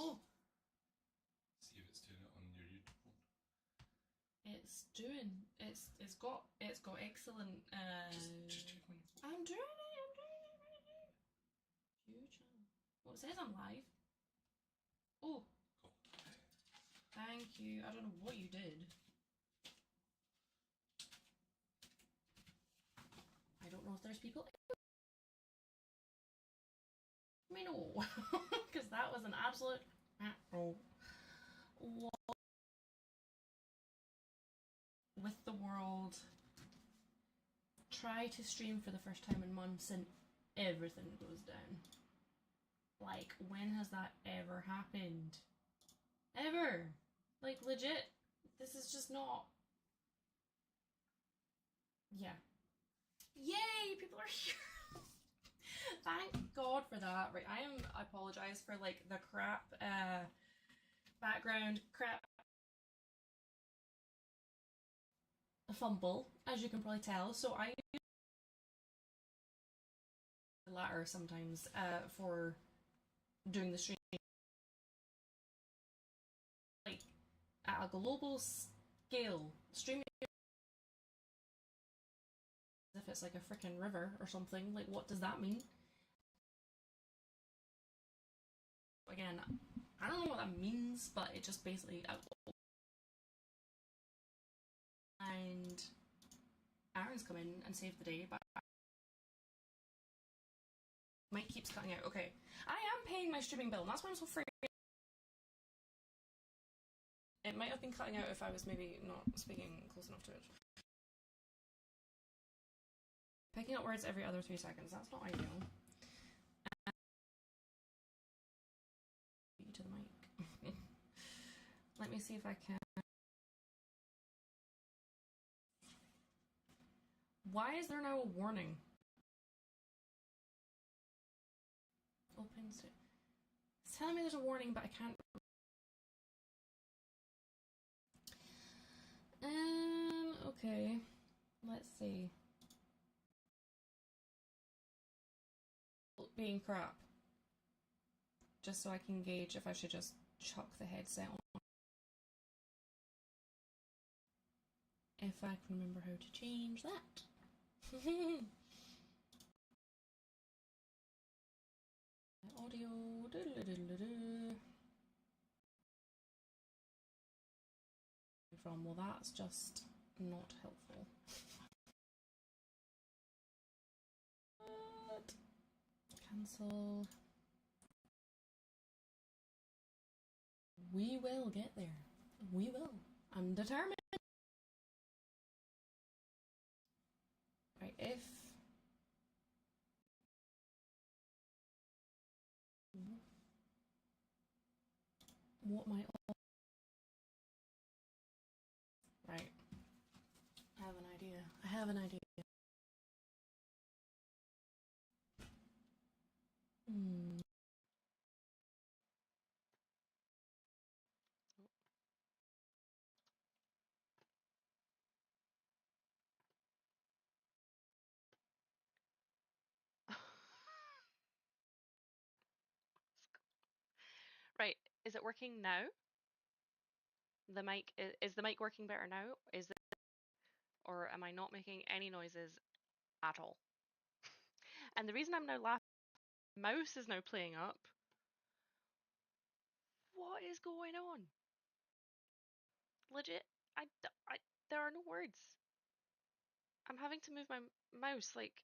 Oh, See if it's doing it on your YouTube phone. it's got excellent. Just check on your phone. I'm doing it. View channel. Well, it says I'm live. Oh. Cool. Thank you. I don't know what you did. I don't know if there's people. Let me know, because that was an absolute with the world. Try to stream for the first time in months and everything goes down. Like, when has that ever happened? Ever? Like, legit, this is just not. Yeah. Yay! People are here! Thank God for that. Right, I apologize for, like, the crap, background crap. Fumble, as you can probably tell. So I use the latter sometimes, for doing the stream. Like, at a global scale, streaming as if it's like a freaking river or something. Like, what does that mean? Again, I don't know what that means, but it just basically. And Aaron's come in and saved the day, but mic keeps cutting out. Okay, I am paying my streaming bill, and that's why I'm so free. It might have been cutting out if I was maybe not speaking close enough to it. Picking up words every other 3 seconds, that's not ideal. To the mic. Let me see if I can. Why is there now a warning? Open state. It's telling me there's a warning, but I can't. Okay. Let's see. Being crap. Just so I can gauge if I should just chuck the headset on. If I can remember how to change that. Audio. From, well, that's just not helpful. What? Cancel. We will get there. We will. I'm determined. Right, if what might. Right. I have an idea. I have an idea. Right. Is it working now? The mic is the mic working better now? Is it, or am I not making any noises at all? And the reason I'm now laughing, mouse is now playing up. What is going on? Legit, there are no words. I'm having to move my mouse like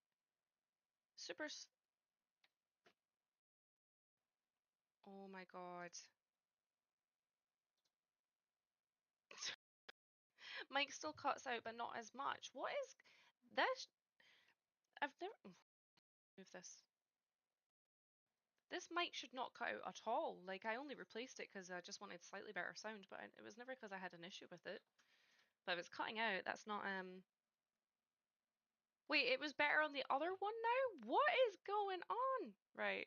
super. Oh my god. Mic still cuts out, but not as much. What is this? I've never move this. This mic should not cut out at all. Like, I only replaced it because I just wanted slightly better sound, but it was never because I had an issue with it. But if it's cutting out, that's not Wait, it was better on the other one now? What is going on? Right.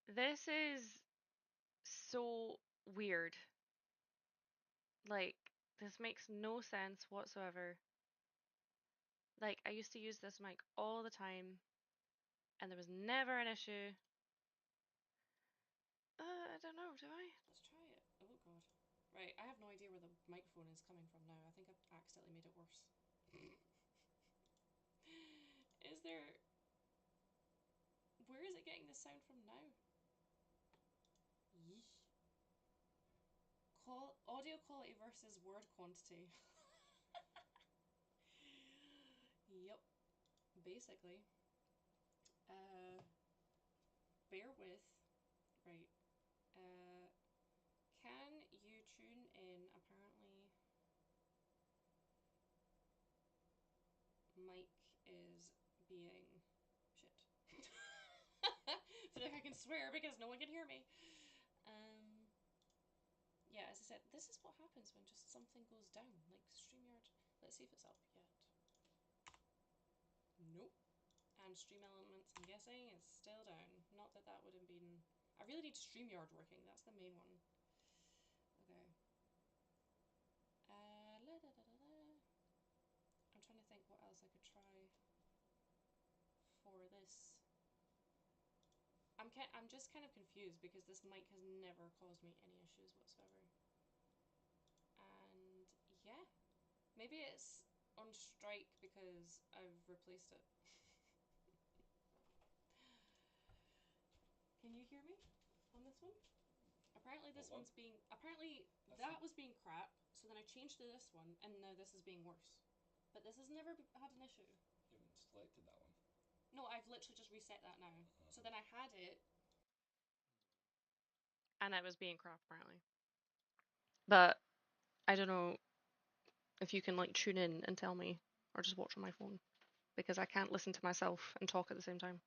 This is so weird. Like, this makes no sense whatsoever. Like, I used to use this mic all the time, and there was never an issue. I don't know, do I? Let's try it. Oh god. Right, I have no idea where the microphone is coming from now. I think I've accidentally made it worse. Is there... Where is it getting the sound from now? Yeesh. Audio quality versus word quantity. Yep. Basically. Bear with. Right. Can you tune in? Apparently, Mike is being shit. Feel like I can swear because no one can hear me. Yeah, as I said, this is what happens when just something goes down. Like StreamYard. Let's see if it's up yet. Nope. And Stream Elements, I'm guessing, is still down. Not that that would have been... I really need StreamYard working. That's the main one. Okay. La da da da da. I'm trying to think what else I could try for this. I'm just kind of confused because this mic has never caused me any issues whatsoever. And yeah, maybe it's on strike because I've replaced it. Can you hear me on this one? Apparently this one's being... Apparently that was being crap, so then I changed to this one, and now this is being worse. But this has never had an issue. You haven't selected that one. No, I've literally just reset that now. So then I had it. And it was being crap, apparently. But I don't know if you can like tune in and tell me, or just watch on my phone, because I can't listen to myself and talk at the same time.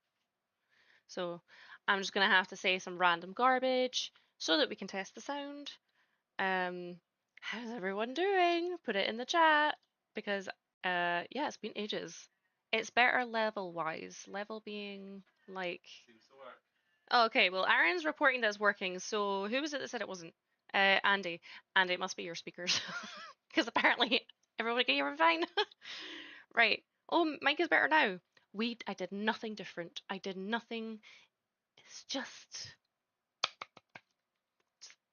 So I'm just gonna have to say some random garbage so that we can test the sound. How's everyone doing? Put it in the chat because yeah, it's been ages. It's better level wise. Level being like... Seems to work. Oh, okay, well Aaron's reporting that it's working, so who was it that said it wasn't? Andy. Andy, it must be your speakers. Because apparently everyone can hear me fine. Right. Oh, Mike is better now. I did nothing different. I did nothing. It's just...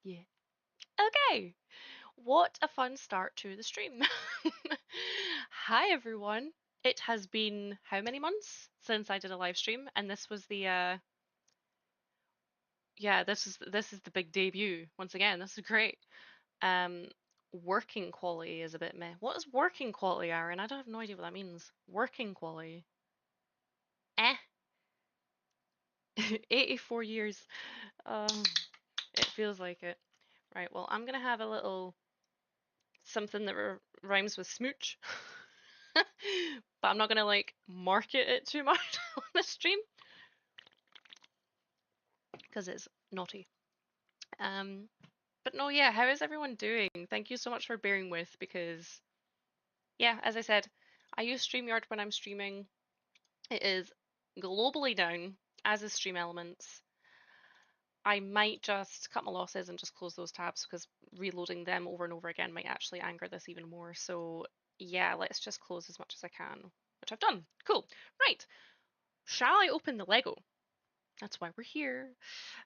yeah. Okay. What a fun start to the stream. Hi everyone. It has been how many months since I did a live stream, and this was the yeah, this is the big debut once again. This is great. Working quality is a bit meh. What is working quality, Aaron? I don't have no idea what that means. Working quality. Eh. 84 years. It feels like it. Right, well, I'm gonna have a little something that rhymes with smooch. But I'm not gonna like market it too much on the stream because it's naughty. But no, yeah, how is everyone doing? Thank you so much for bearing with because yeah, as I said, I use StreamYard when I'm streaming. It is globally down, as is Stream Elements. I might just cut my losses and just close those tabs because reloading them over and over again might actually anger this even more. So yeah, let's just close as much as I can, which I've done. Cool. Right. Shall I open the Lego? That's why we're here.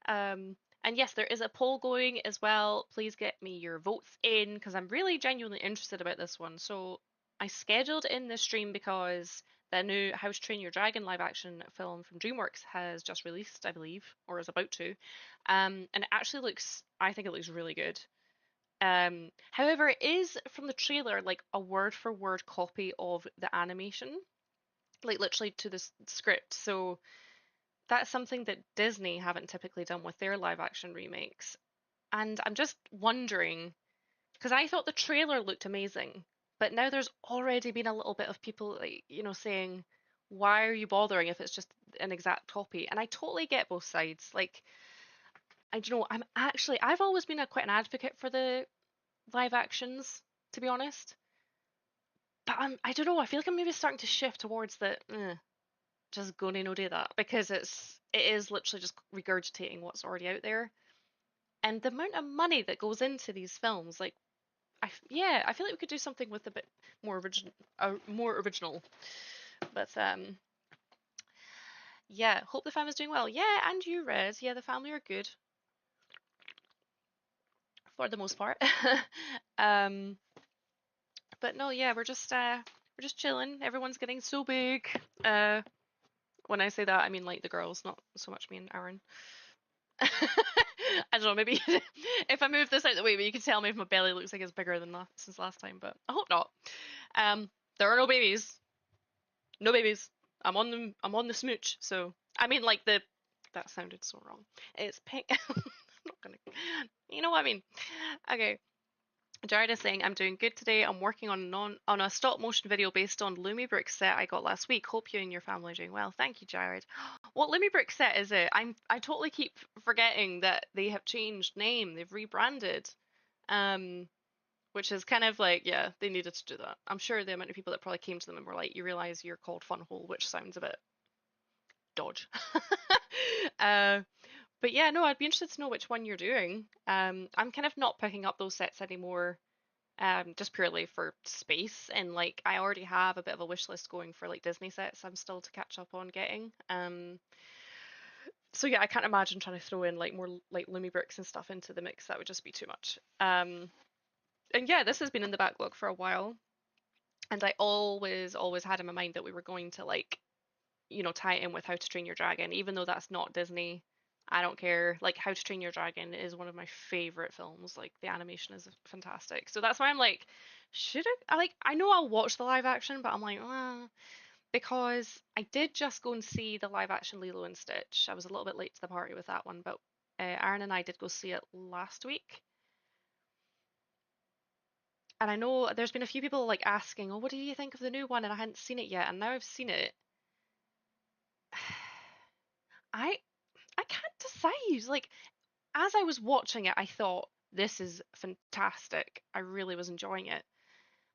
And yes, there is a poll going as well. Please get me your votes in because I'm really genuinely interested about this one. So I scheduled in this stream because the new How to Train Your Dragon live action film from DreamWorks has just released, I believe, or is about to. And it actually looks, I think it looks really good. However, it is from the trailer like a word for word copy of the animation, like literally to the script. So that's something that Disney haven't typically done with their live action remakes. And I'm just wondering, because I thought the trailer looked amazing, but now there's already been a little bit of people like, saying, why are you bothering if it's just an exact copy? And I totally get both sides. Like, I don't know, I've always been quite an advocate for the live actions, to be honest. But I don't know, I feel like I'm maybe starting to shift towards the, just gonna no do that because it is literally just regurgitating what's already out there, and the amount of money that goes into these films, like I feel like we could do something with a bit more original. But yeah, hope the family's doing well. Yeah, and you, Rez. Yeah, the family are good. for the most part. um, but no, yeah, we're just chilling. Everyone's getting so big. When I say that, I mean like the girls, not so much me and Aaron. I don't know, maybe if I move this out the way, but you can tell me if my belly looks like it's bigger than since last time, but I hope not. There are no babies. No babies. I'm on the smooch, so I mean like that sounded so wrong. It's pink. I'm not gonna you know what I mean. Okay. Jared is saying, I'm doing good today. I'm working on a stop motion video based on Lumibrick set I got last week. Hope you and your family are doing well. Thank you, Jared. What Lumibrick set is it? I totally keep forgetting that they have changed name. They've rebranded. Which is kind of like, yeah, they needed to do that. I'm sure the amount of people that probably came to them and were like, you realize you're called Funhole, which sounds a bit dodge. uh, but yeah, no, I'd be interested to know which one you're doing. I'm kind of not picking up those sets anymore, just purely for space. And like, I already have a bit of a wish list going for like Disney sets I'm still to catch up on getting. So yeah, I can't imagine trying to throw in like more like Lumibricks and stuff into the mix. That would just be too much. And yeah, this has been in the backlog for a while. And I always had in my mind that we were going to like, tie it in with How to Train Your Dragon, even though that's not Disney. I don't care. Like How to Train Your Dragon is one of my favorite films. Like the animation is fantastic. So that's why I'm like, should I know I'll watch the live action, but I'm like, because I did just go and see the live action Lilo and Stitch. I was a little bit late to the party with that one, but Aaron and I did go see it last week. And I know there's been a few people like asking, "Oh, what do you think of the new one?" And I hadn't seen it yet, and now I've seen it. I I can't decide. Like as I was watching it, I thought this is fantastic. I really was enjoying it.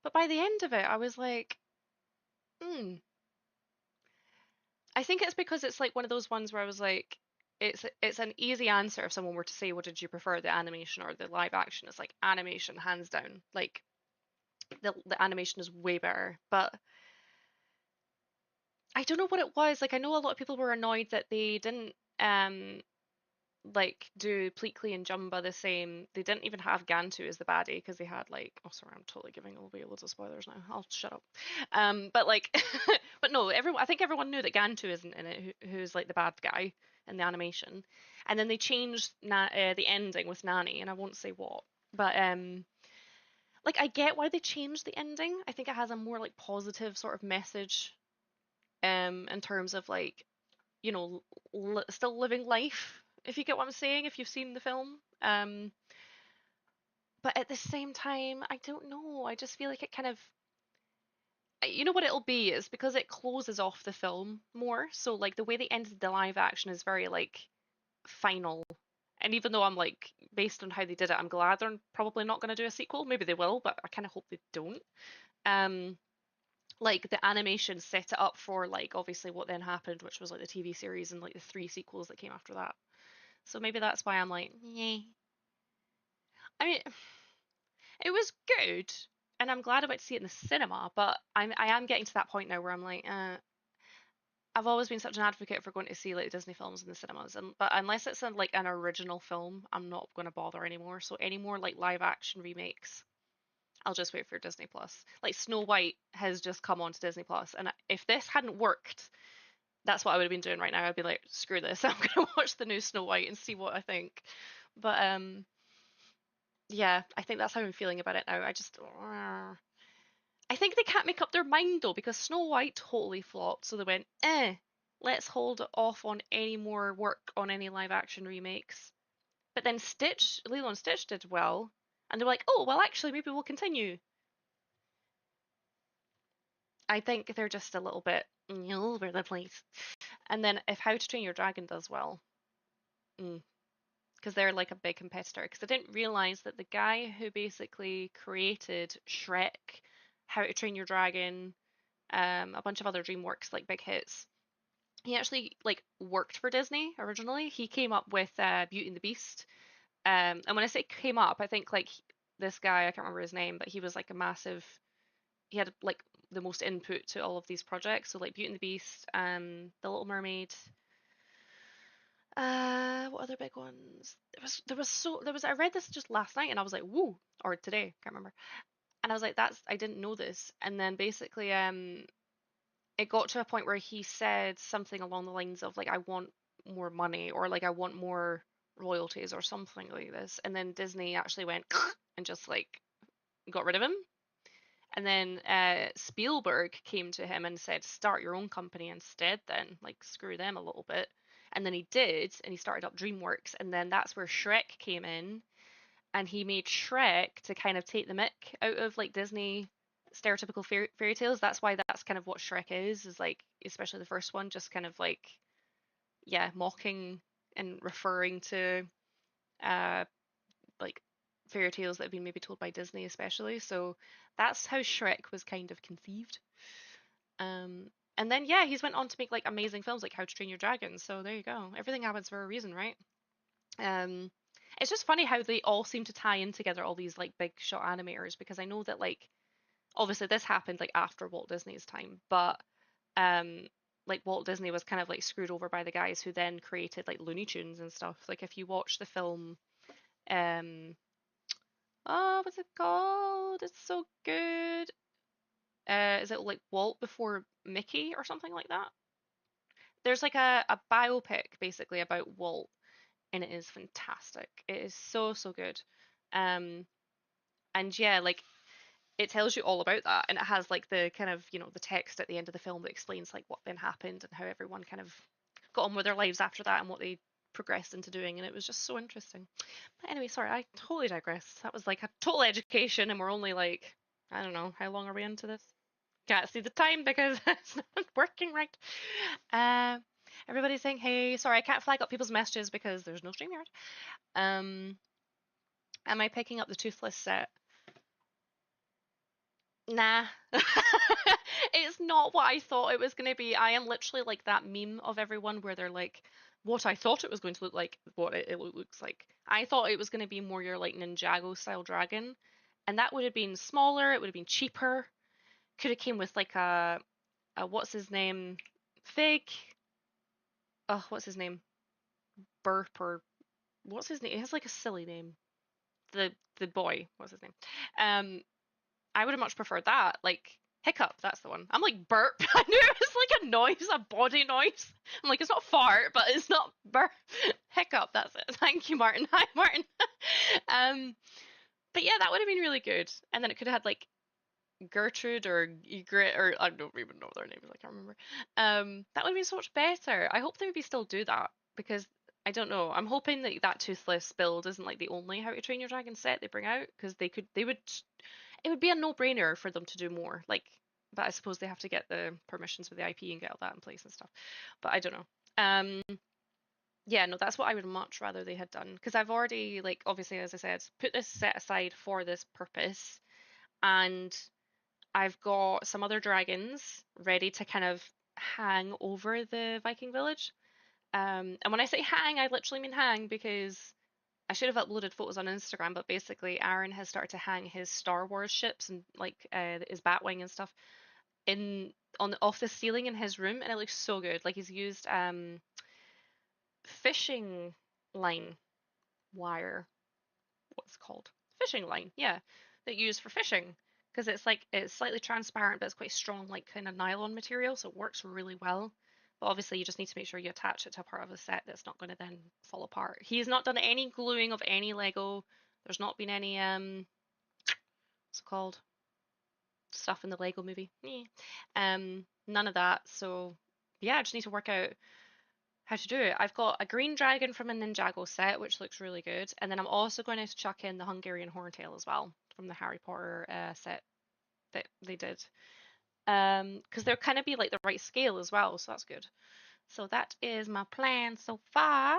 But by the end of it, I was like, hmm. I think it's because it's like one of those ones where I was like, it's an easy answer if someone were to say, "What did you prefer, the animation or the live action?" It's like animation, hands down. Like the animation is way better, but I don't know what it was. Like I know a lot of people were annoyed that they didn't like do Pleakley and Jumba the same. They didn't even have Gantu as the baddie because they had like, oh sorry, I'm totally giving away loads of spoilers now. I'll shut up. But like but no, I think everyone knew that Gantu isn't in it, who's like the bad guy in the animation. And then they changed the ending with Nani, and I won't say what. But like I get why they changed the ending. I think it has a more like positive sort of message in terms of like still living life, if you get what I'm saying, if you've seen the film. But at the same time, I don't know. I just feel like it kind of, you know what it'll be is because it closes off the film more. So like the way they ended the live action is very like final. And even though I'm like, based on how they did it, I'm glad they're probably not going to do a sequel. Maybe they will, but I kind of hope they don't. Um, like the animation set it up for like obviously what then happened, which was like the TV series and like the three sequels that came after that. So maybe that's why I'm like, yeah. I mean, it was good, and I'm glad I went to see it in the cinema. But I am getting to that point now where I'm like, I've always been such an advocate for going to see like Disney films in the cinemas, and but unless it's like an original film, I'm not going to bother anymore. So any more like live action remakes, I'll just wait for Disney Plus. Like Snow White has just come on to Disney Plus, and if this hadn't worked, that's what I would have been doing right now. I'd be like, screw this, I'm gonna watch the new Snow White and see what I think. But yeah, I think that's how I'm feeling about it now. I think they can't make up their mind though, because Snow White totally flopped, so they went, let's hold off on any more work on any live action remakes. But then Lilo and Stitch did well, and they were like, oh, well, actually, maybe we'll continue. I think they're just a little bit all over the place. And then if How to Train Your Dragon does well, because they're like a big competitor. Because I didn't realize that the guy who basically created Shrek, How to Train Your Dragon, a bunch of other DreamWorks like big hits, he actually like worked for Disney originally. He came up with Beauty and the Beast. And when I say came up, I think like this guy, I can't remember his name, but he was like a massive. He had like the most input to all of these projects. So like Beauty and the Beast, The Little Mermaid, What other big ones? I read this just last night and I was like, woo, or today, can't remember. And I was like, I didn't know this. And then basically, it got to a point where he said something along the lines of like, I want more money, or like I want more royalties or something like this. And then Disney actually went and just like got rid of him. And then Spielberg came to him and said, start your own company instead, then, like, screw them a little bit. And then he did, and he started up DreamWorks. And then that's where Shrek came in, and he made Shrek to kind of take the mick out of, like, Disney stereotypical fairy tales. That's why that's kind of what Shrek is like, especially the first one, just kind of like, yeah, mocking and referring to, uh, like, fairy tales that have been maybe told by Disney, especially. So that's how Shrek was kind of conceived. Um, and then yeah, he's went on to make like amazing films like How to Train Your Dragon. So there you go. Everything happens for a reason, right? Um, it's just funny how they all seem to tie in together, all these like big shot animators, because I know that like obviously this happened like after Walt Disney's time, but um like Walt Disney was kind of like screwed over by the guys who then created like Looney Tunes and stuff. Like if you watch the film um oh, what's it called? It's so good. Is it like Walt before Mickey or something like that? There's like a biopic basically about Walt, and it is fantastic. It is so so good. Um, and yeah, like it tells you all about that, and it has like the kind of the text at the end of the film that explains like what then happened and how everyone kind of got on with their lives after that and what they progressed into doing, and it was just so interesting. But anyway, sorry, I totally digress. That was like a total education, and we're only like, I don't know, how long are we into this? Can't see the time because it's not working right. Uh, Everybody's saying, hey, sorry, I can't flag up people's messages because there's no StreamYard. Um, am I picking up the Toothless set? Nah. It's not what I thought it was going to be. I am literally like that meme of everyone where they're like, what I thought it was going to look like, what it looks like. I thought it was going to be more your like Ninjago style dragon, and that would have been smaller, it would have been cheaper. Could have came with like a what's his name? Fig. Oh, what's his name? Burp or what's his name? He has like a silly name. The boy, what's his name? Um, I would have much preferred that. Like Hiccup, that's the one. I'm like burp. I knew it was like a noise, a body noise. I'm like, it's not fart, but it's not burp. Hiccup, that's it. Thank you, Martin. Hi, Martin. um, but yeah, that would have been really good. And then it could have had like Gertrude or Egret or I don't even know what their name is. I can't remember. That would have been so much better. I hope they maybe still do that because I don't know. I'm hoping that that Toothless build isn't like the only How to Train Your Dragon set they bring out because they would it would be a no-brainer for them to do more. Like, but I suppose they have to get the permissions with the IP and get all that in place and stuff. But I don't know. Yeah, no, that's what I would much rather they had done because I've already like obviously as I said put this set aside for this purpose and I've got some other dragons ready to kind of hang over the Viking village. And when I say hang, I literally mean hang because I should have uploaded photos on Instagram, but basically Aaron has started to hang his Star Wars ships and like his Batwing and stuff in on off the ceiling in his room, and it looks so good. Like he's used fishing line wire, what's it called? Fishing line, yeah, that you use for fishing because it's like it's slightly transparent, but it's quite strong, like kind of nylon material, so it works really well. But obviously, you just need to make sure you attach it to a part of the set that's not going to then fall apart. He's not done any gluing of any Lego. There's not been any what's it called? Stuff in the Lego movie. None of that. So yeah, I just need to work out how to do it. I've got a green dragon from a Ninjago set, which looks really good, and then I'm also going to chuck in the Hungarian Horntail as well from the Harry Potter set that they did. Because they'll kind of be like the right scale as well, so that's good. So that is my plan so far.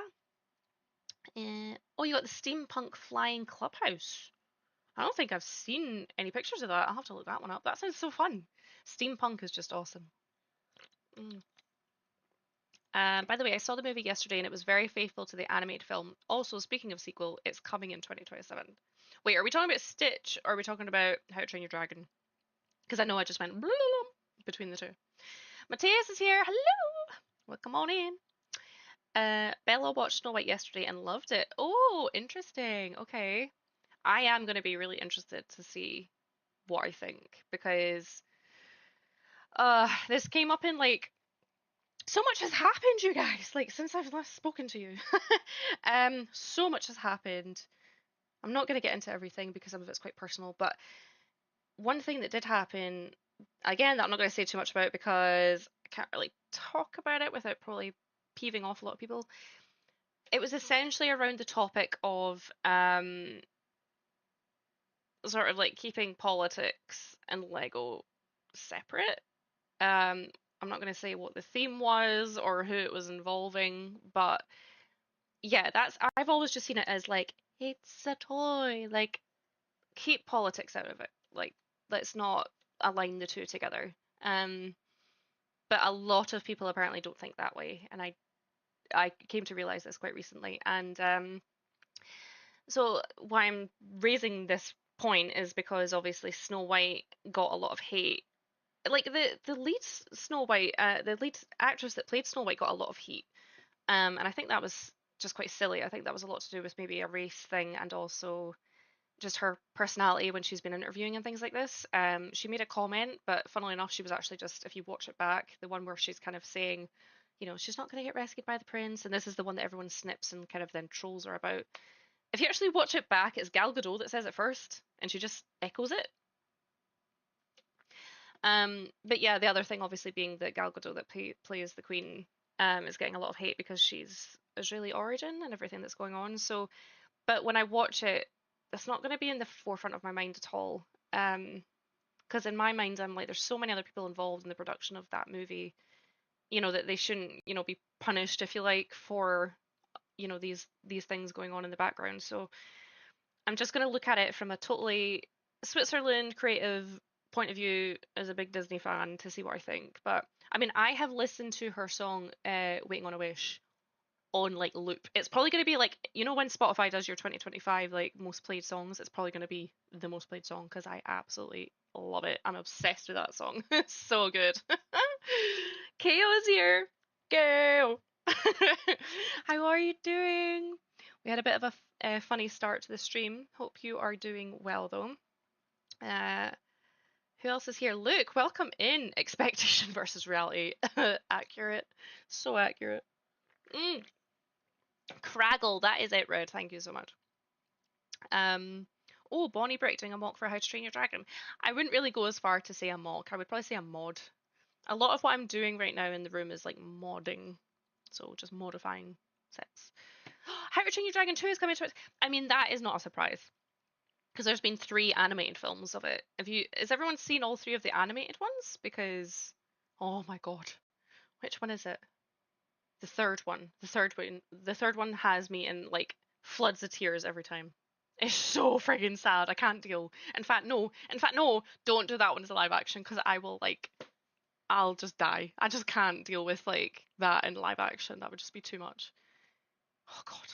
Oh, you got the steampunk flying clubhouse. I don't think I've seen any pictures of that. I'll have to look that one up. That sounds so fun. Steampunk is just awesome. Mm. By the way, I saw the movie yesterday and it was very faithful to the animated film. Also, speaking of sequel, it's coming in 2027. Wait, are we talking about Stitch or are we talking about How to Train Your Dragon? Because I know I just went blah, blah, blah between the two. Matthias is here. Hello. Welcome on in. Bella watched Snow White yesterday and loved it. Oh, interesting. Okay. I am going to be really interested to see what I think because this came up in like so much has happened, you guys, like since I've last spoken to you. So much has happened. I'm not going to get into everything because some of it's quite personal, but one thing that did happen, again, that I'm not going to say too much about because I can't really talk about it without probably peeving off a lot of people. It was essentially around the topic of sort of like keeping politics and Lego separate. I'm not going to say what the theme was or who it was involving, but yeah, I've always just seen it as like it's a toy, like keep politics out of it. Like let's not align the two together. Um, but a lot of people apparently don't think that way, and I came to realize this quite recently. And so why I'm raising this point is because obviously Snow White got a lot of hate. Like the lead Snow White, the lead actress that played Snow White got a lot of heat. And I think that was just quite silly. I think that was a lot to do with maybe a race thing and also just her personality when she's been interviewing and things like this. She made a comment, but funnily enough, she was actually just, if you watch it back, the one where she's kind of saying, you know, she's not going to get rescued by the prince, and this is the one that everyone snips and kind of then trolls her about. If you actually watch it back, it's Gal Gadot that says it first, and she just echoes it. But yeah, the other thing obviously being that Gal Gadot that plays the Queen is getting a lot of hate because she's Israeli origin and everything that's going on. So, but when I watch it, that's not going to be in the forefront of my mind at all. Because in my mind, I'm like, there's so many other people involved in the production of that movie, you know, that they shouldn't, you know, be punished, if you like, for, you know, these things going on in the background. So I'm just going to look at it from a totally Switzerland creative point of view as a big Disney fan to see what I think. But I mean, I have listened to her song "Waiting on a Wish" on like loop. It's probably going to be like, you know, when Spotify does your 2025 like most played songs, it's probably going to be the most played song because I absolutely love it. I'm obsessed with that song. It's so good. KO is here. Go. How are you doing? We had a bit of a funny start to the stream. Hope you are doing well though. Uh, who else is here? Luke, welcome in. Expectation versus reality. Accurate. So accurate. Mm. Craggle, that is it, Red. Thank you so much. Oh, Bonnie Brick doing a mock for How to Train Your Dragon. I wouldn't really go as far to say a mock. I would probably say a mod. A lot of what I'm doing right now in the room is like modding, so just modifying sets. How to Train Your Dragon 2 is coming to it. I mean, that is not a surprise because there's been 3 animated films of it. Has everyone seen all 3 of the animated ones? Because, oh my god, which one is it? The third one. The third one has me in like floods of tears every time. It's so friggin' sad. I can't deal. In fact, no. Don't do that one as a live action because I'll just die. I just can't deal with like that in live action. That would just be too much. Oh god.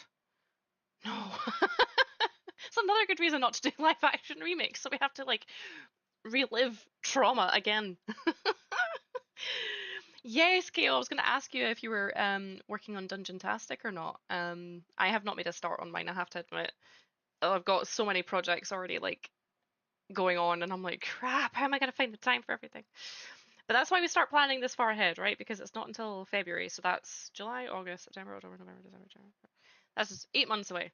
No. It's another good reason not to do live action remakes. So we have to like relive trauma again. Yes, Kale, I was going to ask you if you were working on Dungeon-tastic or not. I have not made a start on mine, I have to admit. I've got so many projects already like going on, and I'm like, crap, how am I going to find the time for everything? But that's why we start planning this far ahead, right? Because it's not until February, so that's July, August, September, October, November, December, January. That's just 8 months away.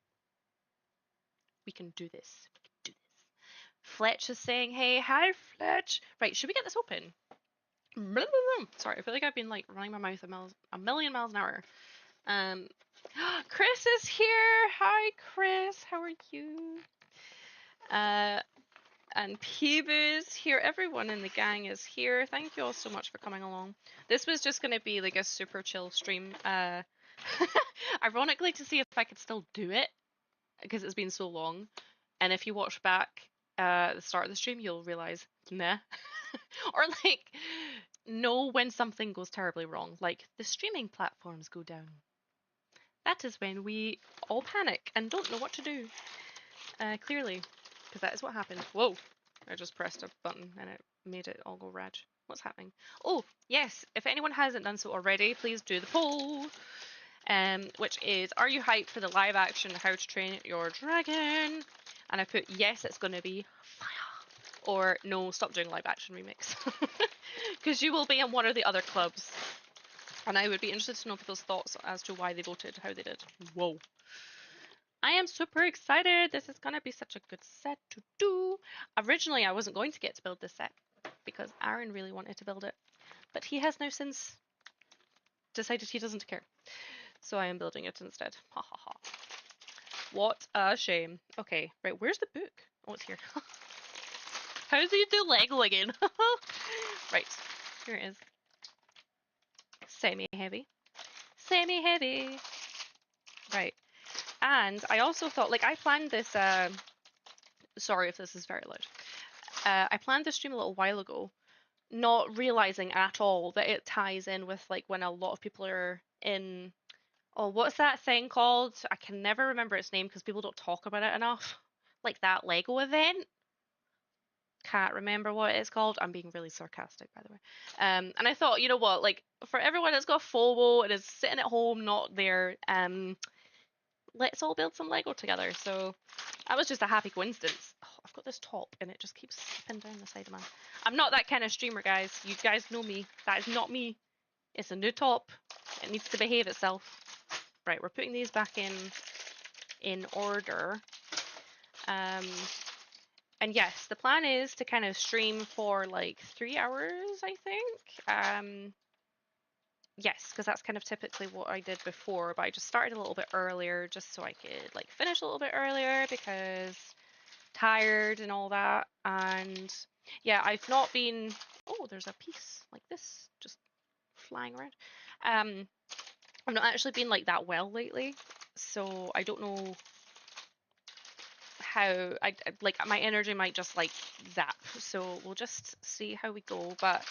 We can do this. We can do this. Fletch is saying, hey, hi, Fletch. Right, should we get this open? Sorry, I feel like I've been like running my mouth a million miles an hour. Chris is here. Hi, Chris. How are you? And Peebu's here. Everyone in the gang is here. Thank you all so much for coming along. This was just going to be like a super chill stream. Ironically, to see if I could still do it because it's been so long. And if you watch back the start of the stream, you'll realize, nah. Or like know when something goes terribly wrong, like the streaming platforms go down. That is when we all panic and don't know what to do. Clearly, because that is what happened. Whoa, I just pressed a button and it made it all go red. What's happening? Oh, yes, if anyone hasn't done so already, please do the poll. which is, are you hyped for the live action How to Train Your Dragon? And I put, yes, it's going to be fire. Or, no, stop doing live action remix. Because you will be in one or the other clubs. And I would be interested to know people's thoughts as to why they voted how they did. Whoa. I am super excited. This is going to be such a good set to do. Originally, I wasn't going to get to build this set because Aaron really wanted to build it. But he has now since decided he doesn't care. So I am building it instead. Ha ha ha. What a shame. Okay, right, where's the book? Oh, it's here. How do you do Lego again? Right, here it is. Semi-heavy. Semi-heavy. Right. And I also thought, like, I planned this, sorry if this is very loud. I planned this stream a little while ago, not realizing at all that it ties in with, like, when a lot of people are in, oh, what's that thing called? I can never remember its name because people don't talk about it enough. Like that Lego event. Can't remember what it's called. I'm being really sarcastic, by the way. And I thought, you know what, like, for everyone that's got FOMO and is sitting at home, not there, let's all build some Lego together. So that was just a happy coincidence. Oh, I've got this top and it just keeps slipping down the side of my... I'm not that kind of streamer, guys. You guys know me. That is not me. It's a new top. It needs to behave itself. Right, we're putting these back in order. And yes, the plan is to kind of stream for like 3 hours, I think. Yes, because that's kind of typically what I did before, but I just started a little bit earlier just so I could like finish a little bit earlier because tired and all that. And yeah, I've not been, oh, there's a piece like this just flying around. I've not actually been like that well lately, so I don't know how like my energy might just like zap, so we'll just see how we go. But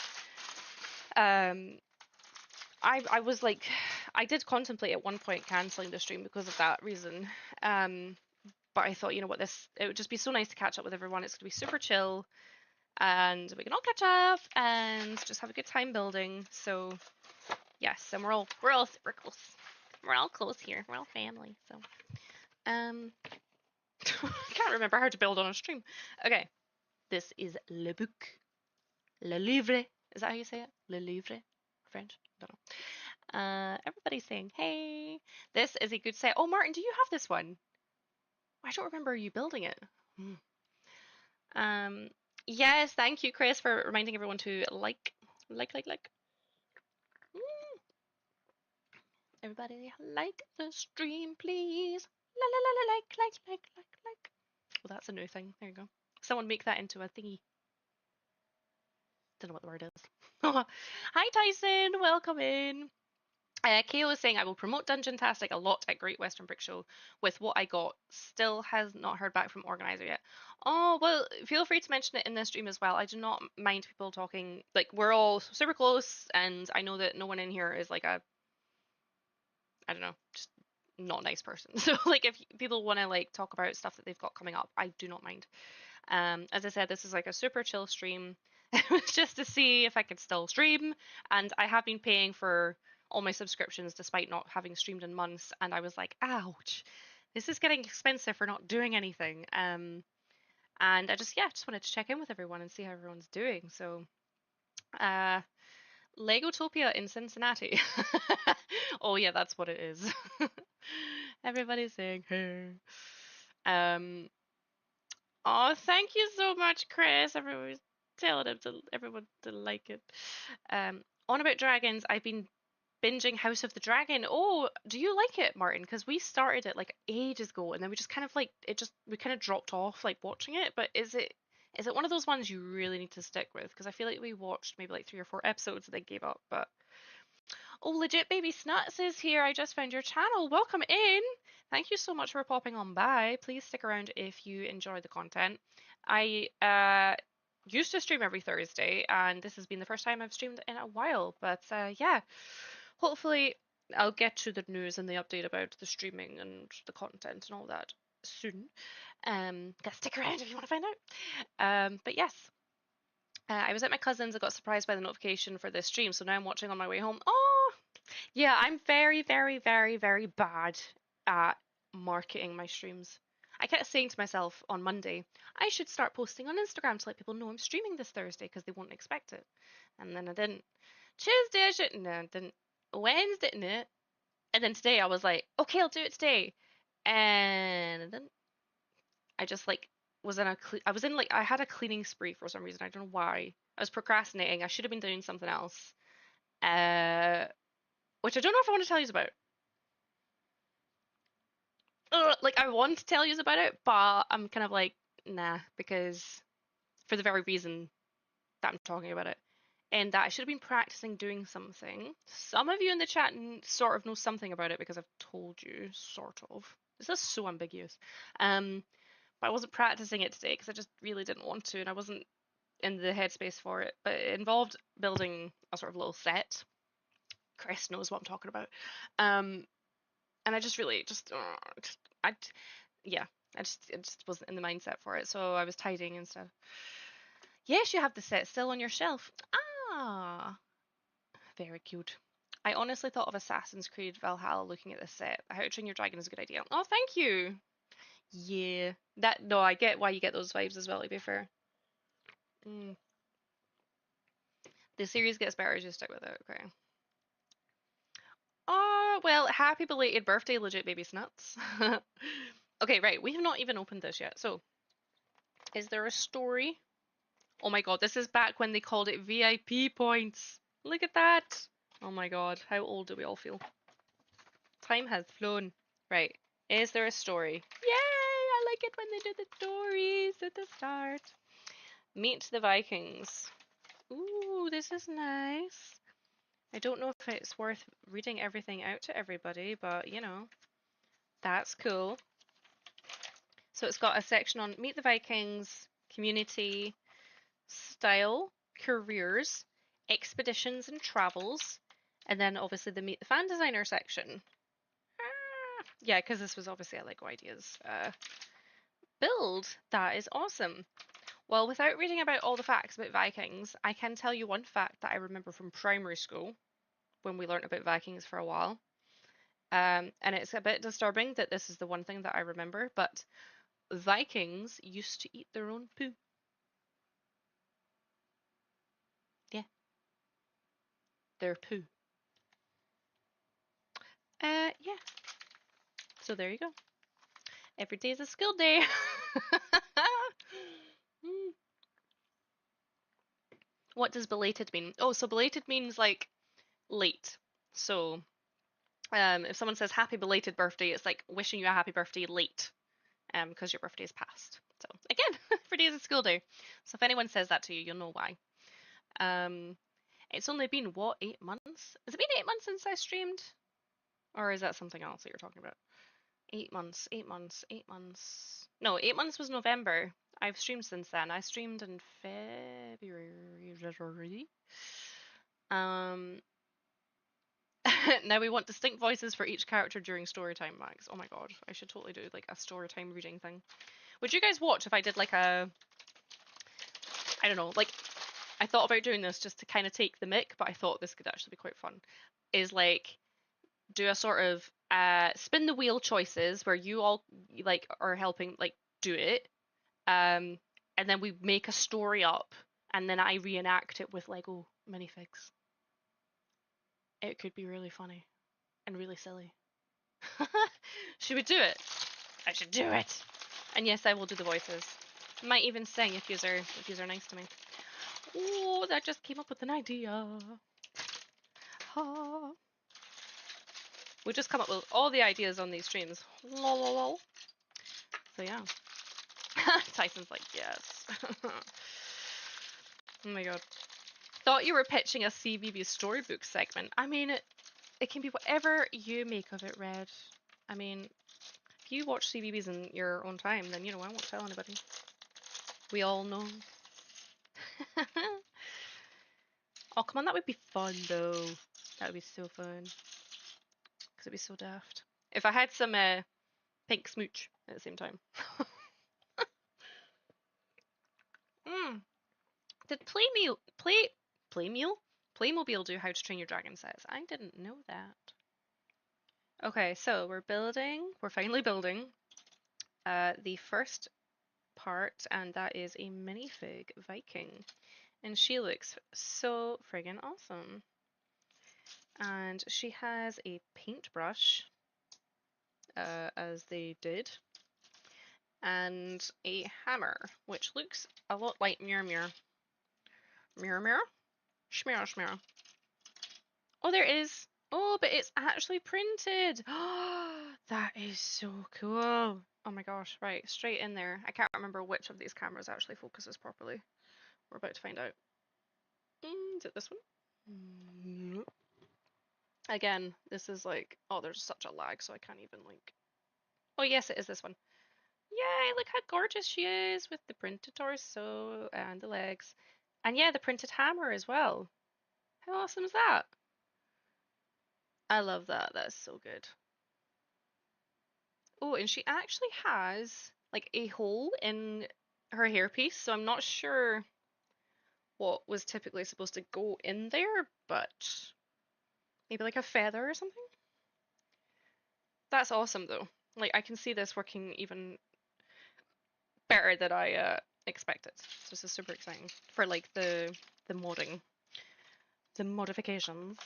I was like, I did contemplate at one point canceling the stream because of that reason, but I thought, you know what, it would just be so nice to catch up with everyone. It's gonna be super chill and we can all catch up and just have a good time building. So yes, and we're all close here, we're all family. So I can't remember how to build on a stream. Okay, this is le book, le livre. Is that how you say it? Le livre, French? I don't know. Everybody's saying hey. This is a good set. Oh, Martin, do you have this one? I don't remember you building it. Yes, thank you, Chris, for reminding everyone to like. Everybody like the stream, please. La la la la like. Well, that's a new thing. There you go. Someone make that into a thingy. Don't know what the word is. Hi, Tyson. Welcome in. Kale is saying, I will promote Dungeontastic a lot at Great Western Brick Show with what I got. Still has not heard back from organizer yet. Oh, well, feel free to mention it in this stream as well. I do not mind people talking. Like, we're all super close, and I know that no one in here is like a, I don't know, just not a nice person. So, like, if people want to, like, talk about stuff that they've got coming up, I do not mind. As I said, this is like a super chill stream. It was just to see if I could still stream, and I have been paying for all my subscriptions despite not having streamed in months, and I was like, ouch, this is getting expensive for not doing anything. And I just wanted to check in with everyone and see how everyone's doing. So Legotopia in Cincinnati. Oh yeah, that's what it is. Everybody's saying hey. Oh, thank you so much, Chris. Everyone's telling everyone to like it. On about dragons, I've been binging House of the Dragon. Oh, do you like it, Martin? Because we started it like ages ago, and then we just kind of like we kind of dropped off like watching it. But is it one of those ones you really need to stick with? Because I feel like we watched maybe like 3 or 4 episodes and then gave up. But oh, legit baby Snuts is here. I just found your channel. Welcome in. Thank you so much for popping on by. Please stick around if you enjoy the content. I used to stream every Thursday, and this has been the first time I've streamed in a while. But yeah, hopefully I'll get to the news and the update about the streaming and the content and all that soon. Gotta stick around if you want to find out. But yes. I was at my cousin's. I got surprised by the notification for this stream, so now I'm watching on my way home. Oh, Yeah, I'm very, very, very, very bad at marketing my streams. I kept saying to myself on Monday, I should start posting on Instagram to let people know I'm streaming this Thursday because they won't expect it. And then I didn't. Tuesday I shouldn't. No, I didn't. Wednesday, no. And then today I was like, okay, I'll do it today. And then I just like was in a I was in like I had a cleaning spree for some reason. I don't know why. I was procrastinating. I should have been doing something else. Uh, which I don't know if I want to tell you about. Like I want to tell you about it, but I'm kind of like nah because for the very reason that I'm talking about it, and that I should have been practicing doing something. Some of you in the chat sort of know something about it because I've told you, sort of. This is so ambiguous. But I wasn't practicing it today because I just really didn't want to, and I wasn't in the headspace for it. But it involved building a sort of little set. Chris knows what I'm talking about. And I just really I yeah, I just wasn't in the mindset for it, so I was tidying instead. Yes, you have the set still on your shelf. Ah, very cute. I honestly thought of Assassin's Creed Valhalla looking at this set. How to Train Your Dragon is a good idea. Oh, thank you. Yeah, that no, I get why you get those vibes as well. To be fair, mm. The series gets better as you stick with it. Okay. Oh well, happy belated birthday, legit baby snuts. Okay, right. We have not even opened this yet. So, is there a story? Oh my god, this is back when they called it VIP points. Look at that. Oh my god, how old do we all feel? Time has flown. Right. Is there a story? Yay! I like it when they do the stories at the start. Meet the Vikings. Ooh, this is nice. I don't know if it's worth reading everything out to everybody, but you know, that's cool. So it's got a section on Meet the Vikings, community, style, careers, expeditions and travels, and then obviously the Meet the Fan Designer section. Yeah, because this was obviously a LEGO Ideas build. That is awesome. Well, without reading about all the facts about Vikings, I can tell you one fact that I remember from primary school when we learnt about Vikings for a while. And it's a bit disturbing that this is the one thing that I remember, but Vikings used to eat their own poo. Yeah, their poo. Yeah. So there you go. Every day is a skill day. What does belated mean? Oh, so belated means like late. So if someone says happy belated birthday, it's like wishing you a happy birthday late, because your birthday is past. So again, every day is a school day. So if anyone says that to you, you'll know why. It's only been what, 8 months? Has it been 8 months since I streamed? Or is that something else that you're talking about? 8 months, 8 months, 8 months. No, 8 months was November. I've streamed since then. I streamed in February. Um, now we want distinct voices for each character during story time, Max. Oh my god, I should totally do like a story time reading thing. Would you guys watch if I did like a, I don't know, like I thought about doing this just to kind of take the mick, but I thought this could actually be quite fun. Is like do a sort of spin the wheel choices where you all like are helping like do it, and then we make a story up, and then I reenact it with Lego minifigs. It could be really funny and really silly. Should we do it? I should do it. And yes, I will do the voices. Might even sing if you're nice to me. Oh, that just came up with an idea. Ha. We just come up with all the ideas on these streams. Lol, lol, lol. So yeah. Tyson's like, yes. Oh my god. Thought you were pitching a CBB storybook segment. I mean, it can be whatever you make of it, Red. I mean, if you watch CBBS in your own time, then, you know, I won't tell anybody. We all know. Oh, come on, that would be fun, though. That would be so fun. Because it'd be so daft. If I had some pink smooch at the same time. Mm. Did Playmeal Playmobil do How to Train Your Dragon sets. I didn't know that. Okay, so we're finally building the first part, and that is a minifig Viking. And she looks so friggin' awesome. And she has a paintbrush, as they did, and a hammer, which looks a lot like Mirror Mirror. Mirror Mirror? Shmirror Shmirror. Oh, there is. Oh, but it's actually printed. That is so cool. Oh my gosh, right, straight in there. I can't remember which of these cameras actually focuses properly. We're about to find out. Is it this one? Nope. Again, this is like, oh, there's such a lag, so I can't even like. Oh, yes, it is this one. Yay, look how gorgeous she is with the printed torso and the legs. And yeah, the printed hammer as well. How awesome is that? I love that. That's so good. Oh, and she actually has like a hole in her hairpiece, so I'm not sure what was typically supposed to go in there, but maybe like a feather or something? That's awesome though. Like I can see this working even better than I expected. So this is super exciting for like the modding, the modifications.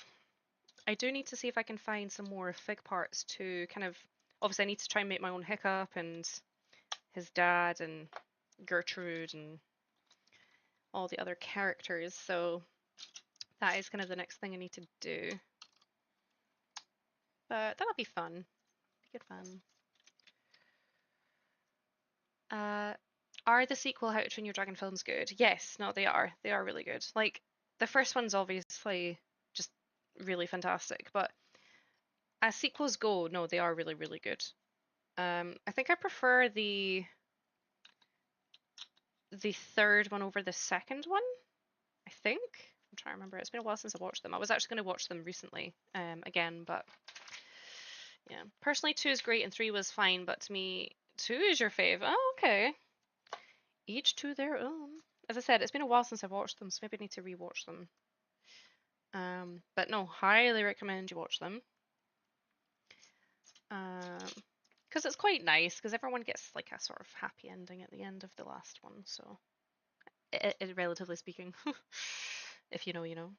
I do need to see if I can find some more fig parts to kind of. Obviously, I need to try and make my own Hiccup and his dad and Gertrude and all the other characters. So that is kind of the next thing I need to do. But that'll be fun. Be good fun. Are the sequel How to Train Your Dragon films good? Yes, no, they are. They are really good. Like the first one's obviously just really fantastic, but as sequels go, no, they are really, really good. I think I prefer the third one over the second one. I think. I'm trying to remember. It's been a while since I watched them. I was actually going to watch them recently, again, but yeah. Personally, two is great and three was fine, but to me, two is your fave. Oh, okay. Each to their own. As I said, it's been a while since I've watched them, so maybe I need to rewatch them. But no, highly recommend you watch them. Because it's quite nice, because everyone gets like a sort of happy ending at the end of the last one, so relatively speaking, if you know, you know.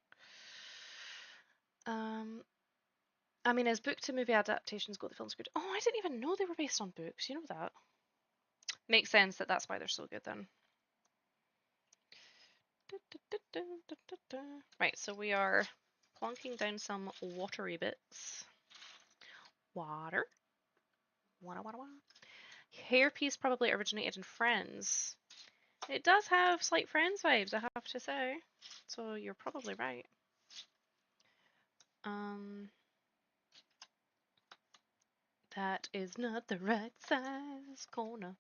I mean, as book to movie adaptations go, the film's good. Oh, I didn't even know they were based on books. You know that? Makes sense that that's why they're so good then. Right, so we are plonking down some watery bits. Water. Water, water, water. Hairpiece probably originated in Friends. It does have slight Friends vibes, I have to say. So you're probably right. That is not the right size corner.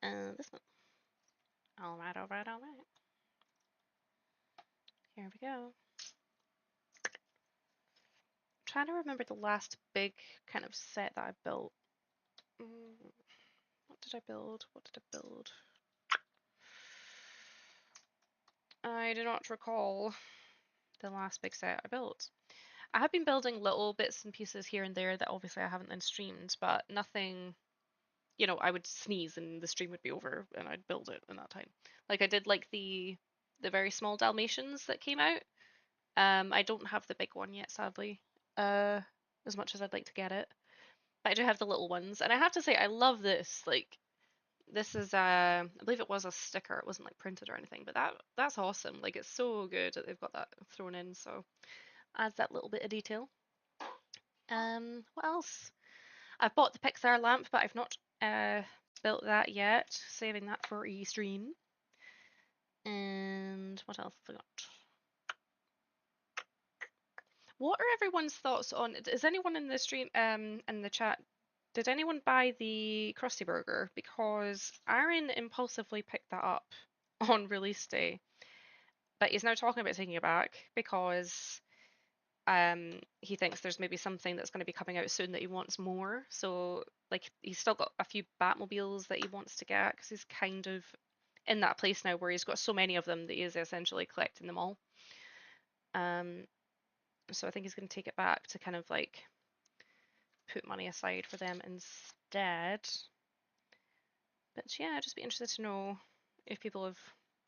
This one. Alright, alright, alright. Here we go. I'm trying to remember the last big kind of set that I built. What did I build? What did I build? I do not recall the last big set I built. I have been building little bits and pieces here and there that obviously I haven't then streamed, but nothing, you know, I would sneeze and the stream would be over and I'd build it in that time. Like I did like the very small Dalmatians that came out. I don't have the big one yet, sadly, as much as I'd like to get it. But I do have the little ones, and I have to say I love this. Like this is I believe it was a sticker. It wasn't like printed or anything, but that's awesome. Like it's so good that they've got that thrown in. So adds that little bit of detail. What else? I've bought the Pixar lamp, but I've not built that yet. Saving that for a stream. And what else have I got? What are everyone's thoughts on? Is anyone in the stream, in the chat, did anyone buy the Krusty Burger? Because Aaron impulsively picked that up on release day, but he's now talking about taking it back because he thinks there's maybe something that's going to be coming out soon that he wants more. So like he's still got a few Batmobiles that he wants to get because he's kind of in that place now where he's got so many of them that he is essentially collecting them all. So I think he's going to take it back to kind of like put money aside for them instead. But yeah, I'd just be interested to know if people have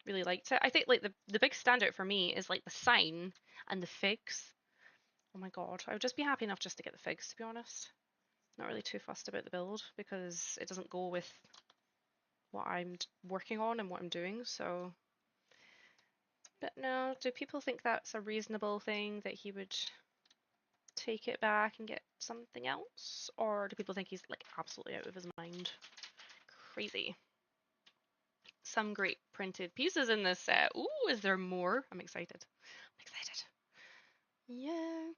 really liked it. I think like the big standout for me is like the sign and the figs. Oh my god, I would just be happy enough just to get the figs, to be honest. Not really too fussed about the build because it doesn't go with what I'm working on and what I'm doing, so. But no, do people think that's a reasonable thing that he would take it back and get something else? Or do people think he's like absolutely out of his mind? Crazy. Some great printed pieces in this set. Ooh, is there more? I'm excited. I'm excited. Yeah.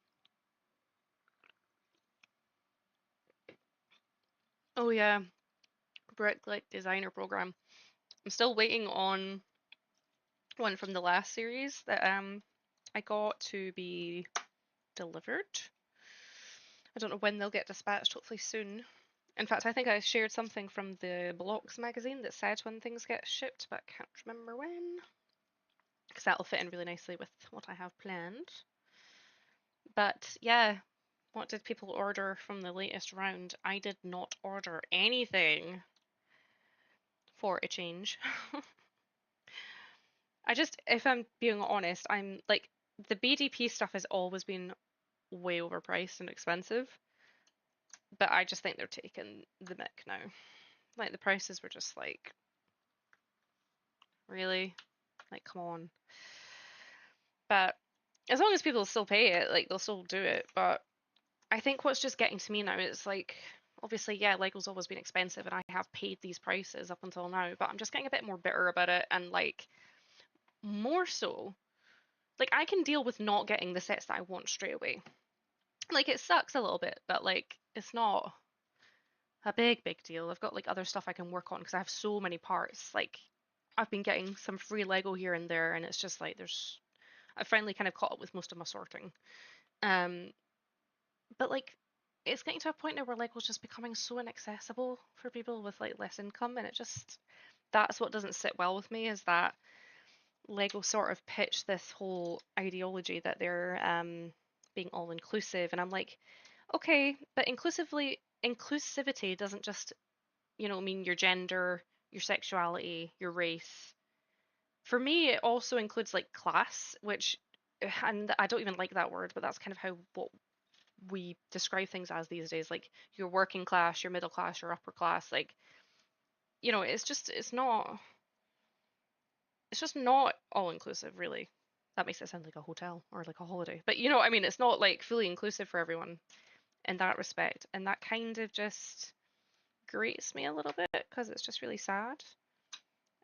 Oh yeah, Bricklick Designer Program. I'm still waiting on one from the last series that I got to be delivered. I don't know when they'll get dispatched, hopefully soon. In fact, I think I shared something from the Blocks magazine that said when things get shipped, but I can't remember when. Because that'll fit in really nicely with what I have planned. But yeah, what did people order from the latest round? I did not order anything for a change. If I'm being honest, I'm like, the BDP stuff has always been way overpriced and expensive. But I just think they're taking the mick now. Like, the prices were just like, really? Like, come on. But as long as people still pay it, like, they'll still do it. But I think what's just getting to me now is like, obviously, yeah, Lego's always been expensive and I have paid these prices up until now, but I'm just getting a bit more bitter about it and like, more so, like, I can deal with not getting the sets that I want straight away. Like, it sucks a little bit, but like, it's not a big deal. I've got like other stuff I can work on because I have so many parts. Like, I've been getting some free Lego here and there, and it's just like I've finally kind of caught up with most of my sorting. Um, but like, it's getting to a point now where Lego's just becoming so inaccessible for people with like less income, and that's what doesn't sit well with me, is that Lego sort of pitched this whole ideology that they're being all inclusive, and I'm like, okay, but inclusivity doesn't just mean your gender, your sexuality, your race. For me, it also includes like class, which, and I don't even like that word, but that's kind of how what we describe things as these days. Like, your working class, your middle class, your upper class. Like, it's just not all inclusive, really. That makes it sound like a hotel or like a holiday. But you know what I mean? It's not like fully inclusive for everyone in that respect. And that kind of just grates me a little bit because it's just really sad.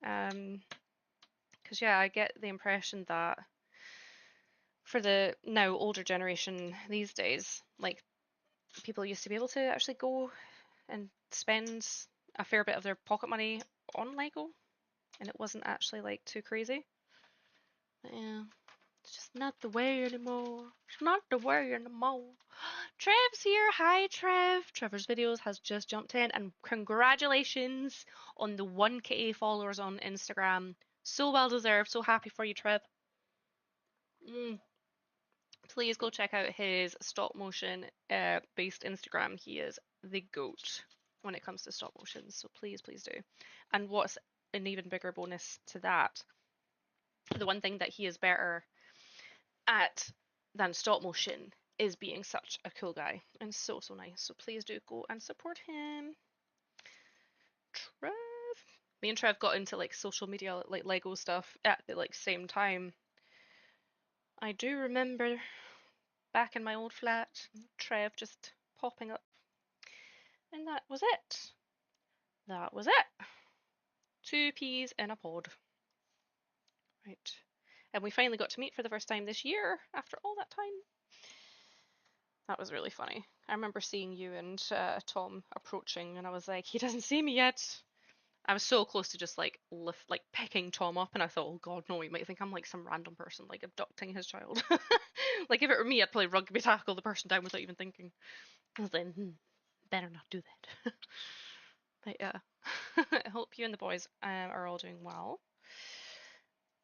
Because yeah, I get the impression that for the now older generation these days, like, people used to be able to actually go and spend a fair bit of their pocket money on Lego, and it wasn't actually like too crazy. But yeah, it's just not the way anymore. It's not the way anymore. Trev's here. Hi, Trev. Trevor's videos has just jumped in, and congratulations on the 1K followers on Instagram. So well deserved. So happy for you, Trev. Please go check out his stop motion based Instagram. He is the goat when it comes to stop motions. So please do. And what's an even bigger bonus to that, the one thing that he is better at than stop motion is being such a cool guy and so nice. So please do go and support him. Trev. Me and Trev got into like social media, like Lego stuff at the like same time. I do remember back in my old flat, Trev just popping up. And that was it. That was it. 2 peas in a pod. Right. And we finally got to meet for the first time this year after all that time. That was really funny. I remember seeing you and Tom approaching, and I was like, he doesn't see me yet. I was so close to just like picking Tom up, and I thought, oh god, no, he might think I'm like some random person like abducting his child. Like, if it were me, I'd probably rugby tackle the person down without even thinking. I was like, better not do that. But yeah, I hope you and the boys are all doing well.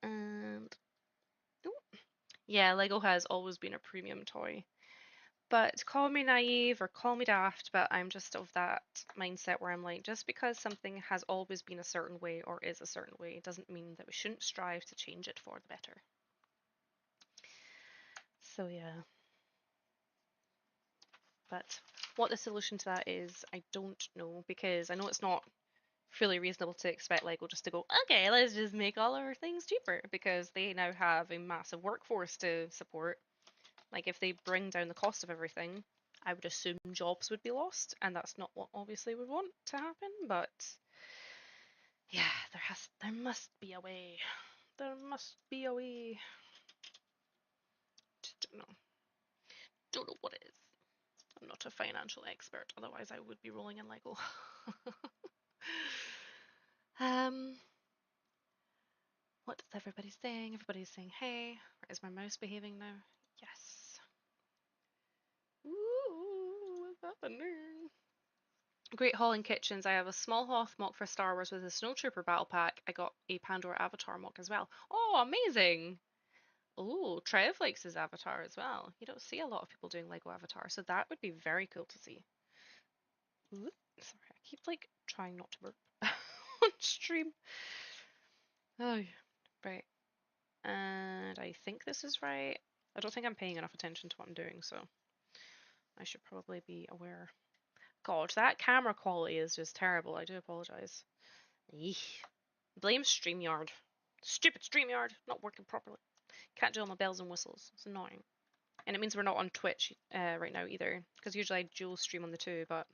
And Yeah, Lego has always been a premium toy. But call me naive or call me daft, but I'm just of that mindset where I'm like, just because something has always been a certain way or is a certain way doesn't mean that we shouldn't strive to change it for the better. So yeah. But what the solution to that is, I don't know, because I know it's not fully reasonable to expect Lego just to go, okay, let's just make all our things cheaper, because they now have a massive workforce to support. Like, if they bring down the cost of everything, I would assume jobs would be lost, and that's not what obviously we want to happen, but yeah, there must be a way. There must be a way. Just don't know. Don't know what it is. I'm not a financial expert, otherwise I would be rolling in Lego. um, what is everybody saying? Everybody's saying hey. Is my mouse behaving now? Yes. Ooh, what's happening? Great Hall and Kitchens. I have a small Hoth mock for Star Wars with a Snowtrooper battle pack. I got a Pandora Avatar mock as well. Oh, amazing! Oh, Trev likes his Avatar as well. You don't see a lot of people doing Lego Avatar, so that would be very cool to see. Ooh, sorry, I keep like trying not to burp on stream. Oh, right. And I think this is right. I don't think I'm paying enough attention to what I'm doing, so I should probably be aware. God, that camera quality is just terrible. I do apologize. Eesh. Blame StreamYard. Stupid StreamYard, not working properly. Can't do all my bells and whistles. It's annoying. And it means we're not on Twitch right now either, because usually I dual stream on the two, but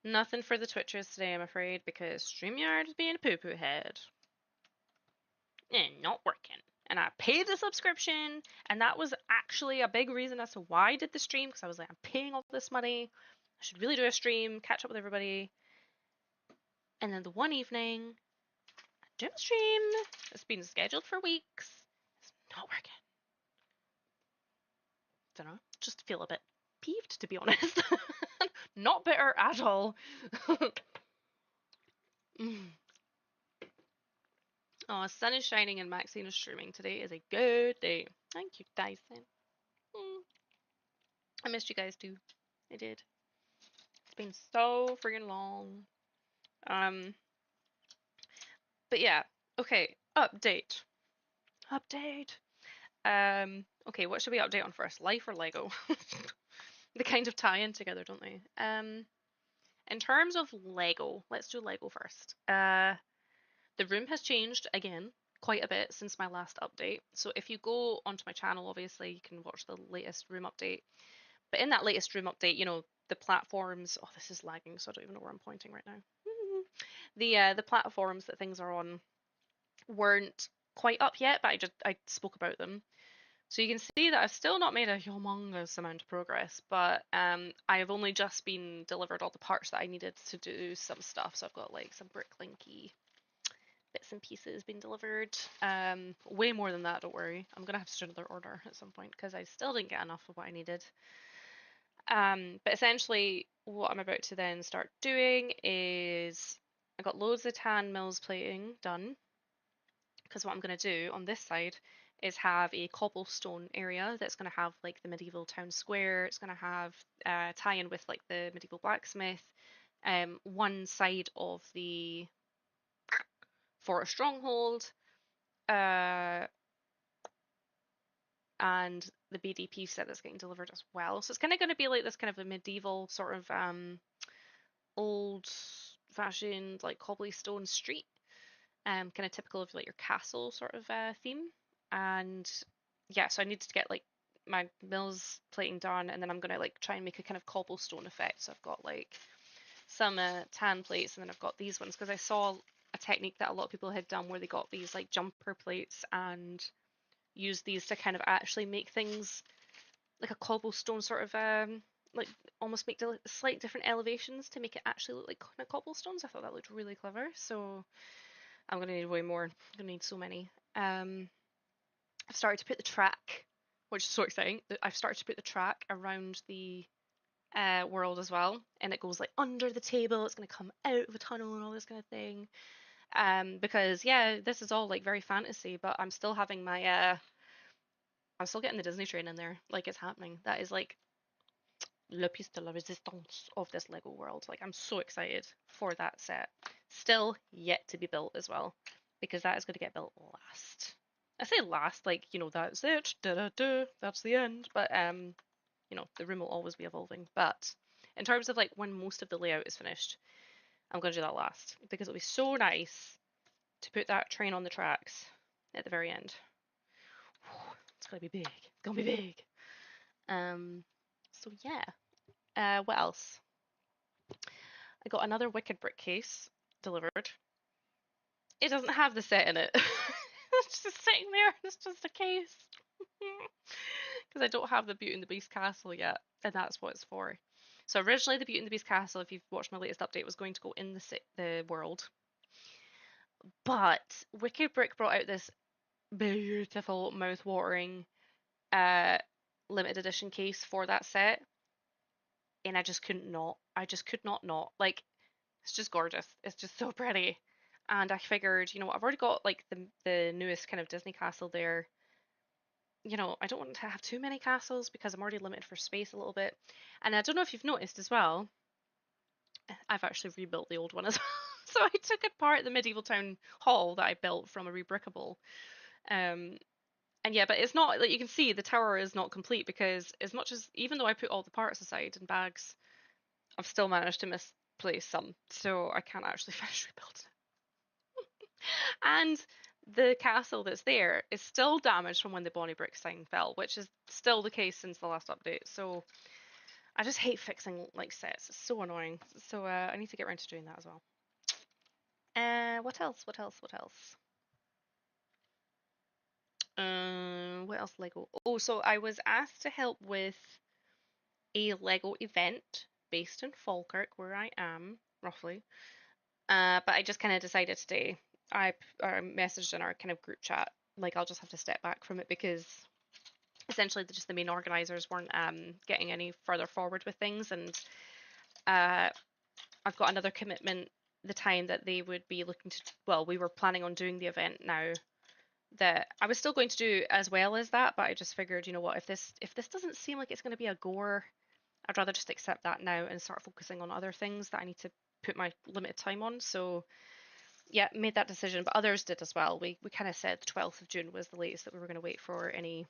nothing for the Twitchers today, I'm afraid, because StreamYard is being a poo-poo head. And not working. And I paid the subscription, and that was actually a big reason as to why I did the stream, because I was like, I'm paying all this money. I should really do a stream, catch up with everybody. And then the one evening, doing a stream. It's been scheduled for weeks. It's not working. Don't know. Just feel a bit peeved, to be honest. Not bitter at all. Oh, sun is shining and Maxine is streaming. Today is a good day. Thank you, Dyson. Mm. I missed you guys too. I did. It's been so freaking long. Um, but yeah. Okay. Update. Update. Okay, what should we update on first? Life or Lego? They kind of tie in together, don't they? In terms of Lego, let's do Lego first. The room has changed again quite a bit since my last update. So if you go onto my channel, obviously you can watch the latest room update. But in that latest room update, you know, the platforms, oh, this is lagging, so I don't even know where I'm pointing right now. The platforms that things are on weren't quite up yet, but I spoke about them. So you can see that I've still not made a humongous amount of progress, but I have only just been delivered all the parts that I needed to do some stuff. So I've got like some bricklinky bits and pieces being delivered. Way more than that, don't worry. I'm gonna have to do another order at some point because I still didn't get enough of what I needed. But essentially what I'm about to then start doing is I got loads of tan mills plating done, because what I'm going to do on this side is have a cobblestone area that's going to have like the medieval town square. It's going to have tie in with like the medieval blacksmith. One side of the forest stronghold, uh, and the BDP set that's getting delivered as well. So it's kind of going to be like this kind of a medieval sort of old fashioned like cobblestone street, kind of typical of like your castle sort of theme. And yeah, so I need to get like my mills plating done, and then I'm gonna like try and make a kind of cobblestone effect. So I've got like some tan plates, and then I've got these ones because I saw a technique that a lot of people had done where they got these like jumper plates and used these to kind of actually make things like a cobblestone sort of like almost make slight different elevations to make it actually look like kind of cobblestones. I thought that looked really clever, so I'm gonna need way more. I'm gonna need so many. I've started to put the track, which is so exciting. I've started to put the track around the world as well, and it goes like under the table. It's gonna come out of a tunnel and all this kind of thing. Because yeah, this is all like very fantasy, but I'm still having my I'm still getting the Disney train in there. Like, it's happening. That is like le piece de la resistance of this Lego world. Like, I'm so excited for that set. Still yet to be built as well, because that is going to get built last. I say last, like, you know, that's it, da-da-da, that's the end. But you know, the room will always be evolving. But in terms of like when most of the layout is finished, I'm going to do that last because it'll be so nice to put that train on the tracks at the very end. It's gonna be big. It's gonna be big. So yeah. What else? I got another Wicked Brick case delivered. It doesn't have the set in it. It's just sitting there. It's just a case. Because I don't have the Beauty and the Beast castle yet, and that's what it's for. So originally, the Beauty and the Beast castle, if you've watched my latest update, was going to go in the world. But Wicked Brick brought out this beautiful, mouth-watering uh, limited edition case for that set, and I just couldn't not. I just could not. Like, it's just gorgeous. It's just so pretty. And I figured, you know, I've already got like the newest kind of Disney castle there. You know, I don't want to have too many castles because I'm already limited for space a little bit. And I don't know if you've noticed as well, I've actually rebuilt the old one as well. So I took apart the medieval town hall that I built from a rebrickable. Um, and yeah, but it's not like you can see the tower is not complete because as much as even though I put all the parts aside in bags, I've still managed to misplace some. So I can't actually finish rebuilding it. And the castle that's there is still damaged from when the bonniebricks sign fell, which is still the case since the last update. So I just hate fixing like sets. It's so annoying. So I need to get around to doing that as well. What else? What else? What else? What else Lego? Oh, so I was asked to help with a Lego event based in Falkirk, where I am, roughly. But I just kind of decided today, I messaged in our kind of group chat, like I'll just have to step back from it because essentially just the main organizers weren't getting any further forward with things, and uh, I've got another commitment the time that they would be looking to, well, we were planning on doing the event now that I was still going to do as well as that, but I just figured, you know what, if this doesn't seem like it's going to be a goer, I'd rather just accept that now and start focusing on other things that I need to put my limited time on. So yeah, made that decision, but others did as well. We kind of said the 12th of June was the latest that we were going to wait for any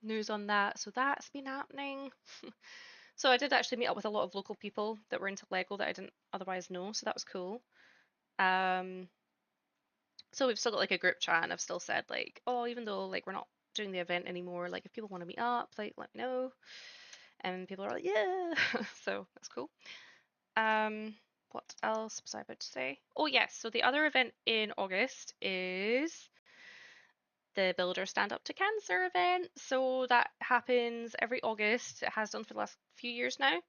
news on that. So that's been happening. So I did actually meet up with a lot of local people that were into Lego that I didn't otherwise know. So that was cool. Um, so we've still got like a group chat, and I've still said like, oh, even though like we're not doing the event anymore, like if people want to meet up, like let me know. And people are like, yeah. So that's cool. What else was I about to say? Oh yes, so the other event in August is the Builder Stand Up to Cancer event. So that happens every August. It has done for the last few years now.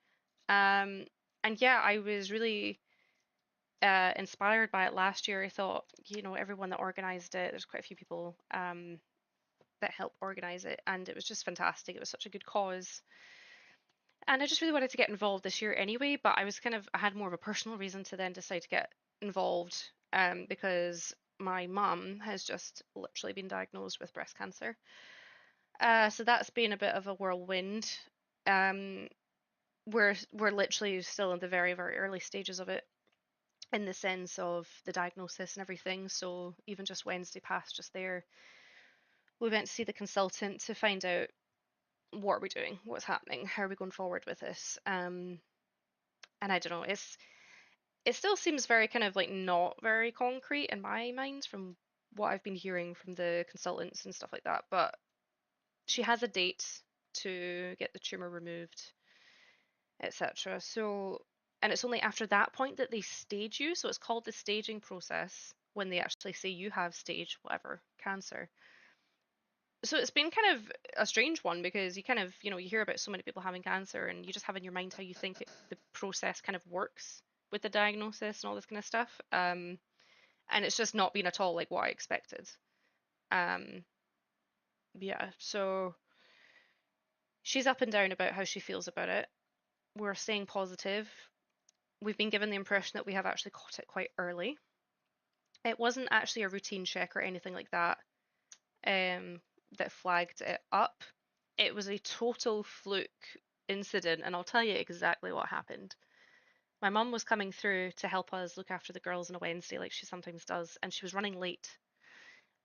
And yeah, I was really inspired by it last year. I thought, you know, everyone that organized it, there's quite a few people that helped organize it, and it was just fantastic. It was such a good cause. And I just really wanted to get involved this year anyway, but I had more of a personal reason to then decide to get involved because my mum has just literally been diagnosed with breast cancer. So that's been a bit of a whirlwind. Um, we're literally still in the very, very early stages of it in the sense of the diagnosis and everything. So even just Wednesday past just there, we went to see the consultant to find out what are we doing, what's happening, how are we going forward with this. And I don't know, it still seems very kind of like not very concrete in my mind from what I've been hearing from the consultants and stuff like that. But she has a date to get the tumor removed, etc. So, and it's only after that point that they stage you. So it's called the staging process when they actually say you have stage whatever cancer. So it's been kind of a strange one because you kind of, you know, you hear about so many people having cancer and you just have in your mind how you think the process kind of works with the diagnosis and all this kind of stuff. And it's just not been at all like what I expected. Um, yeah, so she's up and down about how she feels about it. We're staying positive. We've been given the impression that we have actually caught it quite early. It wasn't actually a routine check or anything like that. Um, that flagged it up. It was a total fluke incident, and I'll tell you exactly what happened. My mum was coming through to help us look after the girls on a Wednesday, like she sometimes does, and she was running late.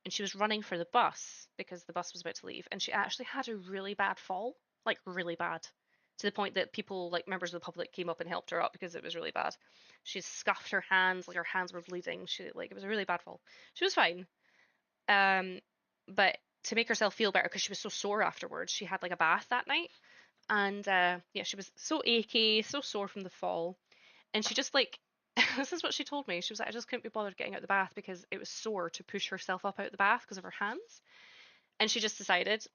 And she was running for the bus because the bus was about to leave, and she actually had a really bad fall, like really bad, to the point that people, like members of the public, came up and helped her up because it was really bad. She scuffed her hands, like her hands were bleeding. She like it was a really bad fall. She was fine, but to make herself feel better because she was so sore afterwards, she had like a bath that night, and yeah, she was so achy, so sore from the fall, and she just like this is what she told me. She was like, I just couldn't be bothered getting out the bath because it was sore to push herself up out the bath because of her hands. And she just decided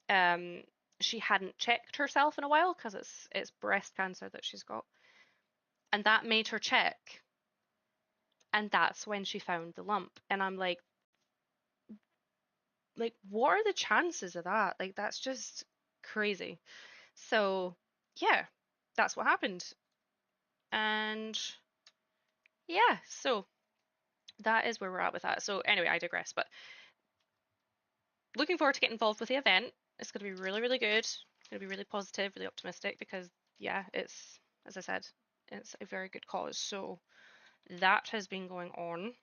um, she hadn't checked herself in a while because it's breast cancer that she's got, and that made her check. And that's when she found the lump. And I'm like, what are the chances of that? Like, that's just crazy. So, yeah, that's what happened. And yeah, so that is where we're at with that. So anyway, I digress. But looking forward to getting involved with the event. It's going to be really, really good. It's going to be really positive, really optimistic because, yeah, it's, as I said, it's a very good cause. So that has been going on.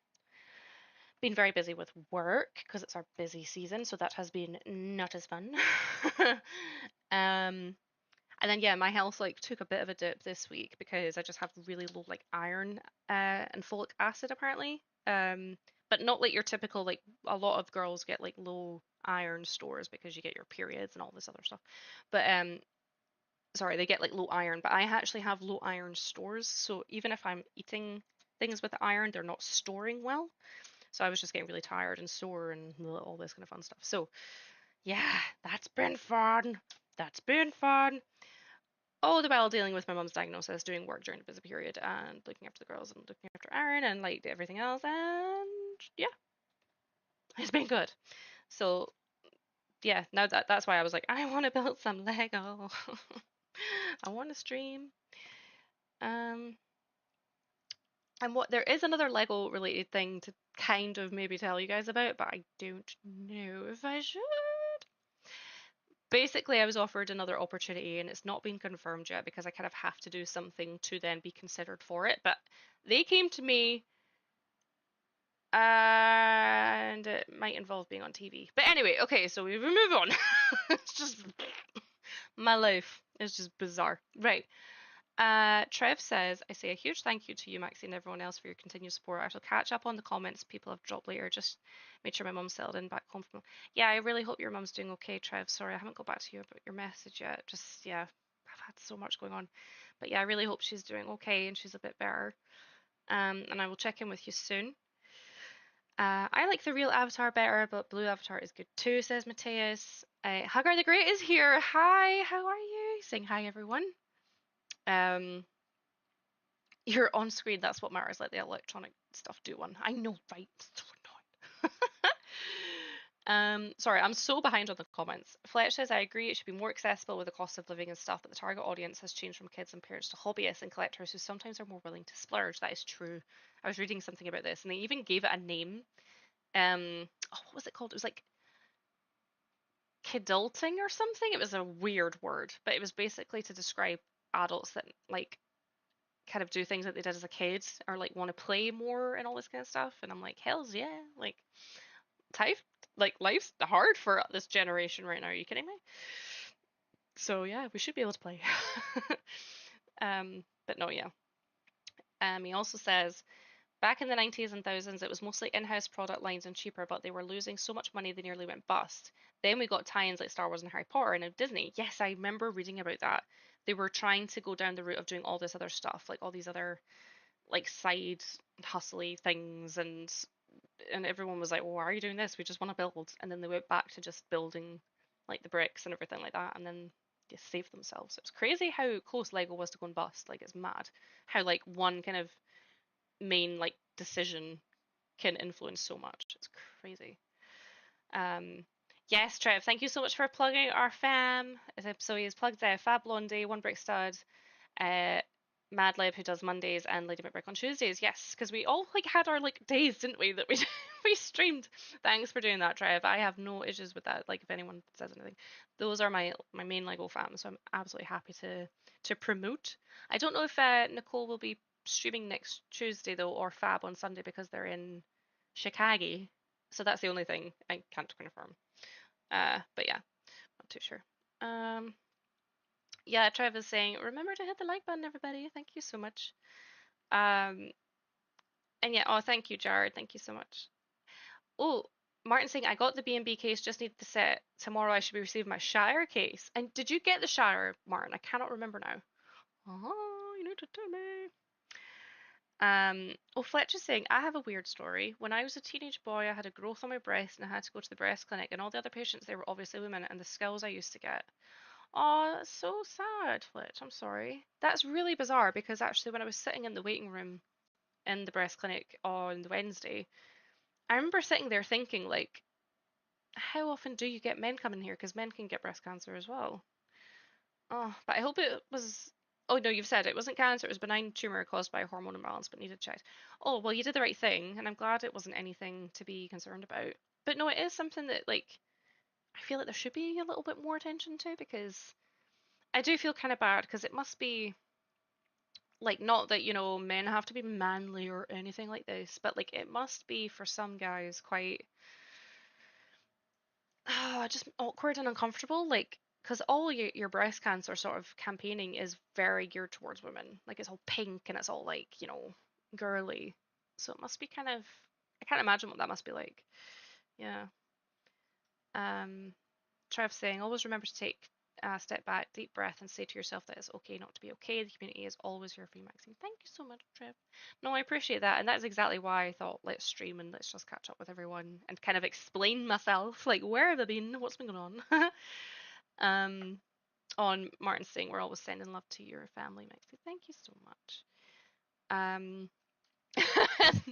Been very busy with work because it's our busy season. So that has been not as fun. um, and then, yeah, my health like took a bit of a dip this week because I just have really low like iron and folic acid apparently. But not like your typical like a lot of girls get like low iron stores because you get your periods and all this other stuff. But sorry, they get like low iron, but I actually have low iron stores. So even if I'm eating things with iron, they're not storing well. So I was just getting really tired and sore and all this kind of fun stuff. So yeah, that's been fun. That's been fun. All the while dealing with my mum's diagnosis, doing work during the busy period, and looking after the girls and looking after Aaron and like everything else. And yeah, it's been good. So yeah, now that's why I was like, I want to build some Lego. I want to stream. Um, and what there is another Lego related thing to kind of maybe tell you guys about, but I don't know if I should. Basically, I was offered another opportunity and it's not been confirmed yet because I kind of have to do something to then be considered for it. But they came to me and it might involve being on TV. But anyway, okay, so we move on. It's just my life is just bizarre. Right. Trev says, I say a huge thank you to you, Maxie, and everyone else for your continued support. I shall catch up on the comments people have dropped later. Just made sure my mum settled in back home from. Yeah, I really hope your mum's doing okay, Trev. Sorry, I haven't got back to you about your message yet. Just, yeah, I've had so much going on. But yeah, I really hope she's doing okay and she's a bit better. And I will check in with you soon. I like the real Avatar better, but Blue Avatar is good too, says Mateus. Hagar the Great is here. Hi, how are you? Saying hi, everyone. Um, You're on screen, that's what matters. Let the electronic stuff do one. I know, right? So annoying. Sorry, I'm so behind on the comments. Fletch says, I agree, it should be more accessible with the cost of living and stuff, but the target audience has changed from kids and parents to hobbyists and collectors who sometimes are more willing to splurge. That is true. I was reading something about this, and they even gave it a name. What was it called? It was like kidulting or something. It was a weird word, but it was basically to describe adults that like kind of do things that they did as a kid or like want to play more and all this kind of stuff. And I'm like, hells yeah, like type like life's hard for this generation right now. Are you kidding me? So yeah, we should be able to play. But no, yeah. He also says back in the 90s and thousands, it was mostly in-house product lines and cheaper, but they were losing so much money they nearly went bust. Then we got tie-ins like Star Wars and Harry Potter and now Disney. Yes, I remember reading about that. They were trying to go down the route of doing all this other stuff, like all these other like side hustly things, and everyone was like, well, why are you doing this? We just want to build. And then they went back to just building like the bricks and everything like that, and then they saved themselves. It was crazy how close Lego was to going bust. Like it's mad how like one kind of main like decision can influence so much. It's crazy. Yes, Trev, thank you so much for plugging our fam. So he's plugged Fab Blondie, One Brick Stud, uh, Mad Lib who does Mondays and Lady McBrick on Tuesdays. Yes, because we all like had our like days, didn't we? That we we streamed. Thanks for doing that, Trev. I have no issues with that. Like if anyone says anything, those are my main Lego fans, so I'm absolutely happy to promote. I don't know if Nicole will be streaming next Tuesday though, or Fab on Sunday because they're in Chicago. So that's the only thing I can't confirm. But yeah, not too sure. Um, yeah, Trev is saying, remember to hit the like button, everybody. Thank you so much. Um, and yeah, oh, thank you, Jared. Thank you so much. Oh, Martin saying, I got the B&B case, just need the set. Tomorrow I should be receiving my Shire case. And did you get the Shire, Martin? I cannot remember now. Oh, you need to tell me. Oh, Fletcher's saying, I have a weird story. When I was a teenage boy, I had a growth on my breast and I had to go to the breast clinic, and all the other patients there were obviously women, and the skills I used to get. Oh, that's so sad, Fletch. I'm sorry. That's really bizarre because actually, when I was sitting in the waiting room in the breast clinic on the Wednesday, I remember sitting there thinking, like, how often do you get men coming here? Because men can get breast cancer as well. Oh, but I hope it was. Oh no, you've said it wasn't cancer. It was benign tumor caused by a hormone imbalance, but needed checked. Oh well, you did the right thing, and I'm glad it wasn't anything to be concerned about. But no, it is something that like I feel like there should be a little bit more attention to because I do feel kind of bad because it must be like not that men have to be manly or anything like this, but like it must be for some guys quite just awkward and uncomfortable, like because all your breast cancer sort of campaigning is very geared towards women. Like it's all pink and it's all like, girly. So it must be kind of, I can't imagine what that must be like. Yeah. Um, Trev saying, always remember to take a step back, deep breath, and say to yourself that it's okay not to be okay. The community is always here for you, Maxine. Thank you so much, Trev. No, I appreciate that, and that's exactly why I thought let's stream and let's just catch up with everyone and kind of explain myself, like where have I been, what's been going on. On Martin saying we're always sending love to your family, Maxie. Thank you so much. Um,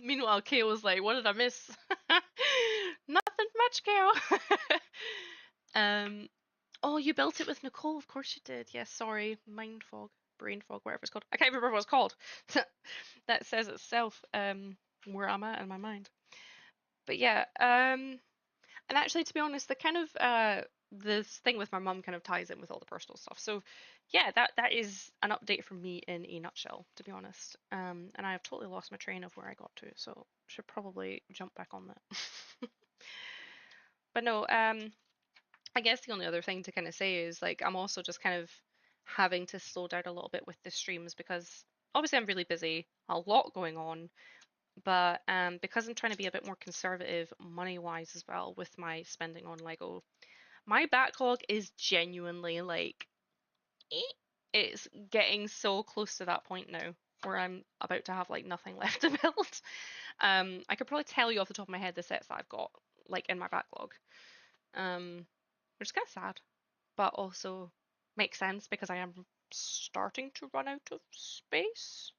meanwhile, Kale was like, "What did I miss?" Nothing much, Kale. um, Oh, you built it with Nicole. Of course you did. Yes, sorry. Mind fog, brain fog, whatever it's called. I can't remember what it's called. That says itself where I'm at in my mind. But yeah, and actually, to be honest, the kind of this thing with my mum kind of ties in with all the personal stuff. So yeah, that is an update from me in a nutshell, to be honest. And I have totally lost my train of where I got to, so should probably jump back on that. But no, I guess the only other thing to kind of say is like I'm also just kind of having to slow down a little bit with the streams because obviously I'm really busy, a lot going on, but because I'm trying to be a bit more conservative money wise as well with my spending on Lego, my backlog is genuinely like it's getting so close to that point now where I'm about to have like nothing left to build. I could probably tell you off the top of my head the sets that I've got like in my backlog. Which is kind of sad, but also makes sense because I am starting to run out of space.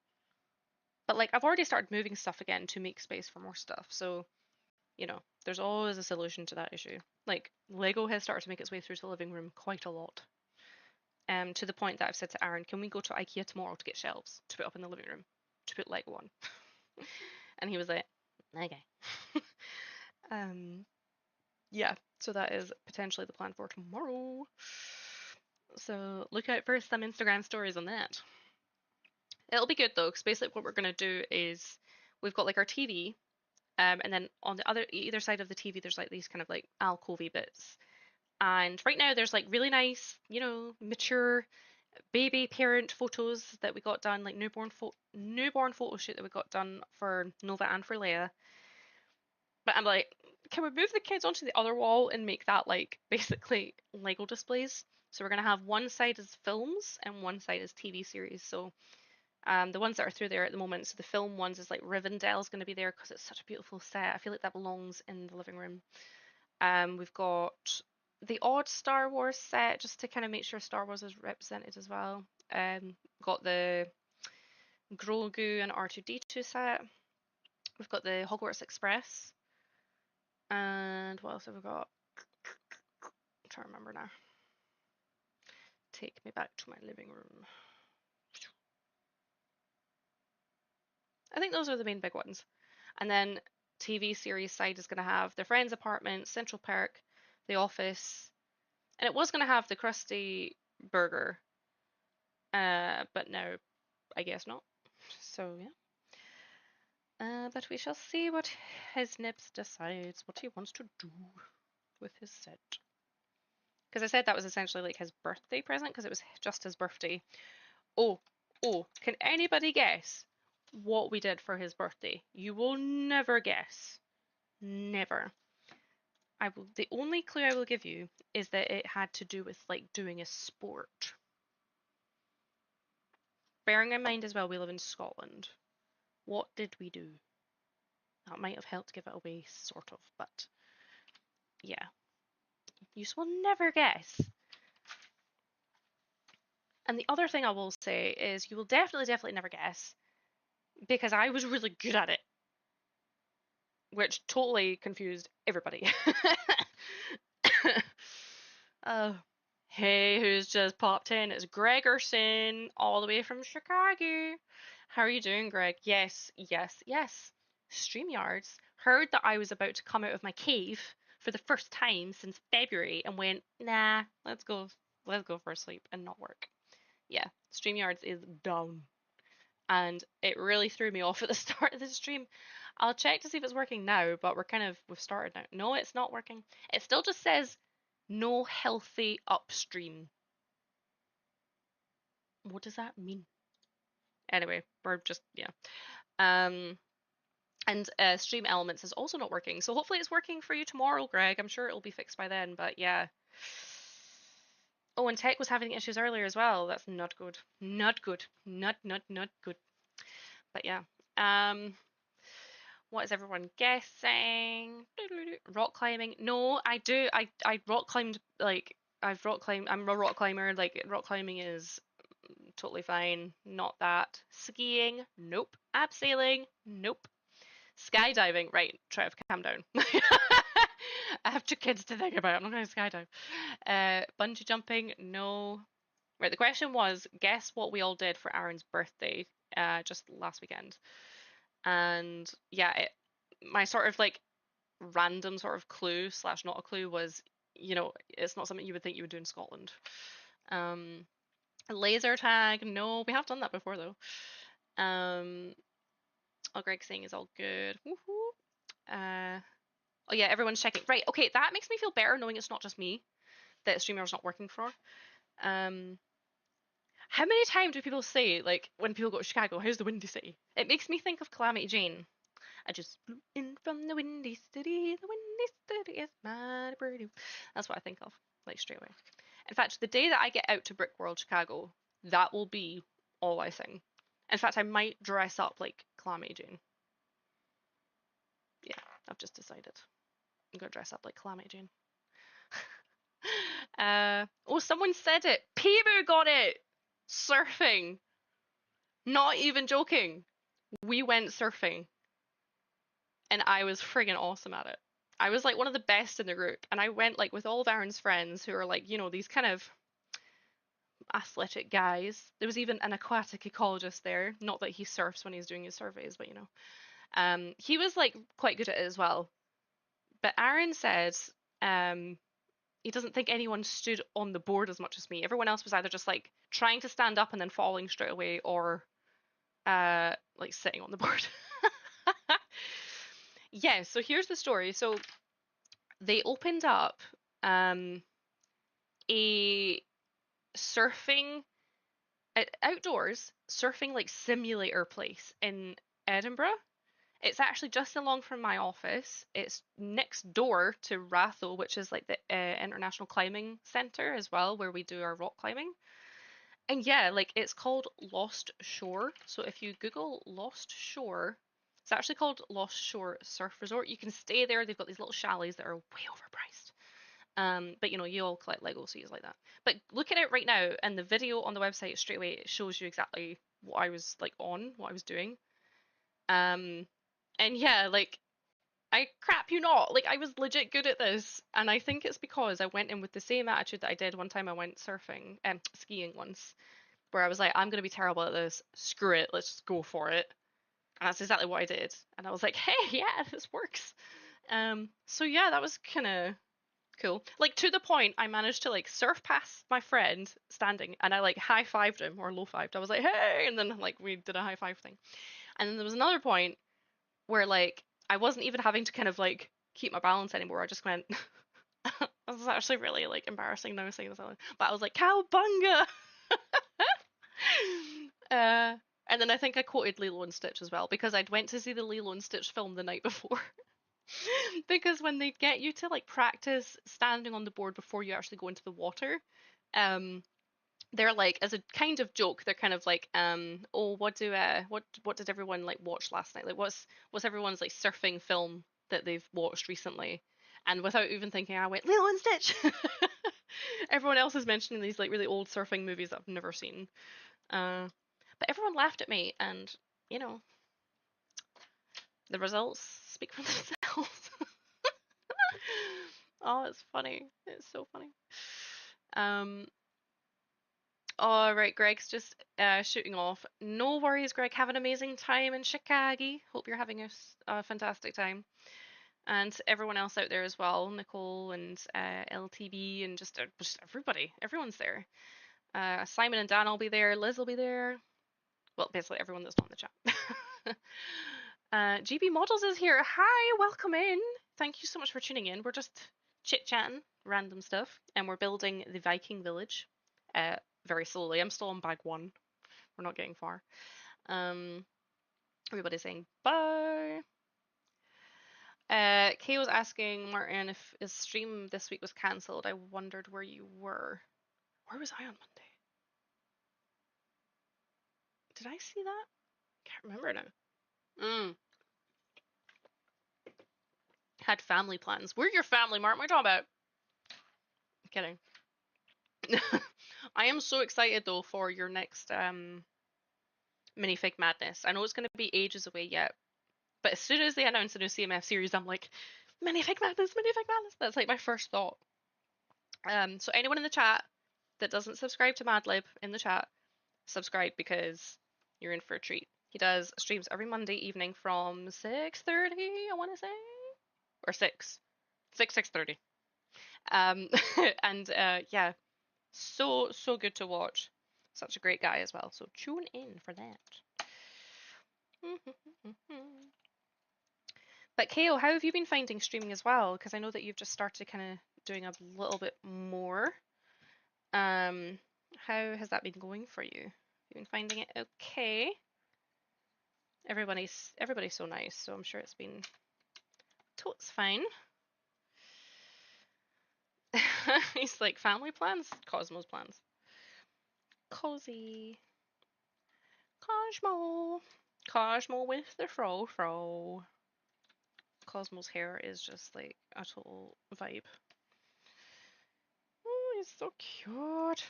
But like I've already started moving stuff again to make space for more stuff. So, there's always a solution to that issue. Like Lego has started to make its way through to the living room quite a lot. To the point that I've said to Aaron, can we go to IKEA tomorrow to get shelves to put up in the living room to put Lego on? And he was like, okay. Yeah, so that is potentially the plan for tomorrow. So look out for some Instagram stories on that. It'll be good though, because basically what we're gonna do is we've got like our TV, and then on the either side of the TV there's like these kind of like alcovey bits. And right now there's like really nice, mature baby parent photos that we got done, like newborn photo shoot that we got done for Nova and for Leia. But I'm like, can we move the kids onto the other wall and make that like basically Lego displays? So we're gonna have one side as films and one side as TV series. So the ones that are through there at the moment, so the film ones is like Rivendell's going to be there because it's such a beautiful set. I feel like that belongs in the living room. We've got the odd Star Wars set just to kind of make sure Star Wars is represented as well. Got the Grogu and R2D2 set. We've got the Hogwarts Express. And what else have we got? I'm trying to remember now. Take me back to my living room. I think those are the main big ones. And then TV series side is going to have their friend's apartment, Central Park, the office, and it was going to have the Krusty Burger, but now I guess not. So yeah. But we shall see what his Nibs decides, what he wants to do with his set. Because I said that was essentially like his birthday present, because it was just his birthday. Oh, can anybody guess what we did for his birthday? You will never guess. Never. The only clue I will give you is that it had to do with like doing a sport. Bearing in mind as well, we live in Scotland. What did we do? That might have helped give it away, sort of, but yeah. You will never guess. And the other thing I will say is you will definitely never guess, because I was really good at it, which totally confused everybody. Oh, hey, who's just popped in? It's Gregorson, all the way from Chicago. How are you doing, Greg? Yes. StreamYards heard that I was about to come out of my cave for the first time since February and went, nah, let's go for a sleep and not work. Yeah, StreamYards is down. And it really threw me off at the start of the stream. I'll check to see if it's working now, but we've started now. No, it's not working. It still just says no healthy upstream. What does that mean? Anyway, we're just, yeah. And Stream Elements is also not working. So hopefully it's working for you tomorrow, Greg. I'm sure it'll be fixed by then, but yeah. Oh, and Tech was having issues earlier as well. That's not good. Not good. Not good. But yeah. What is everyone guessing? Rock climbing. No, I do. I rock climbed, like, I'm a rock climber. Like, rock climbing is totally fine. Not that. Skiing. Nope. Abseiling. Nope. Skydiving. Right, Trev, calm down. I have 2 kids to think about. I'm not going to skydive. Bungee jumping. No. Right, the question was, guess what we all did for Aaron's birthday just last weekend. And yeah, my sort of like random sort of clue / not a clue was, it's not something you would think you would do in Scotland. Laser tag, no, we have done that before though. Oh, Greg's saying is all good. Woohoo. Oh yeah, everyone's checking. Right, okay, that makes me feel better knowing it's not just me that streamer's not working for. How many times do people say, like, when people go to Chicago, how's the Windy City? It makes me think of Calamity Jane. I just flew in from the Windy City. The Windy City is mighty pretty. That's what I think of, like, straight away. In fact, the day that I get out to Brickworld Chicago, that will be all I sing. In fact, I might dress up like Calamity Jane. Yeah, I've just decided. I'm going to dress up like Calamity Jane. Oh, someone said it. Peeboo got it! Surfing. Not even joking. We went surfing. And I was friggin' awesome at it. I was like one of the best in the group. And I went like with all of Aaron's friends who are like, these kind of athletic guys. There was even an aquatic ecologist there. Not that he surfs when he's doing his surveys, but he was like quite good at it as well. But Aaron said he doesn't think anyone stood on the board as much as me. Everyone else was either just like trying to stand up and then falling straight away, or like sitting on the board. Yeah, so here's the story. So they opened up a surfing outdoors surfing like simulator place in Edinburgh. It's actually just along from my office. It's next door to Ratho, which is like the International Climbing Centre as well, where we do our rock climbing. And yeah, like it's called Lost Shore. So if you Google Lost Shore, it's actually called Lost Shore Surf Resort. You can stay there. They've got these little chalets that are way overpriced. But you all collect Lego, so you like that. But look at it right now, and the video on the website straight away, it shows you exactly what I was like on, what I was doing. And yeah, like, I crap you not, like I was legit good at this, and I think it's because I went in with the same attitude that I did one time I went skiing once, where I was like, I'm gonna be terrible at this, screw it, let's just go for it. And that's exactly what I did. And I was like, hey, yeah, this works. So yeah, that was kind of cool. Like to the point, I managed to like surf past my friend standing, and I like high fived him or low fived. I was like, hey, and then like we did a high five thing. And then there was another point where like I wasn't even having to kind of like keep my balance anymore. I just went. This is actually really like embarrassing now saying this out loud, but I was like cowbunga. uh, and then I think I quoted Lilo and Stitch as well because I'd went to see the Lilo and Stitch film the night before. Because when they get you to like practice standing on the board before you actually go into the water, um, they're like as a kind of joke, they're kind of like, oh, what did everyone like watch last night? Like what's everyone's like surfing film that they've watched recently? And without even thinking, I went Lilo and Stitch. Everyone else is mentioning these like really old surfing movies that I've never seen. But everyone laughed at me, and you know, the results speak for themselves. Oh, it's funny. It's so funny. Um, all right, Greg's just shooting off. No worries, Greg. Have an amazing time in Chicago. Hope you're having a fantastic time. And everyone else out there as well, Nicole and LTB and just everybody. Everyone's there. Simon and Dan will be there. Liz will be there. Well, basically everyone that's not in the chat. GB Models is here. Hi, welcome in. Thank you so much for tuning in. We're just chit-chatting, random stuff, and we're building the Viking Village very slowly. I'm still on bag 1. We're not getting far. Everybody's saying bye. Kay was asking Martin if his stream this week was cancelled. I wondered where you were. Where was I on Monday? Did I see that? Can't remember now. Had family plans. We're your family, Martin. What are you talking about? I'm kidding. I am so excited though for your next minifig madness. I know it's going to be ages away yet, but as soon as they announce a new CMF series, I'm like, minifig madness, minifig madness. That's like my first thought. So anyone in the chat that doesn't subscribe to Madlib in the chat, subscribe because you're in for a treat. He does streams every Monday evening from 6:30, I want to say, or 6:30. And yeah, so good to watch. Such a great guy as well. So tune in for that. But Kale, how have you been finding streaming as well? Because I know that you've just started kind of doing a little bit more. How has that been going for you? You been finding it okay? Everybody's so nice, so I'm sure it's been totes fine. He's like family plans, Cosmo's plans. Cozy. Cosmo with the fro. Cosmo's hair is just like a total vibe. Oh, he's so cute.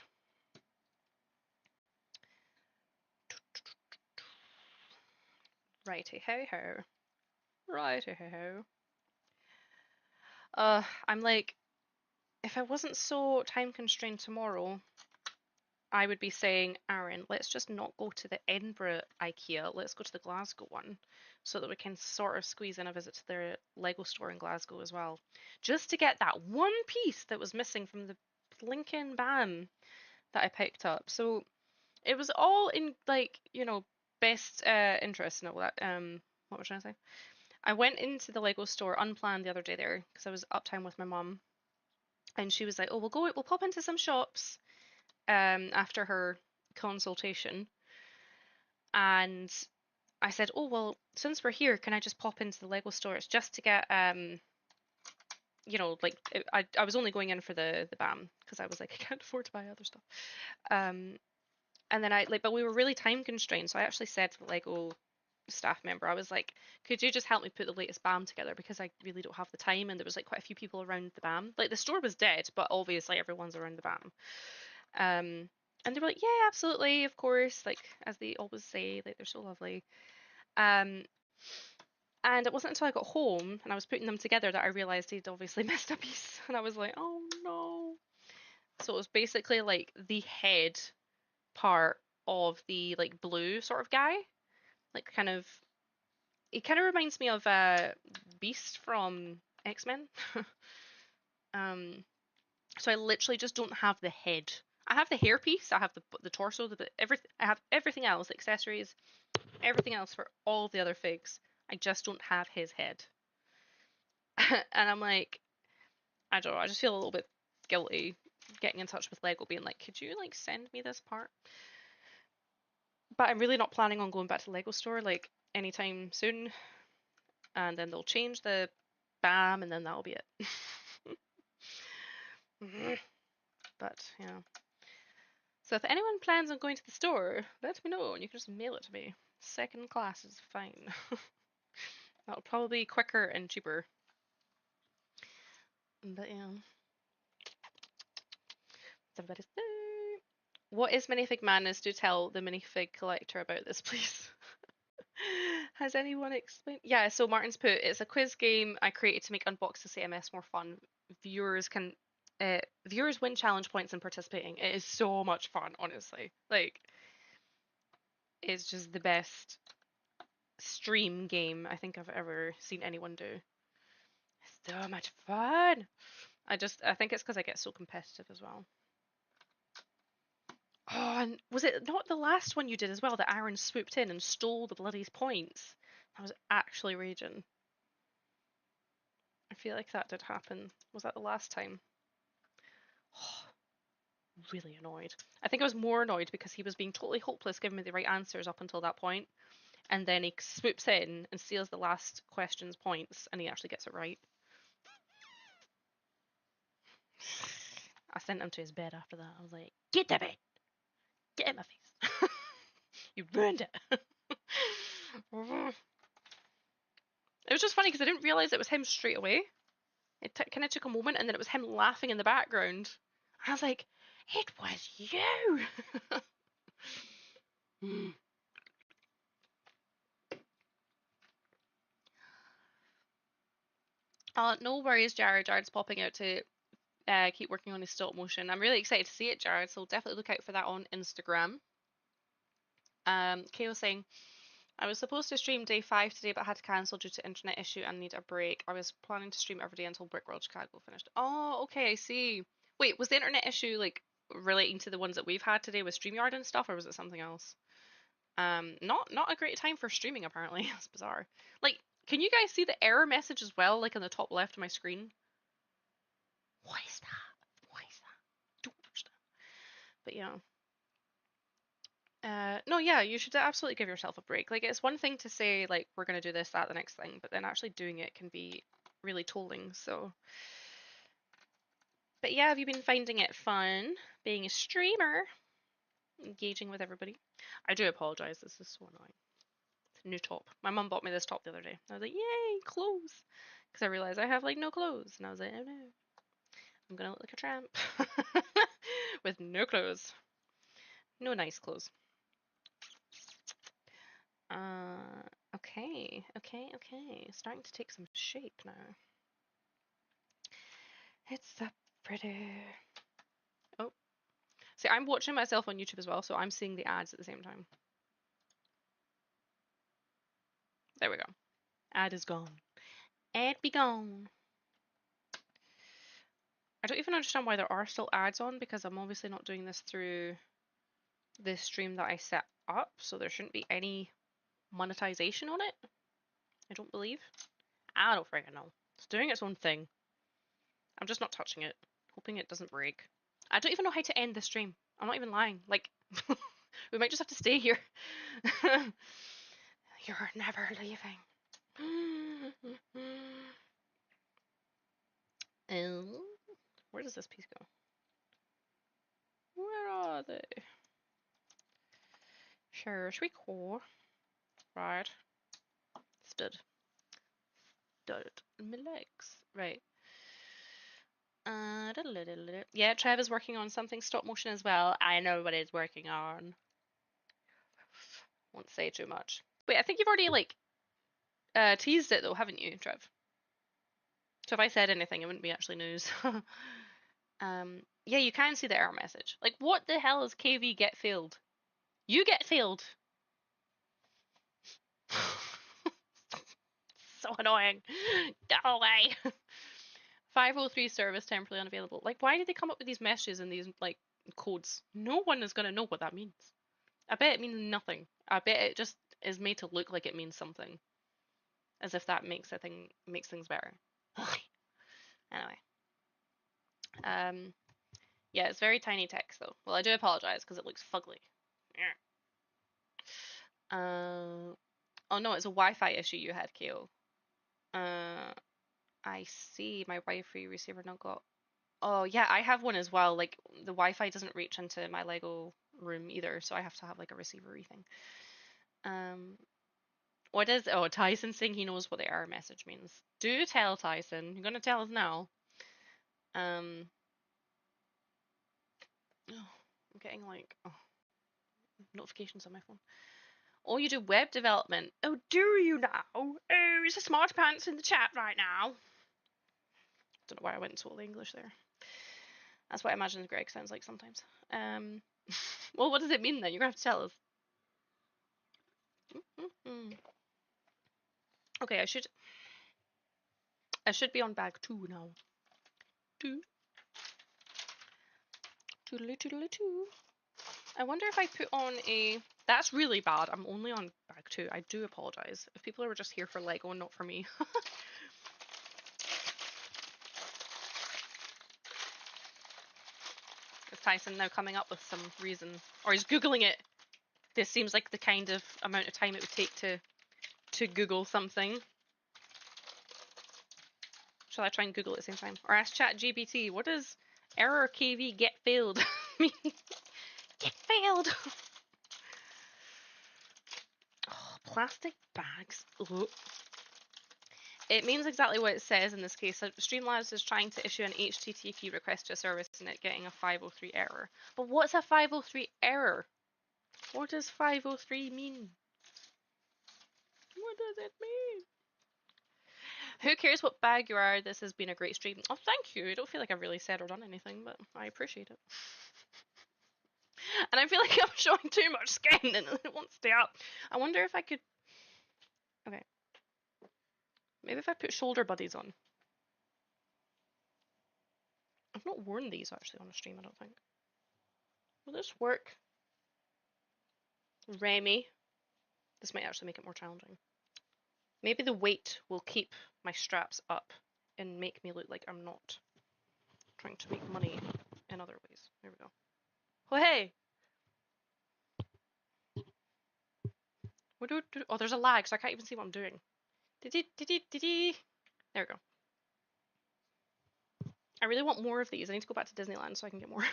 Righty ho ho. Righty ho ho. I'm like, if I wasn't so time constrained tomorrow, I would be saying, Aaron, let's just not go to the Edinburgh IKEA. Let's go to the Glasgow one so that we can sort of squeeze in a visit to their Lego store in Glasgow as well. Just to get that one piece that was missing from the Lincoln BAM that I picked up. So it was all in like, you know, best interest and all that. What was I trying to say? I went into the Lego store unplanned the other day there because I was uptown with my mum. And she was like, oh, we'll pop into some shops after her consultation. And I said, oh, well, since we're here, can I just pop into the Lego store? It's just to get, you know, like, I was only going in for the BAM because I was like, I can't afford to buy other stuff. And then but we were really time constrained. So I actually said to the Lego staff member, I was like, could you just help me put the latest BAM together because I really don't have the time. And there was like quite a few people around the BAM. Like the store was dead, but obviously everyone's around the BAM. And they were like, yeah, absolutely, of course, like as they always say, like they're so lovely. And it wasn't until I got home and I was putting them together that I realized he'd obviously missed a piece, and I was like, oh no. So it was basically like the head part of the like blue sort of guy, like kind of He kind of reminds me of Beast from X-Men. So I literally just don't have the head. I have the hairpiece, I have the torso, I have everything else, accessories, everything else for all the other figs. I just don't have his head. And I'm like, I don't know, I just feel a little bit guilty getting in touch with Lego being like, could you like send me this part? But I'm really not planning on going back to the Lego store like anytime soon. And then they'll change the BAM and then that'll be it. But yeah. So if anyone plans on going to the store, let me know and you can just mail it to me. Second class is fine. That'll probably be quicker and cheaper. But yeah. Somebody say. What is Minifig Madness? Do tell the Minifig collector about this, please. Has anyone explained? Yeah, so Martin's put it's a quiz game I created to make Unbox the CMS more fun. Viewers can viewers win challenge points in participating. It is so much fun, honestly. Like it's just the best stream game I think I've ever seen anyone do. It's so much fun. I think it's because I get so competitive as well. Oh, and was it not the last one you did as well that Aaron swooped in and stole the bloody points? I was actually raging. I feel like that did happen. Was that the last time? Oh, really annoyed. I think I was more annoyed because he was being totally hopeless giving me the right answers up until that point, and then he swoops in and steals the last question's points, and he actually gets it right. I sent him to his bed after that. I was like, get to bed! Get in my face! You ruined it! It was just funny because I didn't realize it was him straight away. It kind of took a moment, and then it was him laughing in the background. I was like, it was you! No worries, Jared. Jared's popping out to keep working on his stop motion. I'm really excited to see it, Jared, so definitely look out for that on Instagram. Kale saying, I was supposed to stream day 5 today, but had to cancel due to internet issue and need a break. I was planning to stream every day until Brickworld Chicago finished. Oh, okay, I see. Wait, was the internet issue like relating to the ones that we've had today with StreamYard and stuff, or was it something else? Not a great time for streaming apparently. That's bizarre. Like, can you guys see the error message as well, like on the top left of my screen? What is that? What is that? Don't touch that. But yeah. No, yeah, you should absolutely give yourself a break. Like, it's one thing to say, like, we're going to do this, that, the next thing, but then actually doing it can be really tolling, so. But yeah, have you been finding it fun being a streamer? Engaging with everybody? I do apologize, this is so annoying. It's a new top. My mum bought me this top the other day. I was like, yay, clothes! Because I realized I have, like, no clothes. And I was like, oh no. I'm gonna look like a tramp. With no clothes. No nice clothes. Okay. Starting to take some shape now. It's so pretty. Oh. See, I'm watching myself on YouTube as well, so I'm seeing the ads at the same time. There we go. Ad is gone. Ad be gone. I don't even understand why there are still ads on, because I'm obviously not doing this through the stream that I set up, so there shouldn't be any monetization on it. I don't believe. I don't freaking know. It's doing its own thing. I'm just not touching it, hoping it doesn't break. I don't even know how to end the stream. I'm not even lying. Like, we might just have to stay here. You're never leaving. Where does this piece go? Where are they? Sure, should we core? Right. Stood. My legs. Right. Yeah, Trev is working on something stop motion as well. I know what he's working on. Won't say too much. Wait, I think you've already like teased it though, haven't you, Trev? So if I said anything, it wouldn't be actually news. Yeah, you can see the error message. Like, what the hell is KV get failed? You get failed. So annoying. Go away. 503 service temporarily unavailable. Like, why did they come up with these messages and these, like, codes? No one is going to know what that means. I bet it means nothing. I bet it just is made to look like it means something. As if that makes things better. Anyway. Yeah, it's very tiny text though. Well, I do apologize because it looks fugly. Oh no, it's a Wi-Fi issue you had, KO. I see. My Wi-Fi receiver now got. Oh yeah, I have one as well. Like the Wi-Fi doesn't reach into my Lego room either, so I have to have like a receiver-y thing. What is? Oh, Tyson saying he knows what the error message means. Do tell Tyson. You're gonna tell us now. Oh, I'm getting like notifications on my phone. Oh, you do web development. Oh, do you now? Oh, is a smart pants in the chat right now? Don't know why I went into all the English there. That's what I imagine Greg sounds like sometimes. Well, what does it mean then? You're gonna have to tell us. Okay, I should be on bag 2 now. Toodly toodly two. I wonder if I put on a. That's really bad. I'm only on bag 2. I do apologize. If people are just here for Lego and not for me. Is Tyson now coming up with some reason? Or he's Googling it. This seems like the kind of amount of time it would take to Google something. Shall I try and Google at the same time? Or ask ChatGPT, what does error KV get failed mean? Get failed! Oh, plastic bags. Ugh. It means exactly what it says in this case. Streamlabs is trying to issue an HTTP request to a service and it getting a 503 error. But what's a 503 error? What does 503 mean? What does it mean? Who cares what bag you are? This has been a great stream. Oh, thank you. I don't feel like I've really said or done anything, but I appreciate it. And I feel like I'm showing too much skin and it won't stay up. I wonder if I could... Okay. Maybe if I put shoulder buddies on. I've not worn these actually on a stream, I don't think. Will this work? Remy. This might actually make it more challenging. Maybe the weight will keep my straps up and make me look like I'm not trying to make money in other ways. There we go. Oh, hey! Oh, there's a lag, so I can't even see what I'm doing. There we go. I really want more of these. I need to go back to Disneyland so I can get more.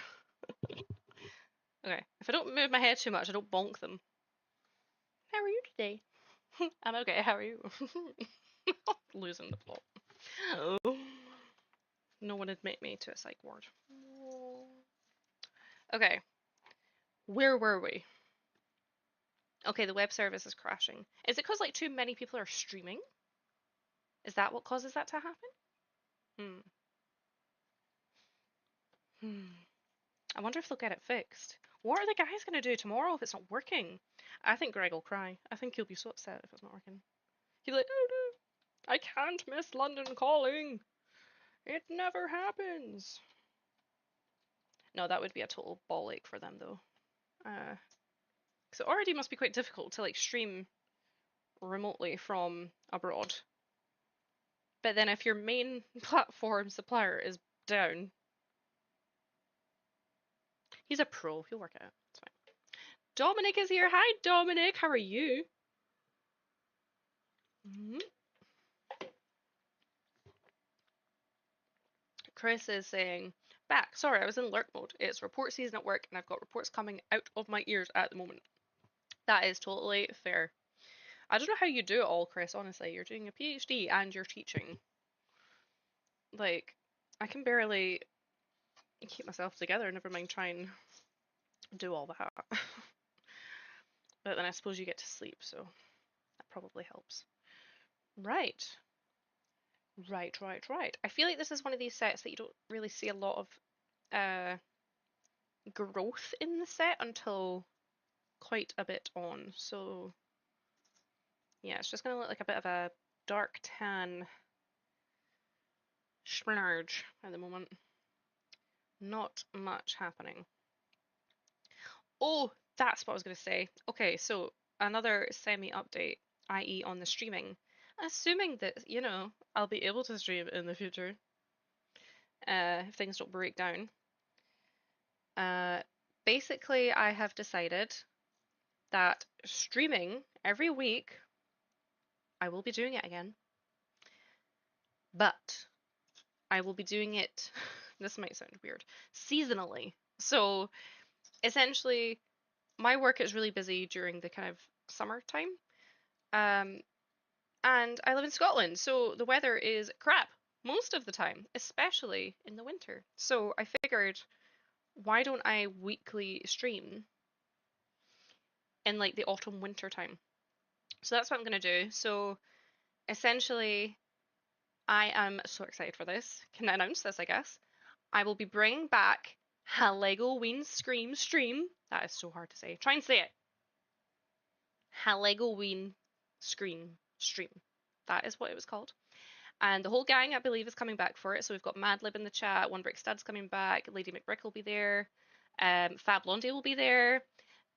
Okay. If I don't move my head too much, I don't bonk them. How are you today? I'm okay. How are you? Losing the plot. Oh. No one admit me to a psych ward. Okay. Where were we? Okay, the web service is crashing. Is it because like too many people are streaming? Is that what causes that to happen? I wonder if they'll get it fixed. What are the guys going to do tomorrow if it's not working? I think Greg will cry. I think he'll be so upset if it's not working. He'll be like, oh no, I can't miss London calling. It never happens. No, that would be a total ball ache for them though. So it already must be quite difficult to like stream remotely from abroad. But then if your main platform supplier is down, he's a pro. He'll work it out. It's fine. Dominic is here. Hi, Dominic. How are you? Chris is saying, back. Sorry, I was in alert mode. It's report season at work, and I've got reports coming out of my ears at the moment. That is totally fair. I don't know how you do it all, Chris, honestly. You're doing a PhD and you're teaching. Like, I can barely keep myself together, never mind try and do all that. But then I suppose you get to sleep, so that probably helps. Right. I feel like this is one of these sets that you don't really see a lot of growth in the set until quite a bit on. So yeah, it's just gonna look like a bit of a dark tan splurge at the moment. Not much happening. Oh, that's what I was going to say. Okay, so another semi-update, i.e. on the streaming. Assuming that, you know, I'll be able to stream in the future, if things don't break down. Basically, I have decided that streaming every week, I will be doing it again. But I will be doing it, this might sound weird, seasonally. So essentially, my work is really busy during the kind of summertime. And I live in Scotland, so the weather is crap most of the time, especially in the winter. So I figured, why don't I weekly stream in like the autumn winter time? So that's what I'm gonna do. So essentially, I am so excited for this. Can I announce this, I guess? I will be bringing back Halloween Scream Stream. That is so hard to say. Try and say it. Halloween Scream Stream. That is what it was called. And the whole gang, I believe, is coming back for it. So we've got Madlib in the chat, One Brick Stud's coming back, Lady McBrick will be there, Fab Blondie will be there.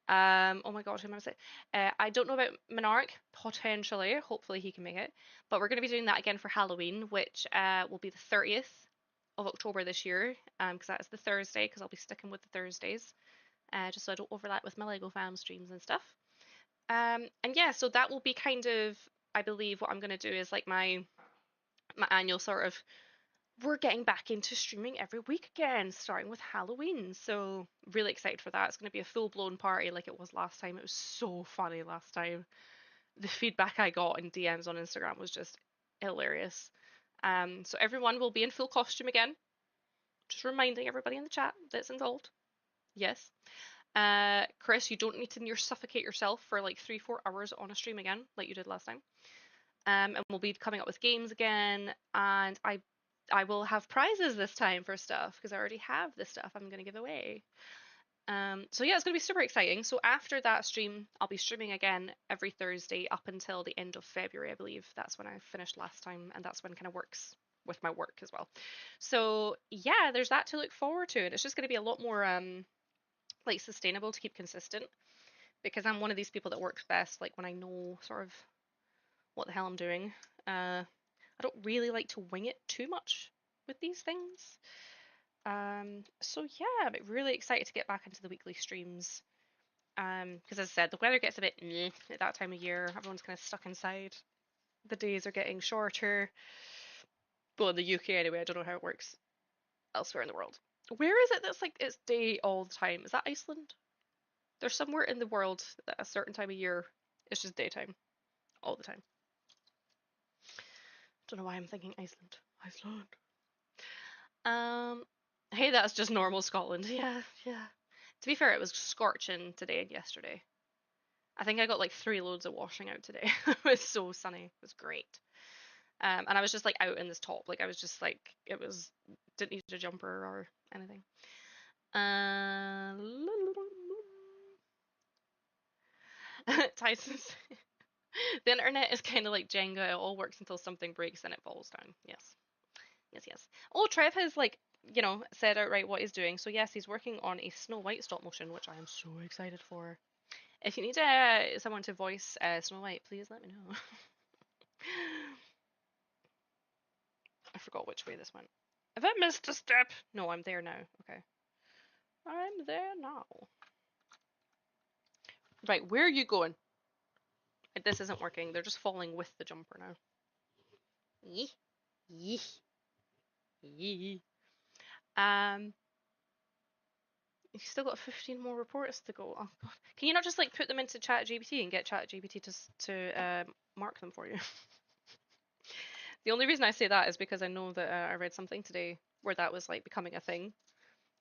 Oh my god, who am I saying? I don't know about Monarch, potentially. Hopefully he can make it. But we're going to be doing that again for Halloween, which will be the 30th of October this year, because that is the Thursday, because I'll be sticking with the Thursdays, just so I don't overlap with my LEGO fam streams and stuff. And yeah, so that will be kind of, I believe, what I'm going to do is like my annual sort of, we're getting back into streaming every week again, starting with Halloween. So really excited for that. It's going to be a full-blown party like it was last time. It was so funny last time. The feedback I got in DMs on Instagram was just hilarious. So everyone will be in full costume again. Just reminding everybody in the chat that's involved. Yes. Chris, you don't need to near suffocate yourself for like 3-4 hours on a stream again, like you did last time. And we'll be coming up with games again, and I will have prizes this time for stuff because I already have the stuff I'm going to give away. So yeah, it's going to be super exciting. So after that stream, I'll be streaming again every Thursday up until the end of February, I believe. That's when I finished last time, and that's when kind of works with my work as well. So yeah, there's that to look forward to, and it's just going to be a lot more like sustainable to keep consistent, because I'm one of these people that works best like when I know sort of what the hell I'm doing. I don't really like to wing it too much with these things. So yeah, I'm really excited to get back into the weekly streams. Because as I said, the weather gets a bit meh at that time of year. Everyone's kind of stuck inside. The days are getting shorter. Well, in the UK anyway, I don't know how it works elsewhere in the world. Where is it that's like it's day all the time? Is that Iceland? There's somewhere in the world that a certain time of year it's just daytime all the time. Don't know why I'm thinking Iceland. Iceland. Hey, that's just normal Scotland. Yeah, yeah. To be fair, it was scorching today and yesterday. I think I got like 3 loads of washing out today. It was so sunny. It was great. And I was just like out in this top. Like I was just like, it was, didn't need a jumper or anything. Tyson's. The internet is kind of like Jenga. It all works until something breaks and it falls down. Yes. Yes, yes. Oh, Trev has like, you know, said outright what he's doing. So yes, he's working on a Snow White stop motion, which I am so excited for. If you need someone to voice Snow White, please let me know. I forgot which way this went. Have I missed a step? No, I'm there now. Okay. I'm there now. Right, where are you going? This isn't working. They're just falling with the jumper now. Yee. Yee. Yee. You still got 15 more reports to go. Oh god. Can you not just like put them into ChatGPT and get ChatGPT to mark them for you? The only reason I say that is because I know that I read something today where that was like becoming a thing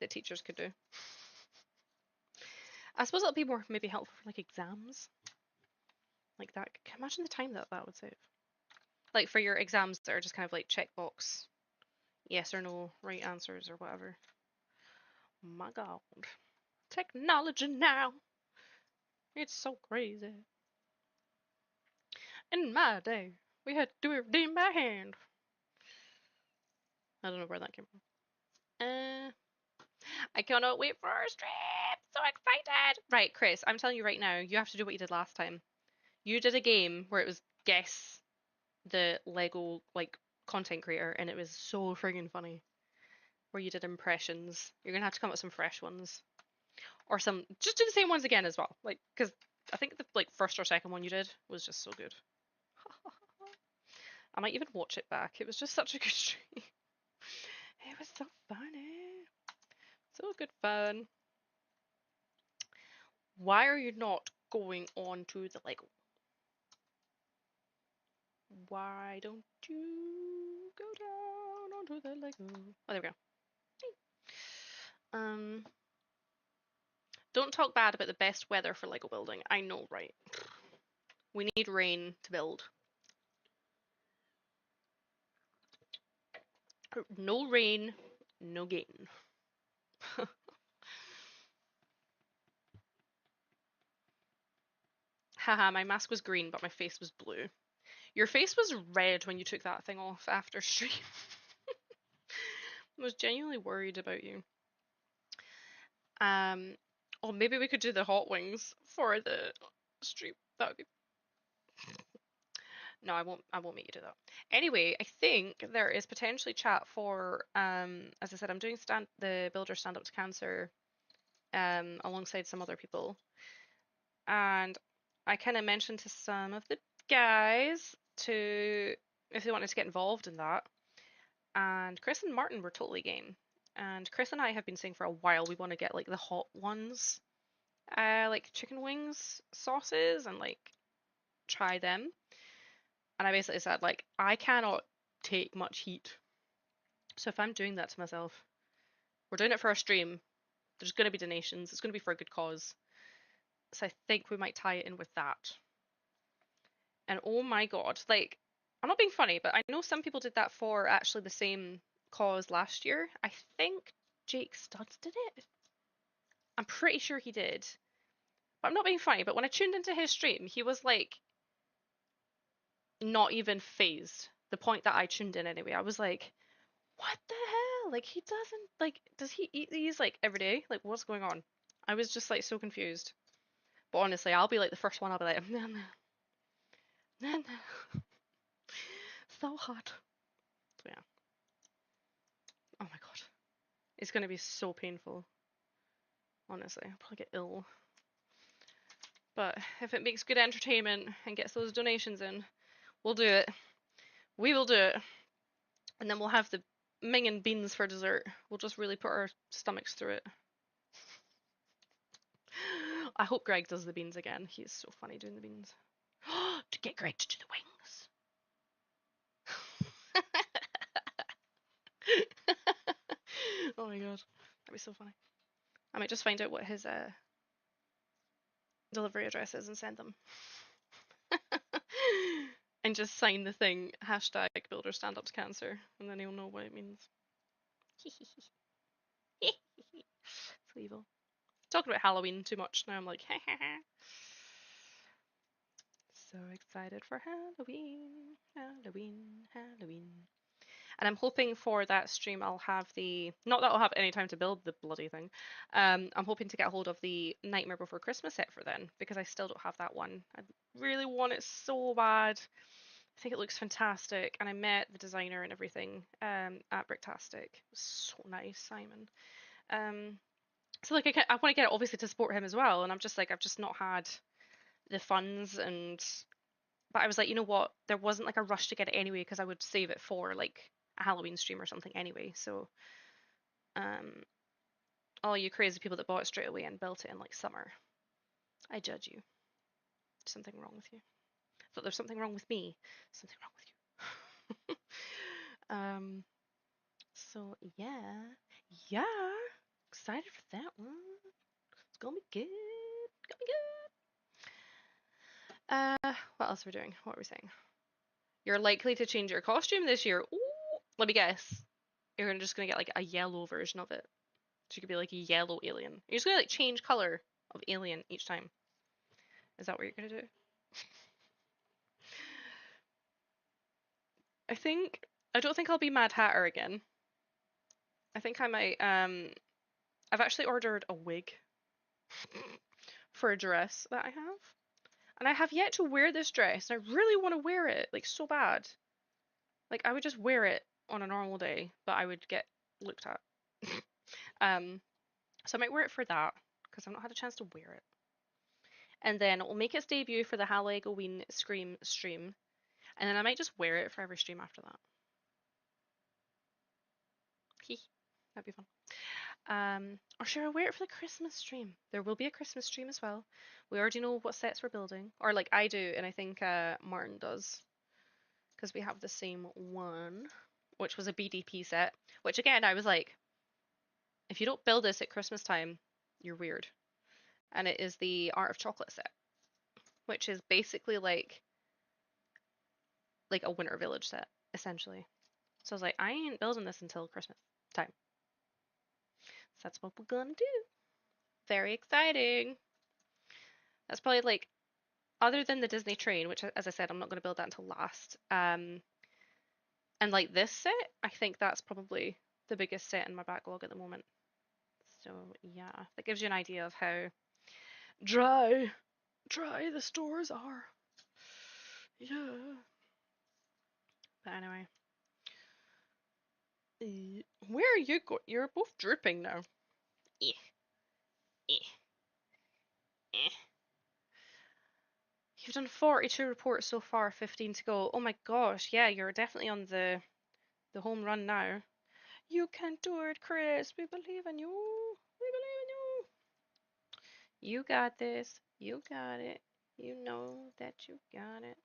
that teachers could do. I suppose it'll be more maybe helpful for like exams. Like that. Can you imagine the time that that would save? Like for your exams that are just kind of like checkbox, yes or no, right answers or whatever. My god. Technology now. It's so crazy. In my day. We had to do everything by hand. I don't know where that came from. I cannot wait for our stream. So excited. Right, Chris, I'm telling you right now, you have to do what you did last time. You did a game where it was guess the Lego like content creator, and it was so friggin' funny. Where you did impressions. You're gonna have to come up with some fresh ones, or some just do the same ones again as well. Like, because I think the like first or second one you did was just so good. I might even watch it back. It was just such a good stream. It was so funny. So good fun. Why are you not going on to the Lego? Why don't you go down onto the Lego? Oh, there we go. Don't talk bad about the best weather for Lego building. I know, right? We need rain to build. No rain, no gain. Haha, my mask was green, but my face was blue. Your face was red when you took that thing off after stream. I was genuinely worried about you. Oh, maybe we could do the hot wings for the stream. That would be. No, I won't. I won't make you do that. Anyway, I think there is potentially chat for. As I said, I'm doing the builder stand up to cancer. Alongside some other people, and I kind of mentioned to some of the guys to if they wanted to get involved in that. And Chris and Martin were totally game. And Chris and I have been saying for a while we want to get like the hot ones, like chicken wings sauces and like try them. And I basically said like I cannot take much heat. So if I'm doing that to myself, we're doing it for our stream. There's going to be donations. It's going to be for a good cause. So I think we might tie it in with that. And oh my god, like I'm not being funny, but I know some people did that for actually the same cause last year. I think Jake Studs did it. I'm pretty sure he did. But I'm not being funny, but when I tuned into his stream, he was like not even phased. The point that I tuned in anyway, I was like, what the hell? Like he doesn't like does he eat these like every day? Like what's going on? I was just like so confused. But honestly, I'll be like the first one, I'll be like, nah, nah, nah, nah. So hot. So yeah. Oh my god. It's gonna be so painful. Honestly, I'll probably get ill. But if it makes good entertainment and gets those donations in, we'll do it. We will do it. And then we'll have the ming and beans for dessert. We'll just really put our stomachs through it. I hope Greg does the beans again. He's so funny doing the beans. To get Greg to do the wings. Oh my god. That'd be so funny. I might just find out what his delivery address is and send them. And just sign the thing, hashtag builder stand up to cancer, and then he'll know what it means. So evil. Talking about Halloween too much now, I'm like, so excited for Halloween, Halloween, Halloween. And I'm hoping for that stream I'll have the, not that I'll have any time to build the bloody thing, I'm hoping to get hold of the Nightmare Before Christmas set for then, because I still don't have that one. I really want it so bad. I think it looks fantastic, and I met the designer and everything at Bricktastic. It was so nice, Simon. So like I want to get it obviously to support him as well, and I'm just like I've just not had the funds, and but I was like, you know what, there wasn't like a rush to get it anyway because I would save it for like a Halloween stream or something anyway. So all you crazy people that bought it straight away and built it in like summer, I judge you. There's something wrong with you. Thought there's something wrong with me. Something wrong with you. So yeah, excited for that one. It's gonna be good. It's gonna be good. What else are we doing? What are we saying? You're likely to change your costume this year. Ooh, let me guess. You're just gonna get like a yellow version of it. So you could be like a yellow alien. You're just gonna like change color of alien each time. Is that what you're gonna do? I don't think I'll be Mad Hatter again. I think I might I've actually ordered a wig for a dress that I have. And I have yet to wear this dress, and I really want to wear it, like so bad. Like I would just wear it on a normal day, but I would get looked at. So I might wear it for that, because I've not had a chance to wear it. And then it will make its debut for the Halloween Scream stream. And then I might just wear it for every stream after that. That'd be fun. Or should I wear it for the Christmas stream? There will be a Christmas stream as well. We already know what sets we're building. Or like I do, and I think Martin does. Because we have the same one, which was a BDP set. Which again, I was like, if you don't build this at Christmas time, you're weird. And it is the Art of Chocolate set, which is basically like a winter village set, essentially. So I was like, I ain't building this until Christmas time. So that's what we're gonna do. Very exciting. That's probably like, other than the Disney train, which as I said, I'm not gonna build that until last. And like this set, I think that's probably the biggest set in my backlog at the moment. So yeah, that gives you an idea of how dry the stores are. Yeah. But anyway. Where are you going? You're both drooping now. Eh, eh, eh. You've done 42 reports so far, 15 to go. Oh my gosh, yeah, you're definitely on the home run now. You can do it, Chris. We believe in you. We believe in you. You got this. You got it. You know that you got it.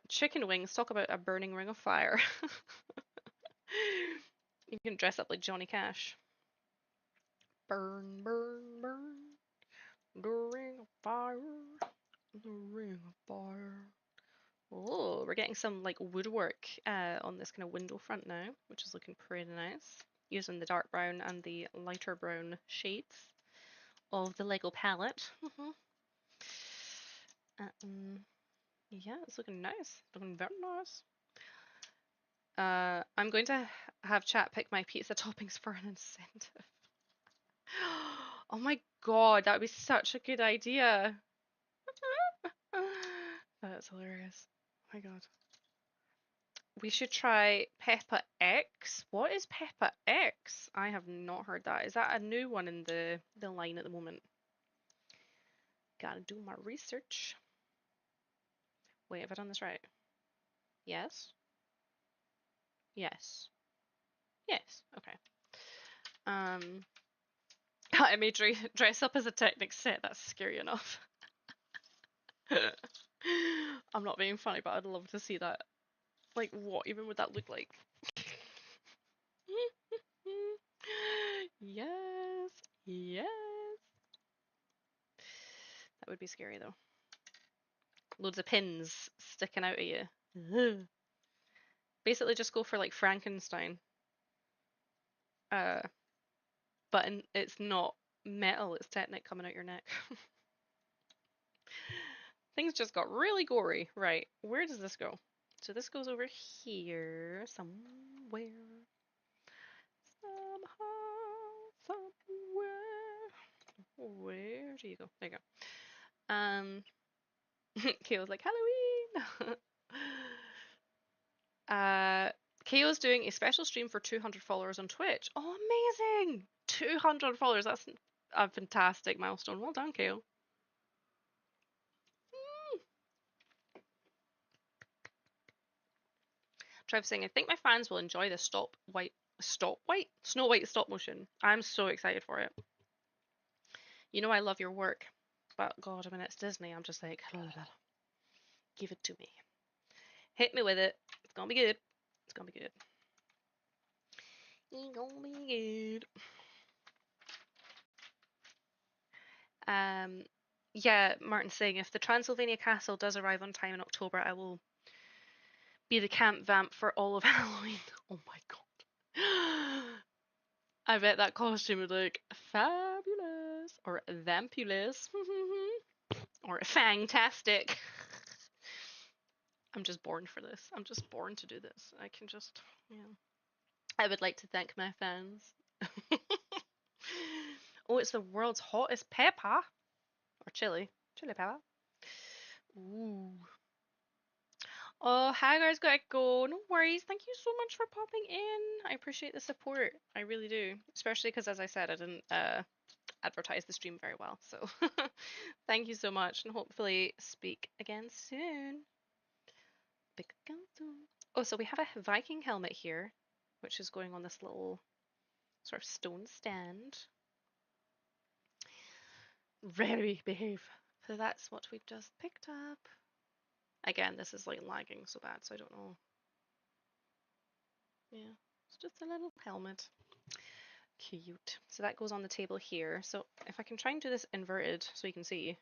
Chicken wings. Talk about a burning ring of fire. You can dress up like Johnny Cash. Burn, burn, burn. The ring of fire. The ring of fire. Oh, we're getting some like woodwork on this kind of window front now, which is looking pretty nice. Using the dark brown and the lighter brown shades of the Lego palette. Yeah, it's looking nice. Looking very nice. I'm going to have chat pick my pizza toppings for an incentive. Oh my god, that would be such a good idea. That's hilarious. Oh my god. We should try Peppa X. What is Peppa X? I have not heard that. Is that a new one in the line at the moment? Gotta do my research. Wait, have I done this right? Yes? Yes. Yes. Okay. I may dress up as a Technic set. That's scary enough. I'm not being funny, but I'd love to see that. Like, what even would that look like? Yes. Yes. That would be scary though. Loads of pins sticking out at you. Basically just go for like Frankenstein. But it's not metal, it's Technic coming out your neck. Things just got really gory. Right, where does this go? So this goes over here somewhere. Somehow, somewhere. Where do you go? There you go. Kayla's like, Halloween! Kayo's doing a special stream for 200 followers on Twitch. Oh, amazing! 200 followers, that's a fantastic milestone. Well done, Kayo. Trev saying, I think my fans will enjoy the Snow White stop motion. I'm so excited for it. You know I love your work, but God, when it's Disney, I'm just like, give it to me. Hit me with it. It's gonna be good. It's gonna be good. It's gonna be good. Yeah, Martin's saying, if the Transylvania Castle does arrive on time in October, I will be the camp vamp for all of Halloween. Oh my god. I bet that costume would look fabulous. Or vampulous. Or fantastic. I'm just born for this. I'm just born to do this. I can just, yeah. I would like to thank my fans. Oh, it's the world's hottest pepper. Or chili. Chili pepper. Ooh. Oh, Hagar's gotta go. No worries. Thank you so much for popping in. I appreciate the support. I really do. Especially because, as I said, I didn't advertise the stream very well. So thank you so much, and hopefully speak again soon. Speak again soon. Oh, so we have a Viking helmet here, which is going on this little sort of stone stand. Very behave. So that's what we've just picked up. Again, this is like lagging so bad, so I don't know. Yeah, it's just a little helmet. Cute. So that goes on the table here. So if I can try and do this inverted so you can see.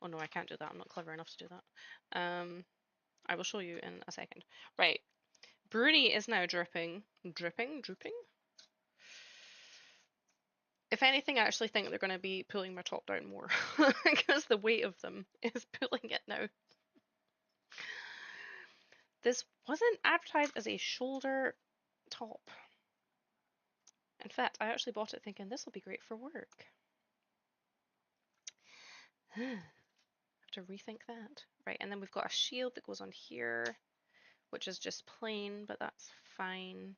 Oh no, I can't do that. I'm not clever enough to do that. I will show you in a second. Right. Bruni is now dripping. Drooping? If anything, I actually think they're going to be pulling my top down more because the weight of them is pulling it now. This wasn't advertised as a shoulder top. In fact, I actually bought it thinking this will be great for work. Have to rethink that. Right, and then we've got a shield that goes on here, which is just plain, but that's fine.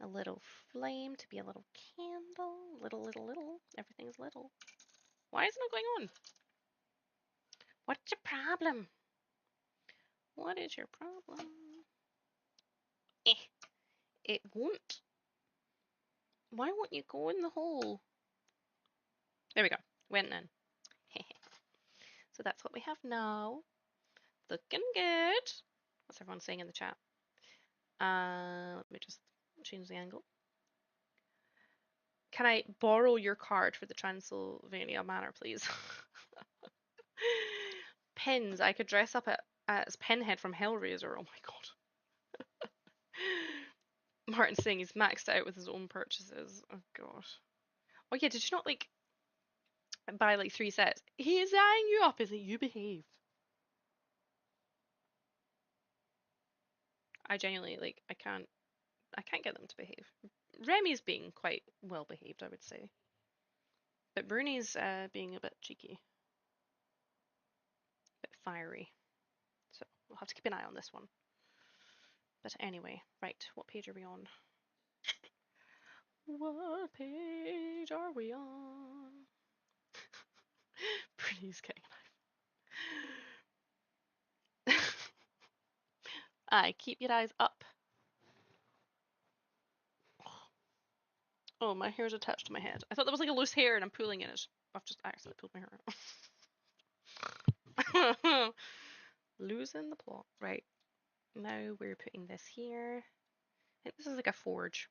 A little flame to be a little candle. Little. Everything's little. Why isn't it going on? What's your problem? What is your problem? It won't. Why won't you go in the hole? There we go. Went in. So that's what we have now. Looking good. What's everyone saying in the chat? Let me just change the angle. Can I borrow your card for the Transylvania Manor, please? Pins. I could dress up as Pinhead from Hellraiser. Oh my god. Martin's saying he's maxed out with his own purchases. Oh god. Oh yeah, did you not like buy like 3 sets? He is eyeing you up, is it? You behave. I genuinely like I can't get them to behave. Remy's being quite well behaved, I would say. But Bruni's being a bit cheeky. A bit fiery. So we'll have to keep an eye on this one. But anyway, right, what page are we on? What page are we on? Bruni's getting a knife. Aye, keep your eyes up. Oh, my hair's attached to my head. I thought that was like a loose hair and I'm pulling in it. I've just accidentally pulled my hair out. Losing the plot. Right. Now we're putting this here. I think this is like a forge.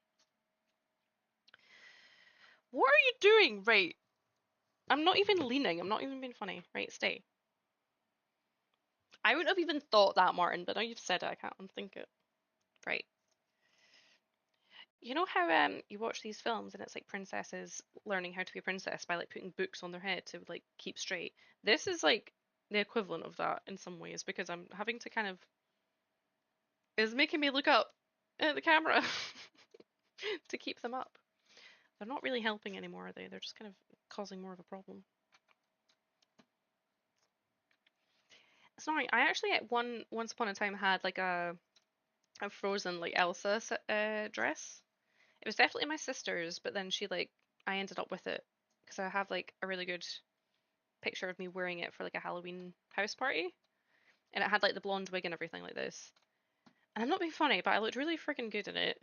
What are you doing? Right. I'm not even leaning. I'm not even being funny. Right, stay. I wouldn't have even thought that, Martin, but now you've said it, I can't unthink it. Right. You know how you watch these films and it's like princesses learning how to be a princess by like putting books on their head to like keep straight? This is like the equivalent of that in some ways because I'm having to kind of it's making me look up at the camera to keep them up. They're not really helping anymore, are they? They're just kind of causing more of a problem. Sorry, I actually at once upon a time had like a Frozen like Elsa dress. It was definitely my sister's, but then I ended up with it because I have like a really good picture of me wearing it for like a Halloween house party, and it had like the blonde wig and everything like this. And I'm not being funny, but I looked really freaking good in it.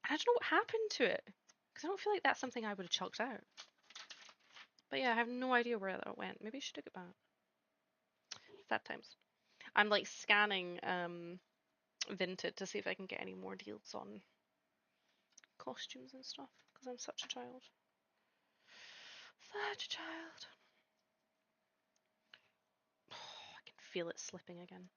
And I don't know what happened to it because I don't feel like that's something I would have chucked out. But yeah, I have no idea where that went. Maybe I should took it back. Sad times. I'm like scanning Vinted to see if I can get any more deals on costumes and stuff because I'm such a child. Such a child. Oh, I can feel it slipping again.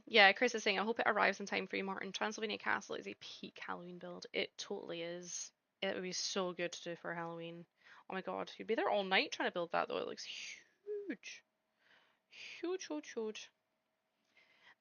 Yeah, Chris is saying, I hope it arrives in time for you, Martin. Transylvania Castle is a peak Halloween build. It totally is. It would be so good to do for Halloween. Oh my god, you'd be there all night trying to build that though. It looks huge. Huge.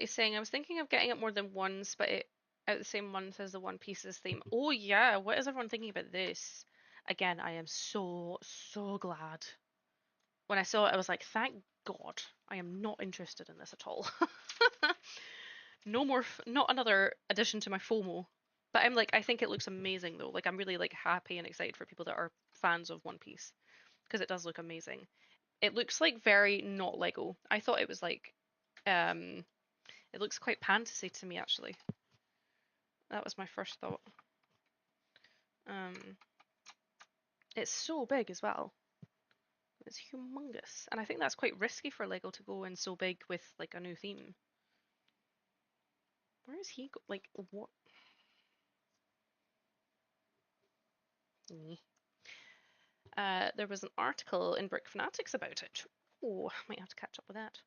He's saying, I was thinking of getting it more than once, but it out the same month as the One Piece's theme. Oh yeah, what is everyone thinking about this? Again, I am so glad. When I saw it, I was like, thank God, I am not interested in this at all. No more, not another addition to my FOMO. But I'm like, I think it looks amazing though. Like I'm really like happy and excited for people that are fans of One Piece because it does look amazing. It looks like very not Lego. I thought it was like, it looks quite fantasy to me actually. That was my first thought. It's so big as well. It's humongous, and I think that's quite risky for Lego to go in so big with like a new theme. Where is he go? Like what? There was an article in Brick Fanatics about it. Oh, might have to catch up with that.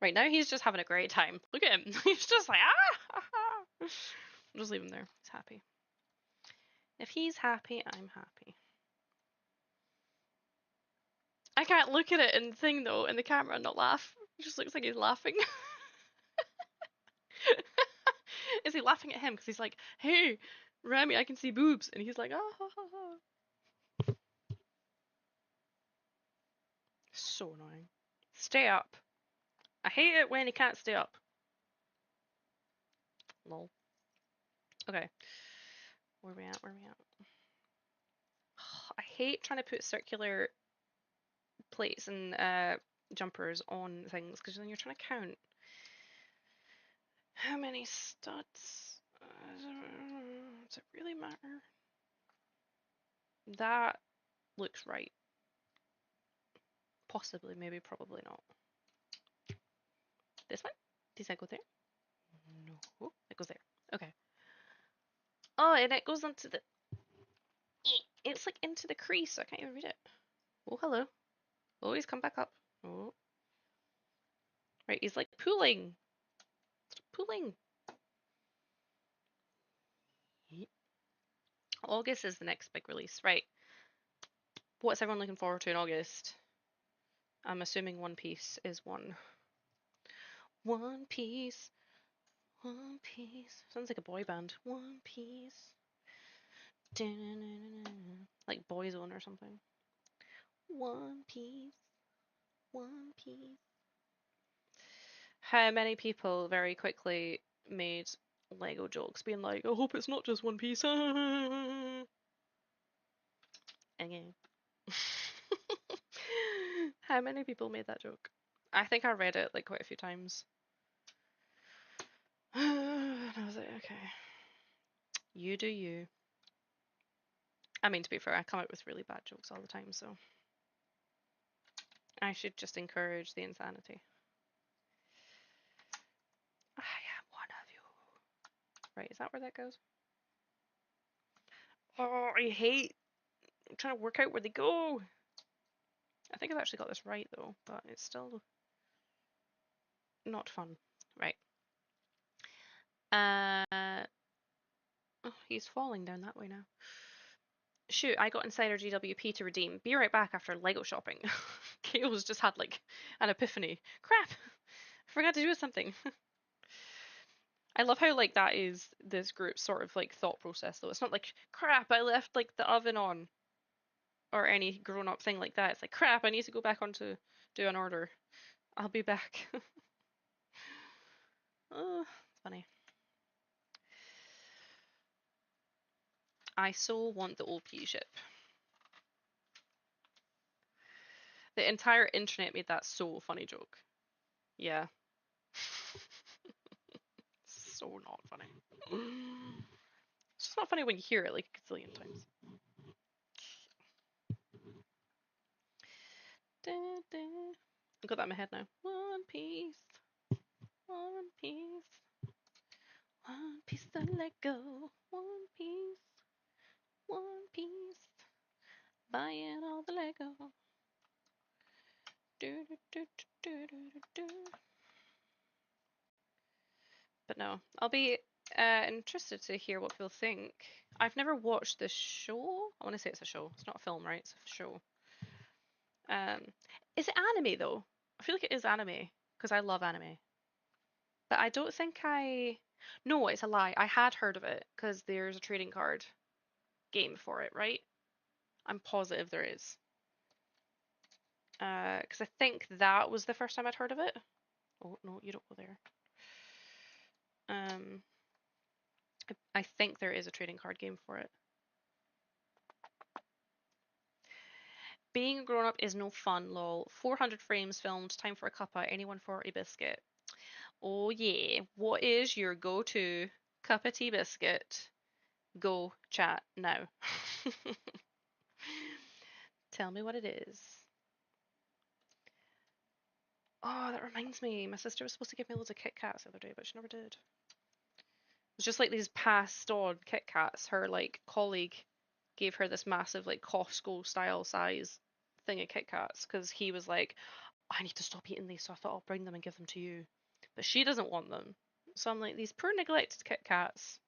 Right now he's just having a great time. Look at him. He's just like ah. I'll just leave him there. He's happy. If he's happy, I'm happy. I can't look at it and thing though in the camera and not laugh. It just looks like he's laughing. Is he laughing at him because he's like, "Hey, Remy, I can see boobs," and he's like, "Ah ha ha ha." So annoying. Stay up. I hate it when he can't stay up. Lol. Okay. Where are we at? Where are we at? I hate trying to put circular plates and jumpers on things because then you're trying to count how many studs. Does it really matter? That looks right. Possibly, maybe, probably not. This one? Does that go there? No, it goes there. Okay. Oh, and it goes into the. It's like into the crease, so I can't even read it. Oh, hello. Oh, he's come back up. Oh. Right, he's like pulling. Pulling. August is the next big release. Right. What's everyone looking forward to in August? I'm assuming One Piece is one. One Piece. One Piece. Sounds like a boy band. One Piece. Like Boyzone or something. One Piece. One Piece. How many people very quickly made Lego jokes being like, I hope it's not just One Piece. Again. How many people made that joke? I think I read it like quite a few times. And I was like, okay. You do you. I mean, to be fair, I come up with really bad jokes all the time, so I should just encourage the insanity. I am one of you. Right, is that where that goes? Oh, I hate trying to work out where they go. I think I've actually got this right though, but it's still not fun. Right. Oh, he's falling down that way now. Shoot, I got Insider GWP to redeem. Be right back after Lego shopping. Kale's just had like an epiphany. Crap! I forgot to do something. I love how like that is this group's sort of like thought process though. It's not like crap, I left like the oven on or any grown up thing like that. It's like crap, I need to go back on to do an order. I'll be back. Oh, funny. I so want the OP ship. The entire internet made that so funny joke. Yeah. So not funny. It's just not funny when you hear it like a gazillion times. I've got that in my head now. One Piece. One Piece. One piece of Lego. One Piece. One Piece. Buying all the Lego. Do, do, do, do, do, do, do. But no, I'll be interested to hear what people think. I've never watched this show. I want to say it's a show. It's not a film, right? It's a show. Is it anime though? I feel like it is anime because I love anime. But I don't think I. No, it's a lie. I had heard of it because there's a trading card game for it, right? I'm positive there is. Because I think that was the first time I'd heard of it. Oh no, you don't go there. I think there is a trading card game for it. Being a grown up is no fun, lol. 400 frames filmed, time for a cuppa, anyone for a biscuit. Oh yeah, what is your go-to cup of tea biscuit? Go chat now. Tell me what it is. Oh, that reminds me. My sister was supposed to give me loads of Kit Kats the other day, but she never did. It was just like these passed on Kit Kats. Her like colleague gave her this massive like Costco style size thing of Kit Kats because he was like, I need to stop eating these, so I thought I'll bring them and give them to you. But she doesn't want them. So I'm like, these poor neglected Kit Kats.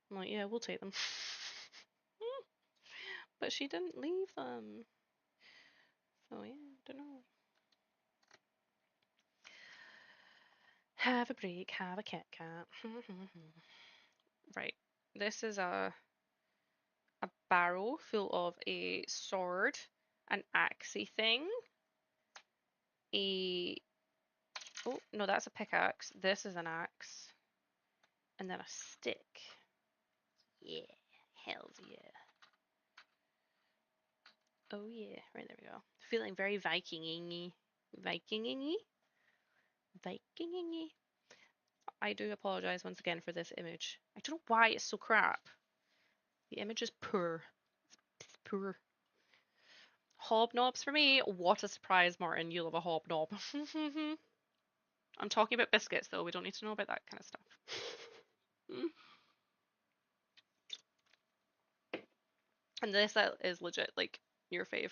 I'm like, yeah, we'll take them. But she didn't leave them. So yeah, don't know. Have a break, have a Kit Kat. Right. This is a barrel full of a sword, an axey thing, a oh no, that's a pickaxe. This is an axe, and then a stick. Yeah, hells yeah. Oh yeah, right there we go. Feeling very Viking-y. Viking-y? Viking-y. I do apologize once again for this image. I don't know why it's so crap. The image is poor. It's poor. Hobnobs for me? What a surprise, Martin. You love a hobnob. I'm talking about biscuits, though. We don't need to know about that kind of stuff. And this is legit, like, your fave.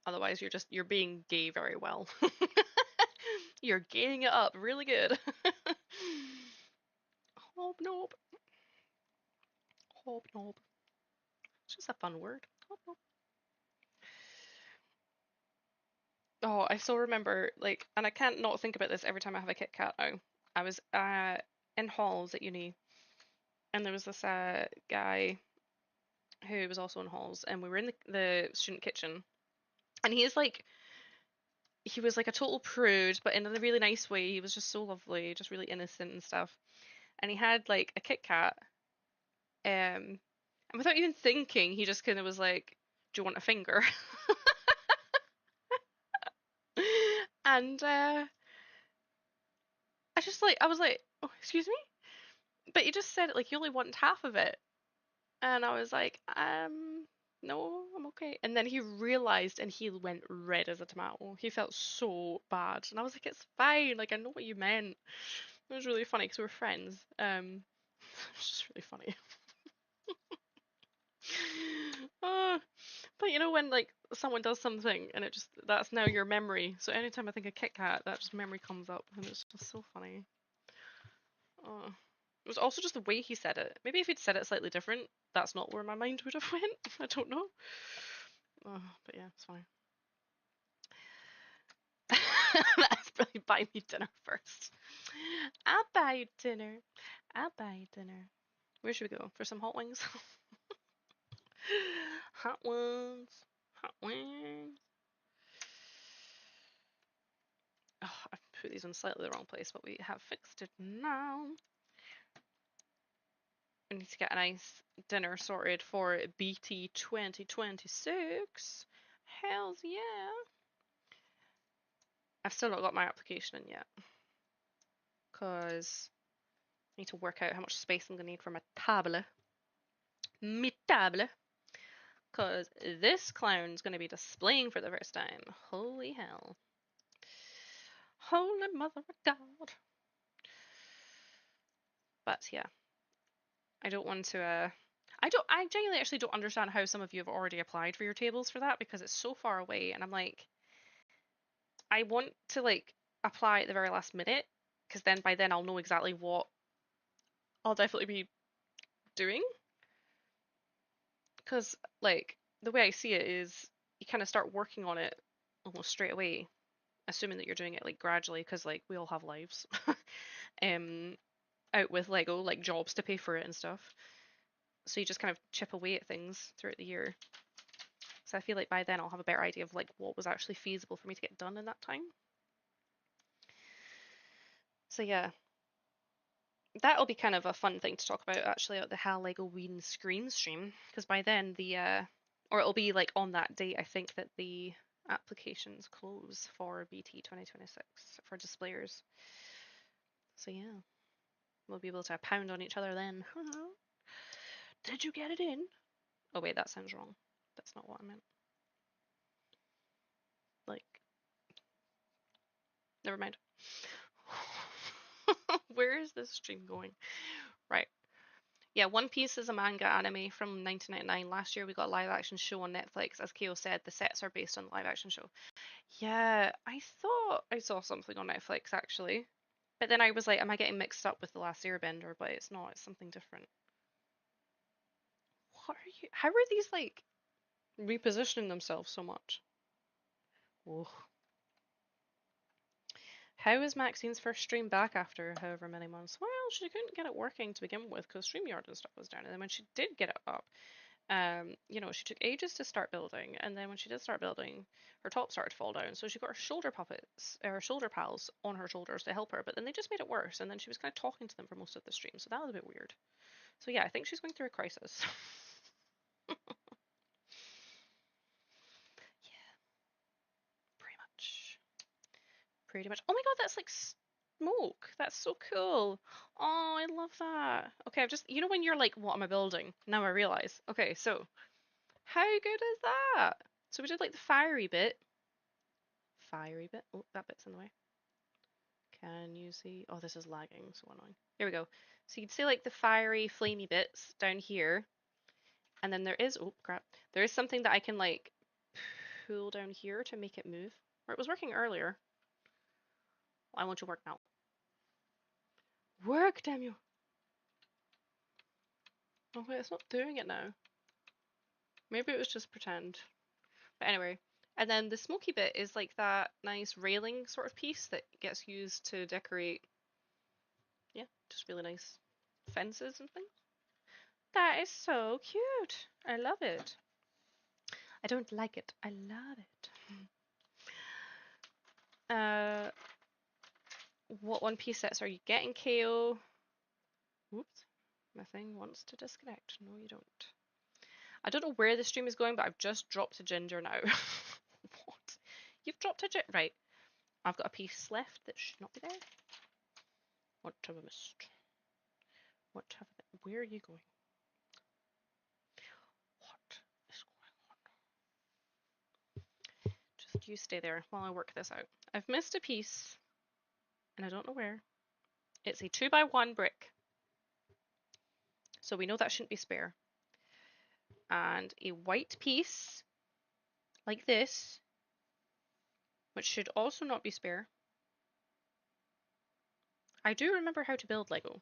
Otherwise, you're being gay very well. You're gaying it up really good. Hobnob. Hobnob. It's just a fun word. Hobnob. Oh, I still remember, like, and I can't not think about this every time I have a Kit Kat now. I was in halls at uni, and there was this guy who was also in halls, and we were in the student kitchen, and he was like a total prude, but in a really nice way. He was just so lovely, just really innocent and stuff. And he had like a Kit Kat, and without even thinking, he just kind of was like, "Do you want a finger?" And I was like, "Oh, excuse me," but he just said it like you only want half of it, and I was like, no, I'm okay. And then he realized and he went red as a tomato. He felt so bad. And I was like, it's fine. Like, I know what you meant. It was really funny because we were friends. It's just really funny. But you know when like someone does something and it just that's now your memory. So anytime I think of Kit Kat, that just memory comes up and it's just so funny. Oh. It was also just the way he said it. Maybe if he'd said it slightly different, that's not where my mind would have went. I don't know. Oh, but yeah, it's fine. That's probably buy me dinner first. I'll buy you dinner. I'll buy you dinner. Where should we go? For some hot wings? Hot ones. Hot wings. Oh, I've put these in slightly the wrong place, but we have fixed it now. We need to get a nice dinner sorted for BT 2026. Hells yeah. I've still not got my application in yet. Because I need to work out how much space I'm going to need for my table. Me table. Because this clown's going to be displaying for the first time. Holy hell. Holy mother of God. But yeah. I don't want to I genuinely actually don't understand how some of you have already applied for your tables for that because it's so far away and I'm like I want to like apply at the very last minute because then by then I'll know exactly what I'll definitely be doing because like the way I see it is you kind of start working on it almost straight away assuming that you're doing it like gradually, because like we all have lives, out with Lego, like jobs to pay for it and stuff. So you just kind of chip away at things throughout the year. So I feel like by then I'll have a better idea of like what was actually feasible for me to get done in that time. So yeah, that'll be kind of a fun thing to talk about actually at the HAL LEGO Ween screen stream, because by then or it'll be like on that date I think that the applications close for BT 2026 for displayers. So yeah, we'll be able to pound on each other then. Did you get it in? Oh wait, that sounds wrong. That's not what I meant. Like, never mind. Where is this stream going? Right. Yeah, One Piece is a manga anime from 1999. Last year we got a live action show on Netflix. As Keo said, the sets are based on the live action show. Yeah, I thought I saw something on Netflix actually. But then I was like, am I getting mixed up with The Last Airbender? But it's not, it's something different. What are you? How are these like repositioning themselves so much? Whoa. How is Maxine's first stream back after however many months? Well, she couldn't get it working to begin with because StreamYard and stuff was down. And then when she did get it up, you know, she took ages to start building. And then when she did start building, her top started to fall down. So she got her shoulder puppets, or shoulder pals on her shoulders to help her. But then they just made it worse. And then she was kind of talking to them for most of the stream. So that was a bit weird. So yeah, I think she's going through a crisis. Yeah, pretty much. Pretty much. Oh my god, that's like smoke. That's so cool. Oh, I love that. Okay, I've just, you know, when you're like, what am I building? Now I realize. Okay, so how good is that? So we did like the fiery bit. Fiery bit. Oh, that bit's in the way. Can you see? Oh, this is lagging. So annoying. Here we go. So you can see like the fiery, flamey bits down here. And then there is, oh crap, there is something that I can like pull down here to make it move. Or it was working earlier. Why won't you work now? Work, damn you! Oh wait, it's not doing it now. Maybe it was just pretend. But anyway, and then the smoky bit is like that nice railing sort of piece that gets used to decorate, yeah, just really nice fences and things. That is so cute. I love it. I don't like it. I love it. What One Piece sets are you getting, KO? Oops, my thing wants to disconnect. No, you don't. I don't know where the stream is going, but I've just dropped a ginger now. What? You've dropped a ginger? Right. I've got a piece left that should not be there. What have I missed? What have I... Where are you going? What is going on? Just you stay there while I work this out. I've missed a piece, and I don't know where. It's a 2x1 brick. So we know that shouldn't be spare. And a white piece, like this, which should also not be spare. I do remember how to build Lego.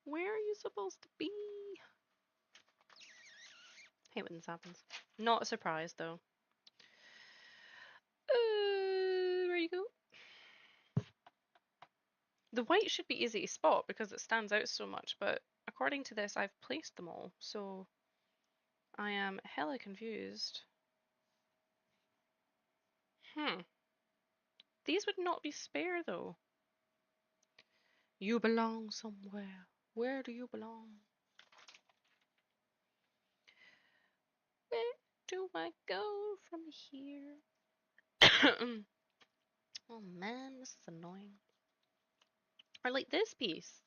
Where are you supposed to be? I hate when this happens. Not a surprise though. Where you go? The white should be easy to spot because it stands out so much, but according to this, I've placed them all, so I am hella confused. These would not be spare though. You belong somewhere. Where do you belong? Where do I go from here? Oh man, this is annoying. Or like this piece.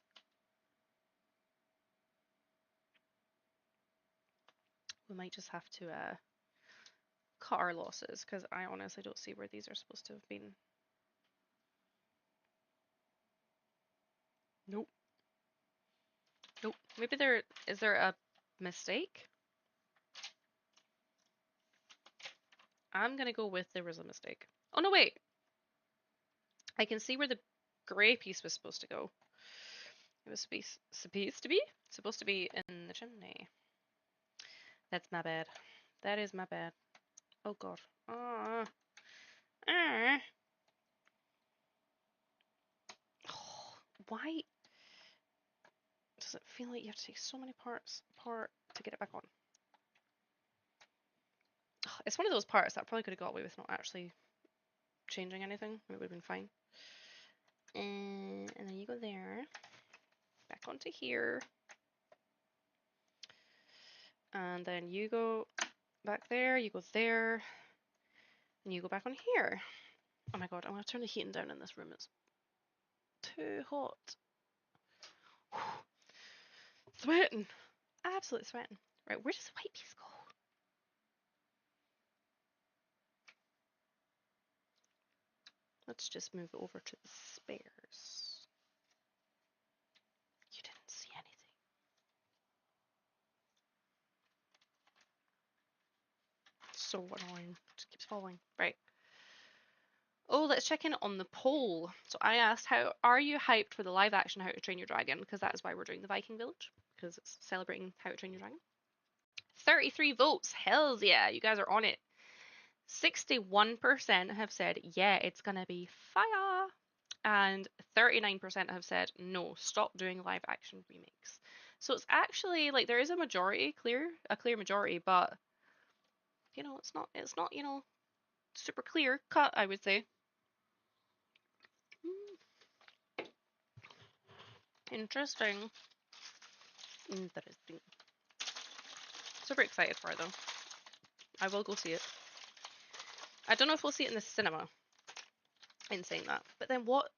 We might just have to cut our losses because I honestly don't see where these are supposed to have been. Nope. Nope. Maybe is there a mistake? I'm gonna go with there was a mistake. Oh no, wait. I can see where the gray piece was supposed to go. It was supposed to be in the chimney. That's my bad. That is my bad. Oh god. Ah. Oh, why does it feel like you have to take so many parts apart to get it back on? It's one of those parts that I probably could have got away with not actually changing anything. It would have been fine. And then you go there, back onto here, and then you go back there, you go there, and you go back on here. Oh my god, I'm gonna turn the heating down in this room. It's too hot. Sweating. Absolutely sweating. Right, where does the white piece go? Let's just move it over to the spares. You didn't see anything. So annoying. It just keeps falling. Right. Oh, let's check in on the poll. So I asked, how are you hyped for the live action How to Train Your Dragon? Because that is why we're doing the Viking Village, because it's celebrating How to Train Your Dragon. 33 votes. Hells yeah, you guys are on it. 61% have said, yeah, it's gonna be fire. And 39% have said, no, stop doing live action remakes. So it's actually like there is a majority, a clear majority, but you know, it's not, you know, super clear cut, I would say. Interesting. Interesting. Super excited for it though. I will go see it. I don't know if we'll see it in the cinema. In saying that, but then what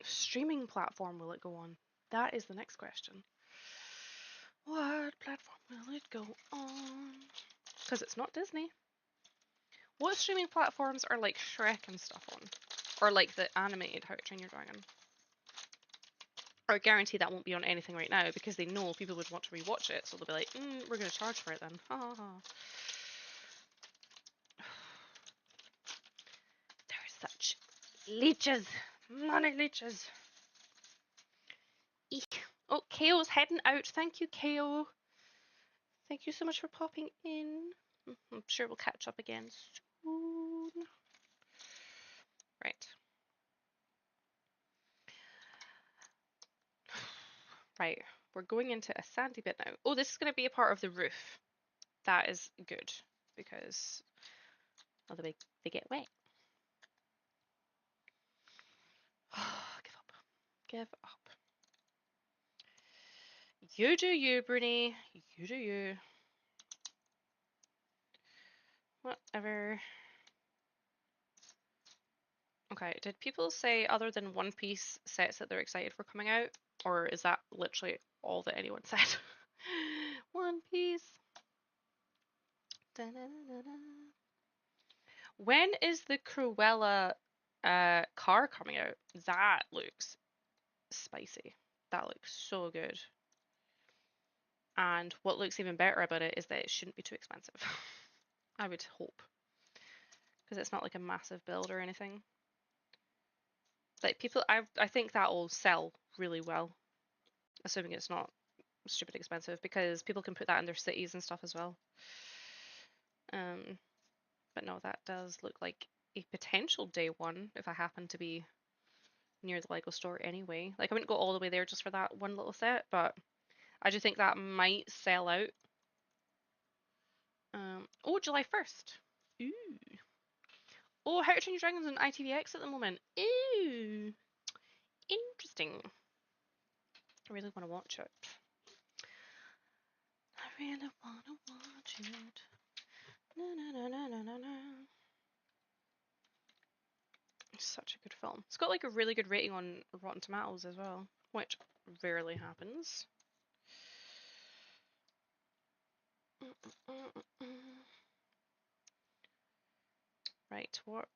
streaming platform will it go on? That is the next question. What platform will it go on? Because it's not Disney. What streaming platforms are like Shrek and stuff on? Or like the animated How to Train Your Dragon? Or I guarantee that won't be on anything right now because they know people would want to rewatch it, so they'll be like, we're going to charge for it then. Ha ha ha. They're such leeches. Money leeches. Eek. Oh, KO's heading out. Thank you, KO. Thank you so much for popping in. I'm sure we'll catch up again soon. Right. Right. We're going into a sandy bit now. Oh, this is going to be a part of the roof. That is good because otherwise they get wet. Give up. Give up. You do you, Bruni. You do you. Whatever. Okay, did people say other than One Piece sets that they're excited for coming out? Or is that literally all that anyone said? One Piece. Da-da-da-da-da. When is the Cruella car coming out? That looks spicy. That looks so good. And what looks even better about it is that it shouldn't be too expensive. I would hope. Because it's not like a massive build or anything. Like people, I think that will sell really well. Assuming it's not stupid expensive because people can put that in their cities and stuff as well. But no, that does look like a potential day one if I happen to be near the Lego store anyway. Like I wouldn't go all the way there just for that one little set, but I do think that might sell out. Oh, July 1st. Ooh. Oh, How to Train Your Dragons on ITVX at the moment. Ooh. Interesting. I really want to watch it. I really want to watch it. Na, na, na, na, na, na, na. It's such a good film. It's got like a really good rating on Rotten Tomatoes as well, which rarely happens. Right, what?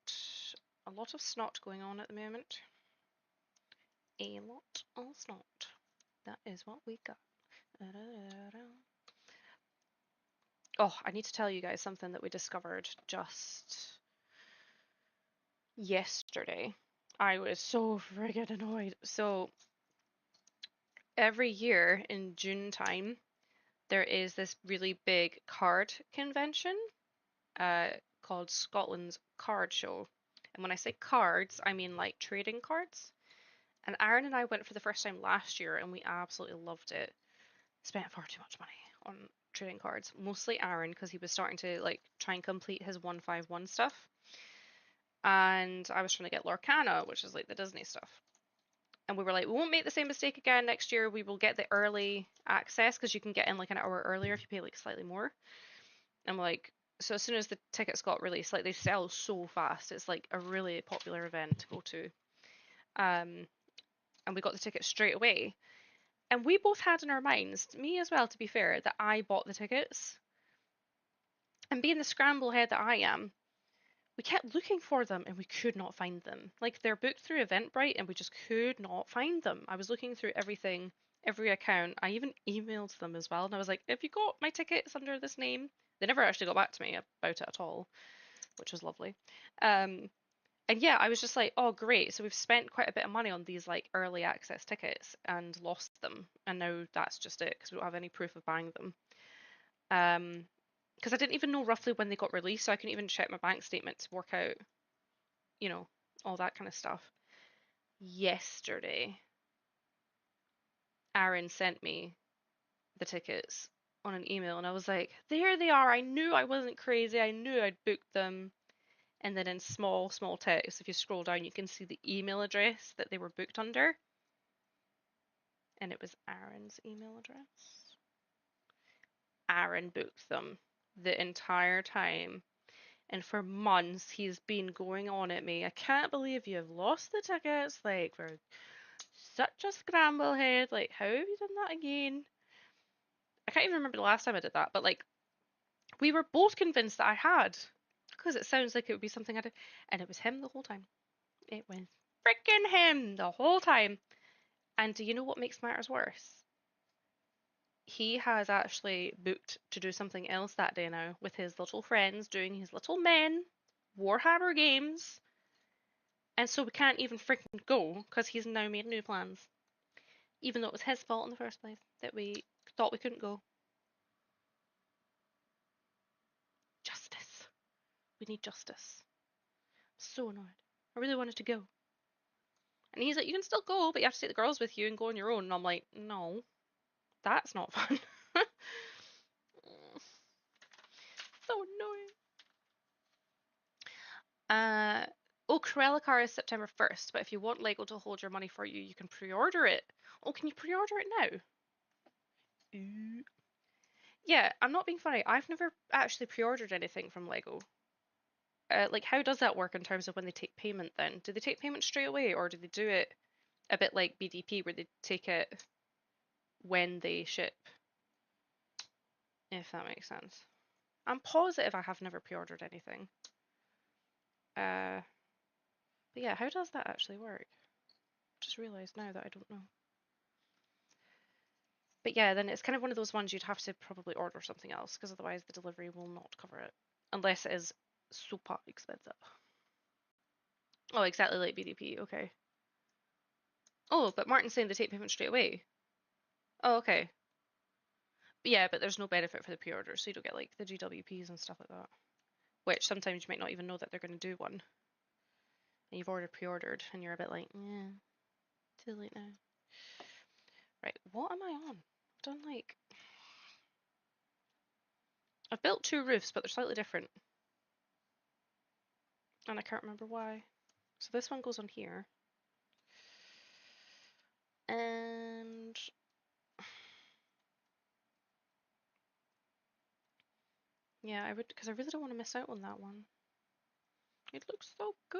A lot of snot going on at the moment. A lot of snot. That is what we got. Oh, I need to tell you guys something that we discovered just yesterday. I was so friggin' annoyed. So every year in June time, there is this really big card convention. called Scotland's Card Show. And when I say cards, I mean like trading cards. And Aaron and I went for the first time last year and we absolutely loved it. Spent far too much money on trading cards. Mostly Aaron because he was starting to like try and complete his 151 stuff. And I was trying to get Lorcana, which is like the Disney stuff. And we were like, we won't make the same mistake again next year. We will get the early access because you can get in like an hour earlier if you pay like slightly more. And we're like, so as soon as the tickets got released, like they sell so fast. It's like a really popular event to go to. And we got the tickets straight away. And we both had in our minds, me as well, to be fair, that I bought the tickets. And being the scramble head that I am, we kept looking for them and we could not find them. Like they're booked through Eventbrite and we just could not find them. I was looking through everything, every account. I even emailed them as well. And I was like, have you got my tickets under this name? They never actually got back to me about it at all, which was lovely. And yeah, I was just like, oh great, so we've spent quite a bit of money on these like early access tickets and lost them, and now that's just it because we don't have any proof of buying them. Because I didn't even know roughly when they got released, so I couldn't even check my bank statement to work out, you know, all that kind of stuff. Yesterday, Aaron sent me the tickets on an email, and I was like, there they are. I knew I wasn't crazy. I knew I'd booked them. And then in small text, if you scroll down, you can see the email address that they were booked under. And it was Aaron's email address. Aaron booked them the entire time. And for months, he's been going on at me. I can't believe you have lost the tickets. Like, we're such a scramble head. Like, how have you done that again? I can't even remember the last time I did that, but like, we were both convinced that I had. Because it sounds like it would be something I did. And it was him the whole time. It was freaking him the whole time. And do you know what makes matters worse? He has actually booked to do something else that day now with his little friends doing his little men Warhammer games. And so we can't even freaking go because he's now made new plans. Even though it was his fault in the first place that we thought we couldn't go. Justice. We need justice. I'm so annoyed. I really wanted to go. And he's like, you can still go, but you have to take the girls with you and go on your own. And I'm like, no, that's not fun. So annoying. Oh, Corellicar is September 1st, but if you want Lego to hold your money for you, you can pre-order it. Oh, can you pre-order it now? Ooh. Yeah, I'm not being funny. I've never actually pre-ordered anything from Lego. Like, how does that work in terms of when they take payment then? Do they take payment straight away, or do they do it a bit like BDP where they take it when they ship? If that makes sense. I'm positive I have never pre-ordered anything. But yeah, how does that actually work? Just realised now that I don't know. But yeah, then it's kind of one of those ones you'd have to probably order something else because otherwise the delivery will not cover it. Unless it is super expensive. Oh, exactly like BDP, okay. Oh, but Martin's saying they take payment straight away. Oh, okay. But yeah, but there's no benefit for the pre-order, so you don't get like the GWPs and stuff like that. Which sometimes you might not even know that they're going to do one. And you've already pre-ordered and you're a bit like, yeah, too late now. Right, what am I on? I've done like... I've built two roofs, but they're slightly different. And I can't remember why. So this one goes on here. And yeah, I would, because I really don't want to miss out on that one. It looks so good.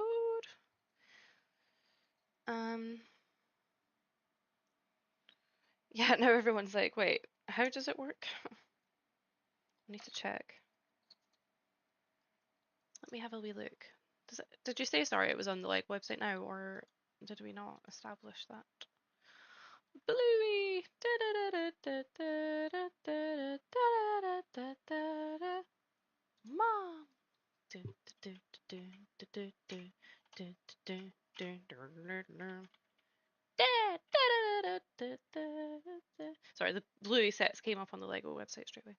Yeah, now everyone's like, wait, how does it work? I need to check. Let me have a wee look. Did you say, sorry, it was on the like website now, or did we not establish that? Bluey! Mom! Sorry, the Bluey sets came up on the LEGO website straight away.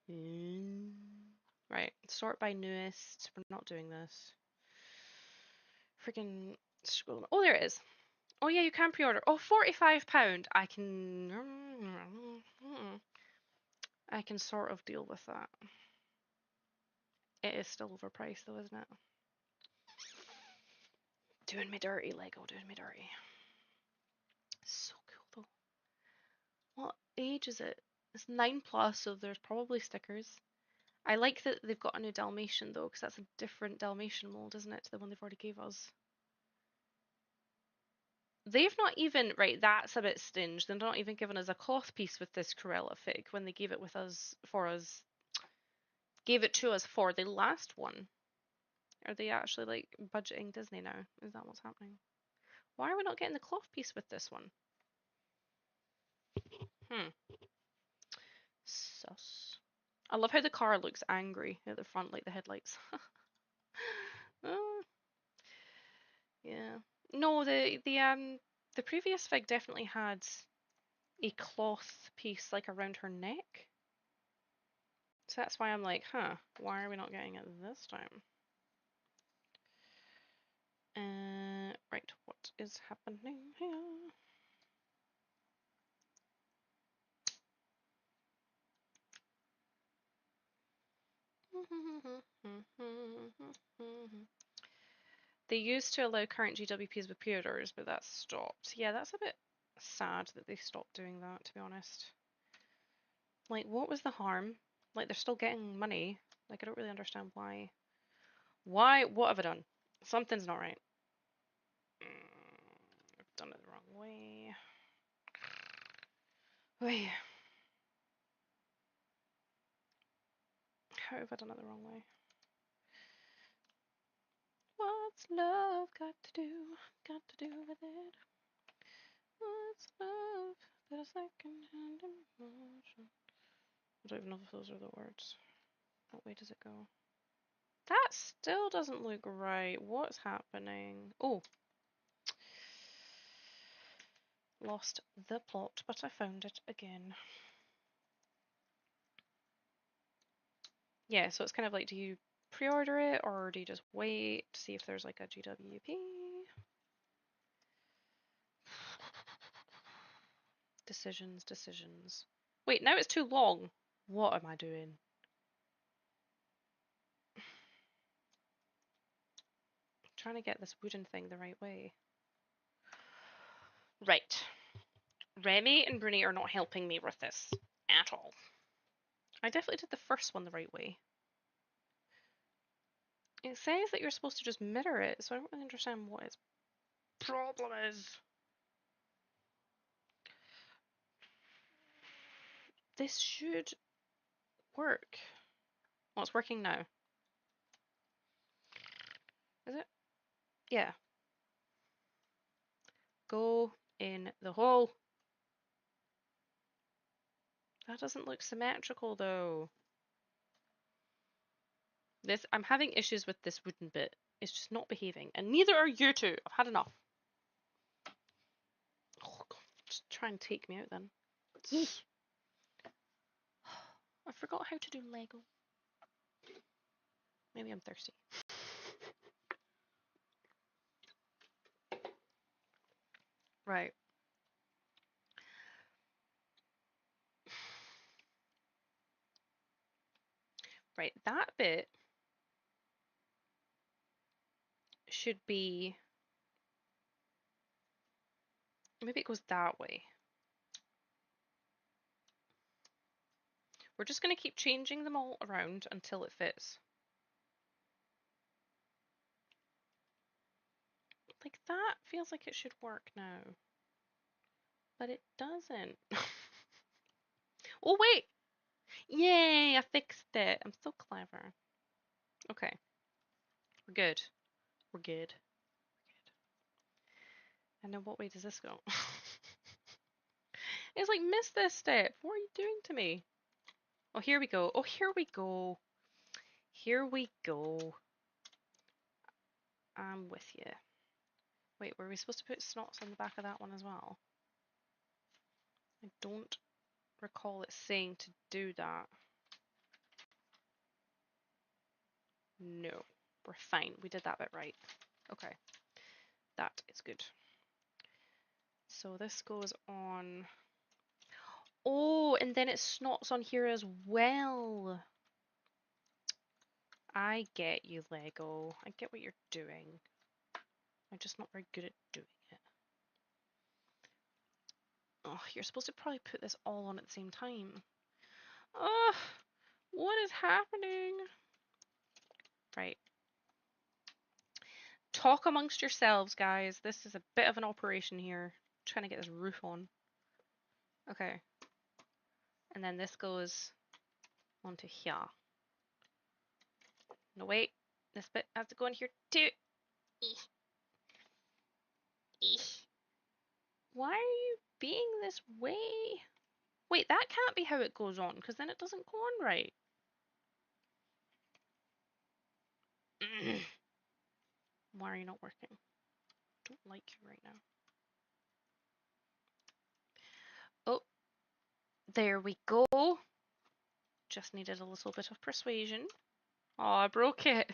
Right, sort by newest. We're not doing this. Freaking scroll. Oh, there it is. Oh yeah, you can pre-order. Oh, £45. I can sort of deal with that. It is still overpriced though, isn't it? Doing me dirty, Lego, doing me dirty. So cool though. What age is it? It's 9+, so there's probably stickers. I like that they've got a new Dalmatian though, because that's a different Dalmatian mold, isn't it, to the one they've already gave us. They've not even, right, that's a bit stingy. They're not even given us a cloth piece with this Cruella fig when they gave it gave it to us for the last one. Are they actually like budgeting Disney now? Is that what's happening? Why are we not getting the cloth piece with this one? Sus. I love how the car looks angry at the front, like the headlights. Yeah. No, the previous fig definitely had a cloth piece like around her neck. So that's why I'm like, why are we not getting it this time? Right, what is happening here? They used to allow current GWPs with pre-orders, but that's stopped. Yeah, that's a bit sad that they stopped doing that, to be honest. Like, what was the harm? Like, they're still getting money. Like, I don't really understand why. Why? What have I done? Something's not right. I've done it the wrong way. Wait. How have I done it the wrong way? What's love got to do with it? What's love but a second-hand emotion? I don't even know if those are the words. What way does it go? That still doesn't look right. What's happening? Oh. Lost the plot, but I found it again. Yeah, so it's kind of like, do you pre-order it or do you just wait to see if there's like a GWP? Decisions. Wait, now it's too long. What am I doing? I'm trying to get this wooden thing the right way. Right. Remy and Bruni are not helping me with this at all. I definitely did the first one the right way. It says that you're supposed to just mirror it, so I don't really understand what its problem is. This should work. Well, it's working now. Is it? Yeah. Go in the hole. That doesn't look symmetrical though. I'm having issues with this wooden bit. It's just not behaving. And neither are you two. I've had enough. Oh, God. Just try and take me out then. I forgot how to do Lego. Maybe I'm thirsty. Right. Right, that bit should be... Maybe it goes that way. We're just going to keep changing them all around until it fits. Like, that feels like it should work now. But it doesn't. Oh, wait! Yay, I fixed it. I'm so clever. Okay. We're good. We're good. And then what way does this go? It's like, miss this step. What are you doing to me? Oh, here we go. Oh, here we go. Here we go. I'm with you. Wait, were we supposed to put snots on the back of that one as well? I don't recall it saying to do that. No, we're fine. We did that bit right. Okay, that is good. So this goes on. Oh, and then it snots on here as well. I get you, Lego. I get what you're doing. I'm just not very good at doing it. Oh, you're supposed to probably put this all on at the same time. Ugh, what is happening? Right. Talk amongst yourselves, guys. This is a bit of an operation here. I'm trying to get this roof on. Okay. And then this goes onto here. No, wait. This bit has to go in here too. Eeh. Eeh. Why are you being this way? Wait, that can't be how it goes on, because then it doesn't go on right. Why are you not working? Don't like you right now. Oh, there we go. Just needed a little bit of persuasion. Oh, I broke it.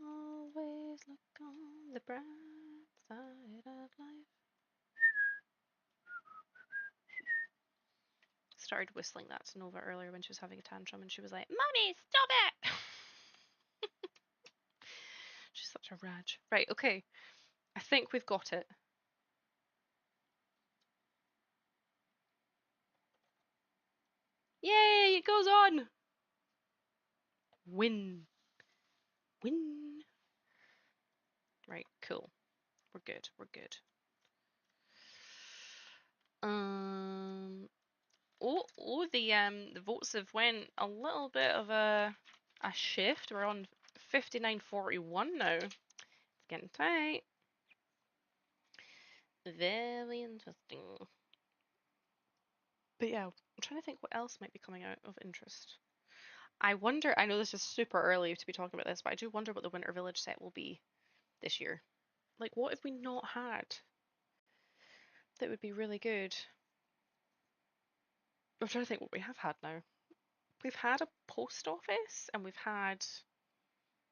Always look on the bright side of life. Started whistling that to Nova earlier when she was having a tantrum and she was like, Mommy, stop it! She's such a rage. Right, okay. I think we've got it. Yay, it goes on! Win. Win. Right, cool. We're good, we're good. The votes have went a little bit of a shift. We're on 59-41 now. It's getting tight. Very interesting. But yeah, I'm trying to think what else might be coming out of interest. I wonder, I know this is super early to be talking about this, but I do wonder what the Winter Village set will be this year. Like, what have we not had that would be really good? I'm trying to think what we have had now. We've had a post office, and we've had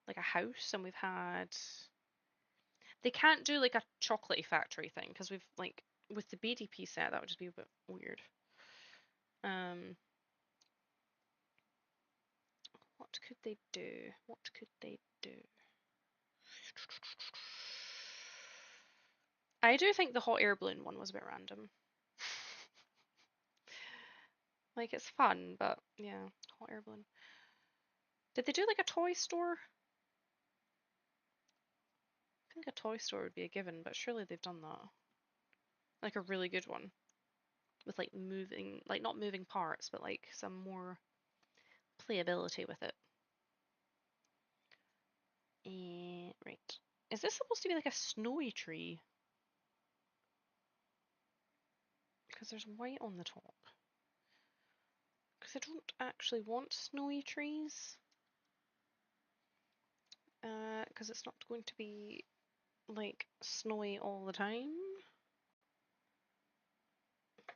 like a house, and we've had. They can't do like a chocolatey factory thing because we've like with the BDP set that would just be a bit weird. What could they do? What could they do? I do think the hot air balloon one was a bit random. Like it's fun, but yeah, hot air balloon. Did they do like a toy store? I think a toy store would be a given, but surely they've done that. Like a really good one. With like moving, like not moving parts, but like some more playability with it. Right. Is this supposed to be like a snowy tree? Because there's white on the top. Because I don't actually want snowy trees. Because it's not going to be like snowy all the time.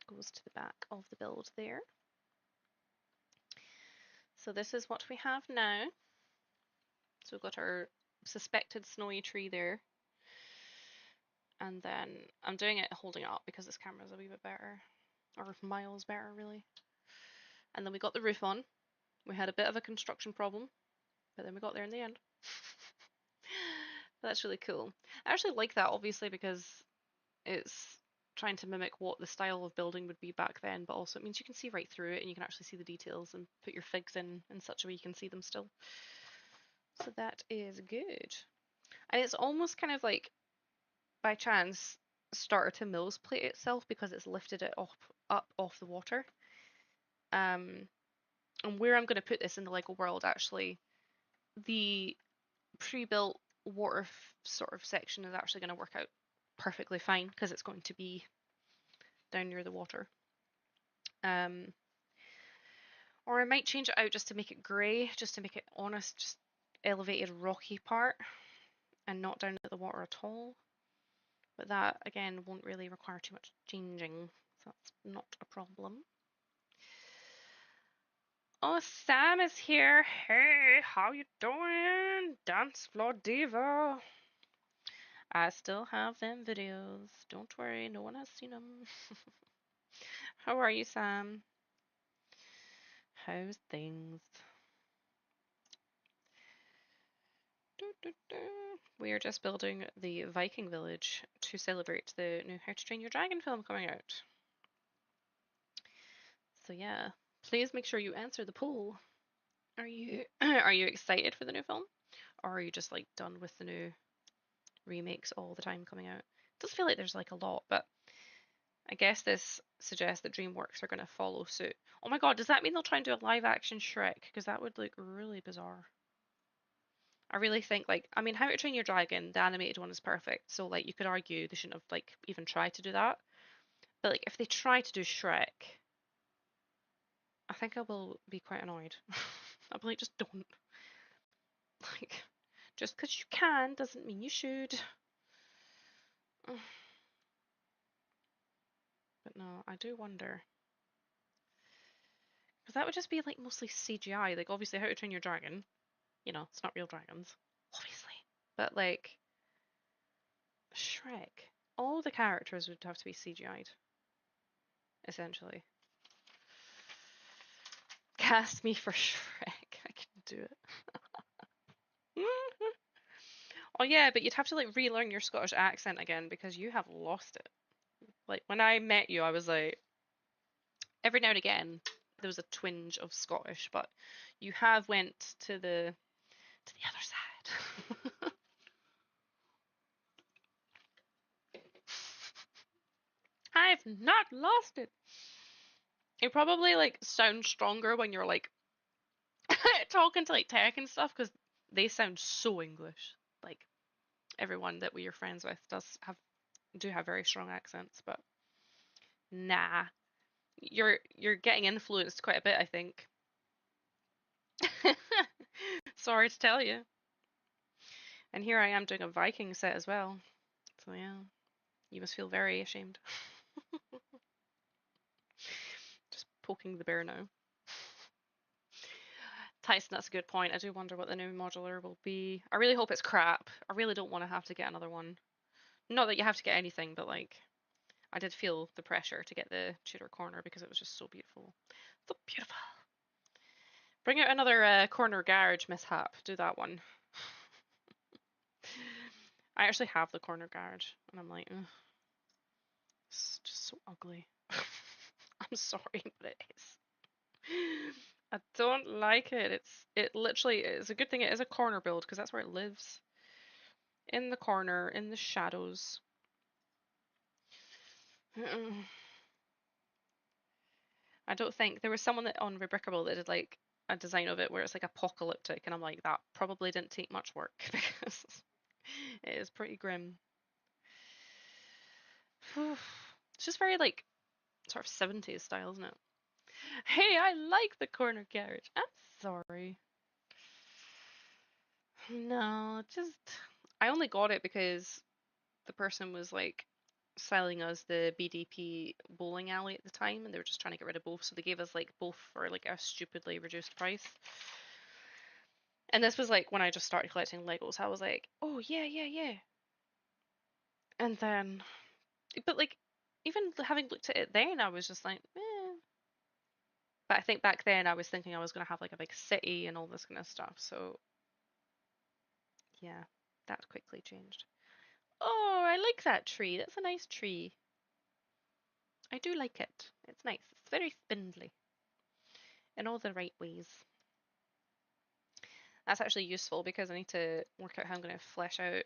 Goes to the back of the build there. So this is what we have now. So we've got our suspected snowy tree there. And then I'm doing it holding it up because this camera is a wee bit better. Or miles better, really. And then we got the roof on. We had a bit of a construction problem, but then we got there in the end. That's really cool. I actually like that, obviously, because it's trying to mimic what the style of building would be back then, but also it means you can see right through it and you can actually see the details and put your figs in such a way you can see them still. So that is good. And it's almost kind of like, by chance, started to Mills plate itself because it's lifted it up off the water. And where I'm going to put this in the LEGO world, actually, the pre-built water sort of section is actually going to work out perfectly fine because it's going to be down near the water. Or I might change it out just to make it grey, just to make it honest, just elevated rocky part and not down at the water at all. But that, again, won't really require too much changing. So That's not a problem. Oh, Sam is here. Hey, how you doing? Dance floor diva. I still have them videos. Don't worry, no one has seen them. How are you, Sam? How's things? We are just building the Viking Village to celebrate the new How to Train Your Dragon film coming out. So yeah, please make sure you answer the poll. Are you are you excited for the new film, or are you just like done with the new remakes all the time coming out? It does feel like there's like a lot, but I guess this suggests that DreamWorks are going to follow suit. Oh my god, does that mean they'll try and do a live action Shrek? Because that would look really bizarre. I really think like I mean How to Train Your Dragon, the animated one is perfect. So like you could argue they shouldn't have like even tried to do that. But like if they try to do Shrek, I think I will be quite annoyed. I'll be like, just don't. Like, just because you can doesn't mean you should. But no, I do wonder. Because that would just be like mostly CGI. Like obviously How to Train Your Dragon, you know, it's not real dragons, obviously. But like Shrek, all the characters would have to be CGI'd, essentially. Cast me for Shrek. I can do it. Oh yeah, but you'd have to like relearn your Scottish accent again because you have lost it. Like when I met you, I was like, every now and again there was a twinge of Scottish, but you have went to the other side. I've not lost it. It probably like sounds stronger when you're like talking to like tech and stuff because they sound so English. Like everyone that we're friends with do have very strong accents, but nah, you're getting influenced quite a bit, I think. Sorry to tell you. And here I am doing a Viking set as well. So yeah, you must feel very ashamed. Just poking the bear now. Tyson, that's a good point. I do wonder what the new modular will be. I really hope it's crap. I really don't want to have to get another one. Not that you have to get anything, but like, I did feel the pressure to get the Tudor corner because it was just so beautiful. So beautiful. Bring out another corner garage mishap. Do that one. I actually have the corner garage, and I'm like, ugh, it's just so ugly. I'm sorry, but it is. I don't like it. It literally is a good thing it is a corner build because that's where it lives. In the corner, in the shadows. I don't think there was someone that on Rebrickable that did like a design of it where it's like apocalyptic, and I'm like, that probably didn't take much work because it is pretty grim. It's just very like sort of 70s style, isn't it? Hey, I like the corner garage. I'm sorry. No, just I only got it because the person was like selling us the BDP bowling alley at the time, and they were just trying to get rid of both, so they gave us like both for like a stupidly reduced price. And this was like when I just started collecting Legos. So I was like, oh yeah, yeah, yeah. And then, but like, even having looked at it then, I was just like, eh. But I think back then I was thinking I was gonna have like a big city and all this kind of stuff. So yeah, that quickly changed. Oh, I like that tree. That's a nice tree. I do like it. It's nice. It's very spindly in all the right ways. That's actually useful because I need to work out how I'm going to flesh out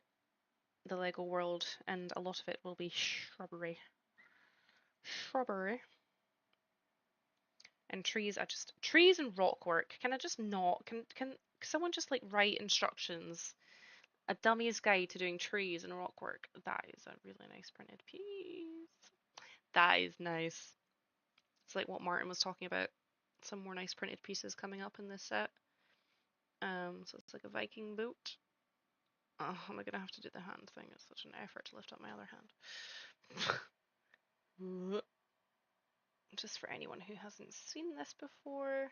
the Lego world, and a lot of it will be shrubbery. Shrubbery. And trees, trees and rock work. Can I just not? Can someone just like write instructions? A dummy's guide to doing trees and rock work. That is a really nice printed piece. That is nice. It's like what Martin was talking about. Some more nice printed pieces coming up in this set. So it's like a Viking boat. Oh, am I gonna have to do the hand thing? It's such an effort to lift up my other hand. just for anyone who hasn't seen this before.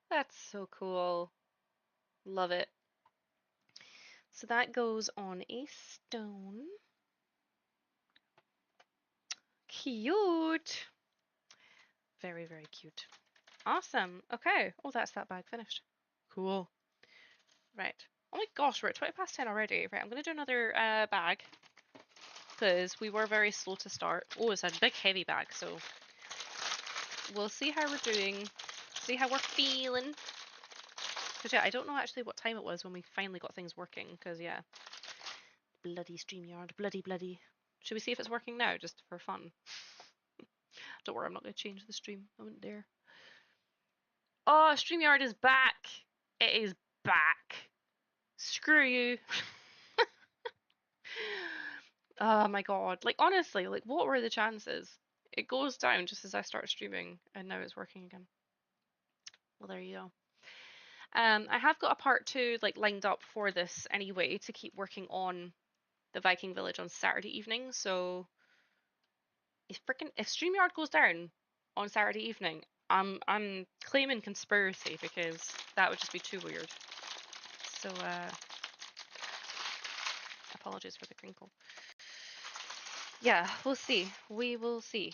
That's so cool. Love it. So that goes on a stone. Cute. Very, very cute. Awesome. Okay. Oh, that's that bag finished. Cool. Right. Oh my gosh, we're at 20 past 10 already. Right, I'm going to do another bag because we were very slow to start. Oh, it's a big heavy bag, so we'll see how we're doing, see how we're feeling. Because yeah, I don't know actually what time it was when we finally got things working, because yeah. Bloody StreamYard, bloody. Should we see if it's working now, just for fun? Don't worry, I'm not going to change the stream. I wouldn't dare. Oh, StreamYard is back! It is back! Screw you! Oh my god. Like, honestly, like, what were the chances? It goes down just as I start streaming, and now it's working again. Well, there you go. I have got a part 2, like, lined up for this anyway, to keep working on the Viking Village on Saturday evening, so if StreamYard goes down on Saturday evening, I'm claiming conspiracy because that would just be too weird. So apologies for the crinkle. Yeah, we'll see. We will see.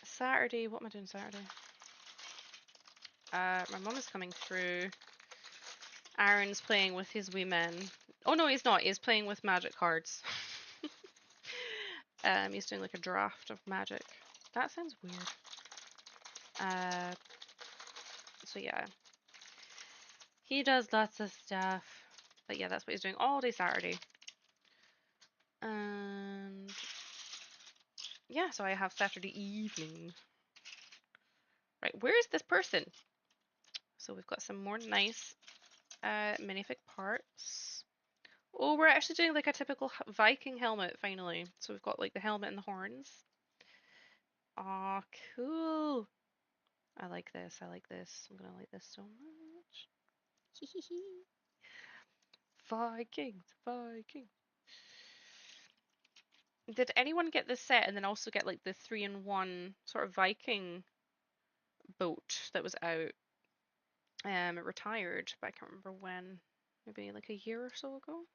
Saturday, what am I doing Saturday? My mum is coming through. Aaron's playing with his wee men. Oh no, he's not. He's playing with magic cards. He's doing like a draft of magic. That sounds weird. So yeah. He does lots of stuff. But yeah, that's what he's doing all day Saturday. And yeah, so I have Saturday evening. Right, where is this person? So we've got some more nice minifig parts. Oh, we're actually doing like a typical Viking helmet finally. So we've got like the helmet and the horns. Aw, cool. I like this. I like this. I'm gonna like this so much. Vikings, Vikings. Did anyone get this set and then also get like the 3-in-1 sort of Viking boat that was out? It retired, but I can't remember when. Maybe like a year or so ago.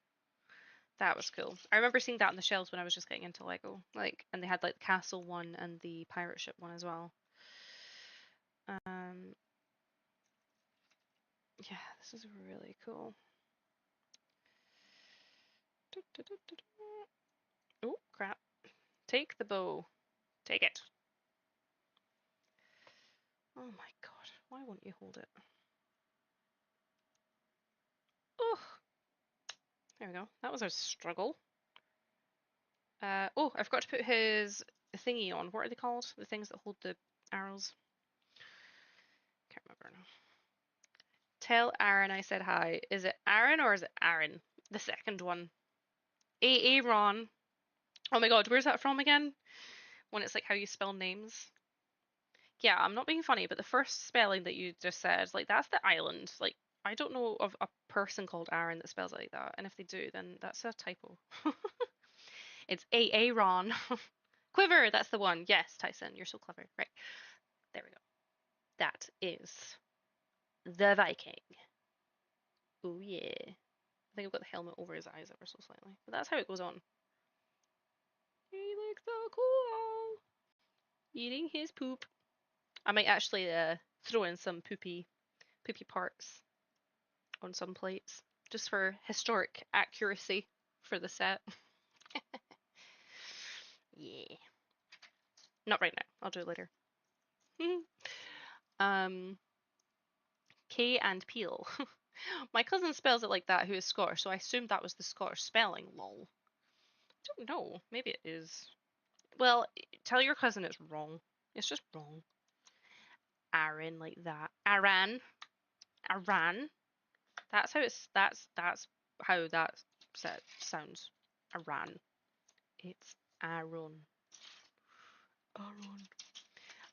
That was cool. I remember seeing that on the shelves when I was just getting into Lego. Like, and they had like the castle one and the pirate ship one as well. Yeah, this is really cool. Oh, crap. Take the bow. Take it. Oh my god, why won't you hold it? Oh, there we go. That was a struggle. Oh, I forgot to put his thingy on. What are they called? The things that hold the arrows. Can't remember now. Tell Aaron I said hi. Is it Aaron or is it Aaron? The second one. Aaron. Oh my god, where's that from again? When it's like how you spell names. Yeah, I'm not being funny, but the first spelling that you just said, like that's the island. Like I don't know of a person called Aaron that spells it like that, and if they do, then that's a typo. It's Aaron. Quiver, that's the one. Yes, Tyson, you're so clever. Right, there we go. That is the Viking. Oh yeah. I think I've got the helmet over his eyes ever so slightly, but that's how it goes on. He looks so cool. Eating his poop. I might actually throw in some poopy parts on some plates just for historic accuracy for the set. Yeah. Not right now. I'll do it later. K and Peel. My cousin spells it like that, who is Scottish, so I assumed that was the Scottish spelling, lol. Don't know. Maybe it is. Well, tell your cousin it's wrong. It's just wrong. Aaron like that. Aran. Aran. That's how it's that's how that set sounds. Aran. It's Aaron. Aaron.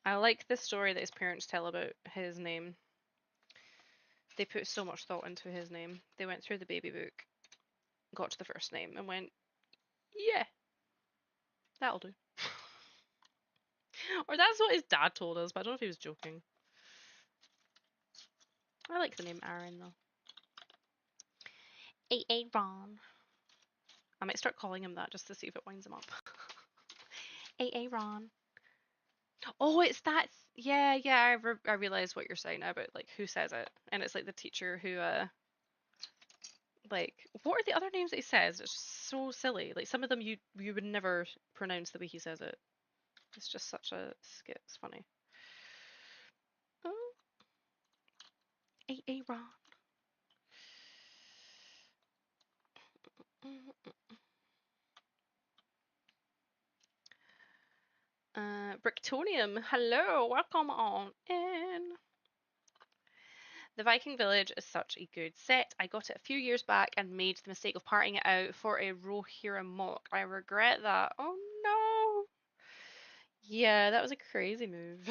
I like the story that his parents tell about his name. They put so much thought into his name. They went through the baby book, got to the first name, and went, yeah, that'll do. Or that's what his dad told us, but I don't know if he was joking. I like the name Aaron though. Aaron. I might start calling him that just to see if it winds him up. Aaron. Oh, it's that. Yeah, yeah. I realize what you're saying now about like who says it, and it's like the teacher who like what are the other names that he says? It's just so silly. Like some of them you would never pronounce the way he says it. It's just such a skit. It's funny. Oh, Aaron. Bricktonium, hello, welcome on in. The Viking Village is such a good set. I got it a few years back and made the mistake of parting it out for a Rohirrim mock. I regret that. Oh no. Yeah, that was a crazy move.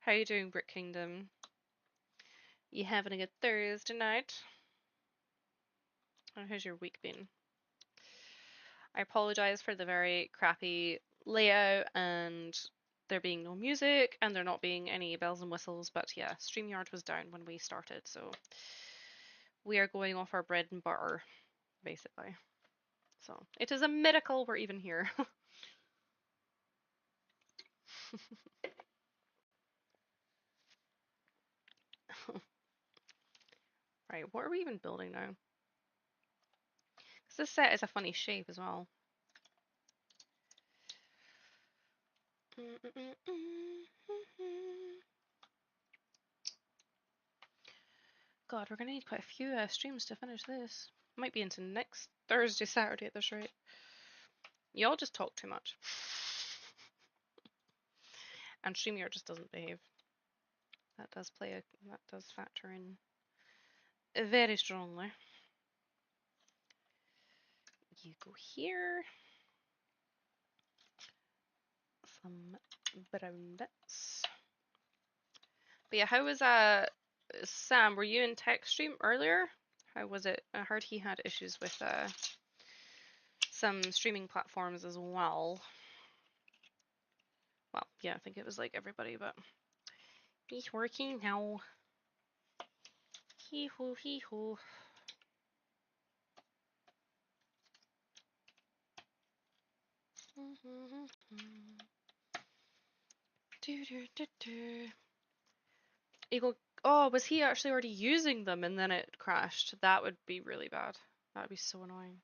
How you doing, Brick Kingdom? You having a good Thursday night? How's your week been? I apologize for the very crappy layout and there being no music and there not being any bells and whistles, but yeah, StreamYard was down when we started, so we are going off our bread and butter, basically. So it is a miracle we're even here. Right, what are we even building now? Because this set is a funny shape as well. God, we're gonna need quite a few streams to finish this. Might be into next Thursday, Saturday at this rate. Y'all just talk too much. And StreamYard just doesn't behave. That does factor in very strongly. You go here. Some brown bits. But yeah, how was Sam? Were you in tech stream earlier? How was it? I heard he had issues with some streaming platforms as well. Well, yeah, I think it was like everybody, but he's working now. Hee hoo hee hoo. Eagle. Oh, was he actually already using them and then it crashed? That would be really bad. That would be so annoying.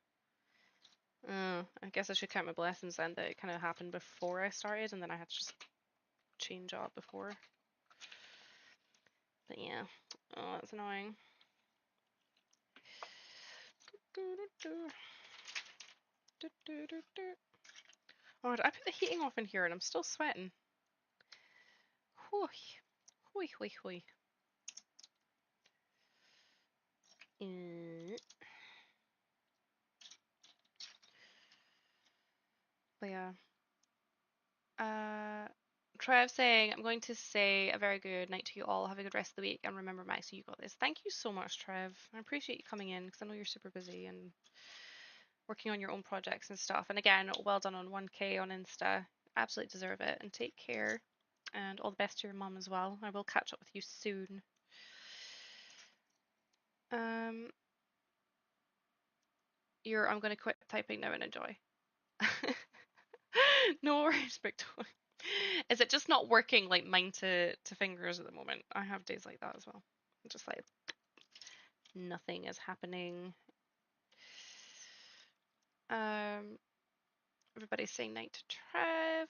I guess I should count my blessings then that it kind of happened before I started and then I had to just change up before. But yeah. Oh, that's annoying. Oh, I put the heating off in here and I'm still sweating. Hoi, hoi, hoi, hoi. But yeah. Trev saying, I'm going to say a very good night to you all. Have a good rest of the week. And remember, Max, you got this. Thank you so much, Trev. I appreciate you coming in because I know you're super busy and working on your own projects and stuff. And again, well done on 1K on Insta. Absolutely deserve it. And take care. And all the best to your mum as well. I will catch up with you soon. I'm going to quit typing now and enjoy. No worries, Victoria. Is it just not working like mine to fingers at the moment? I have days like that as well. Just like nothing is happening. Everybody's saying night to Trev.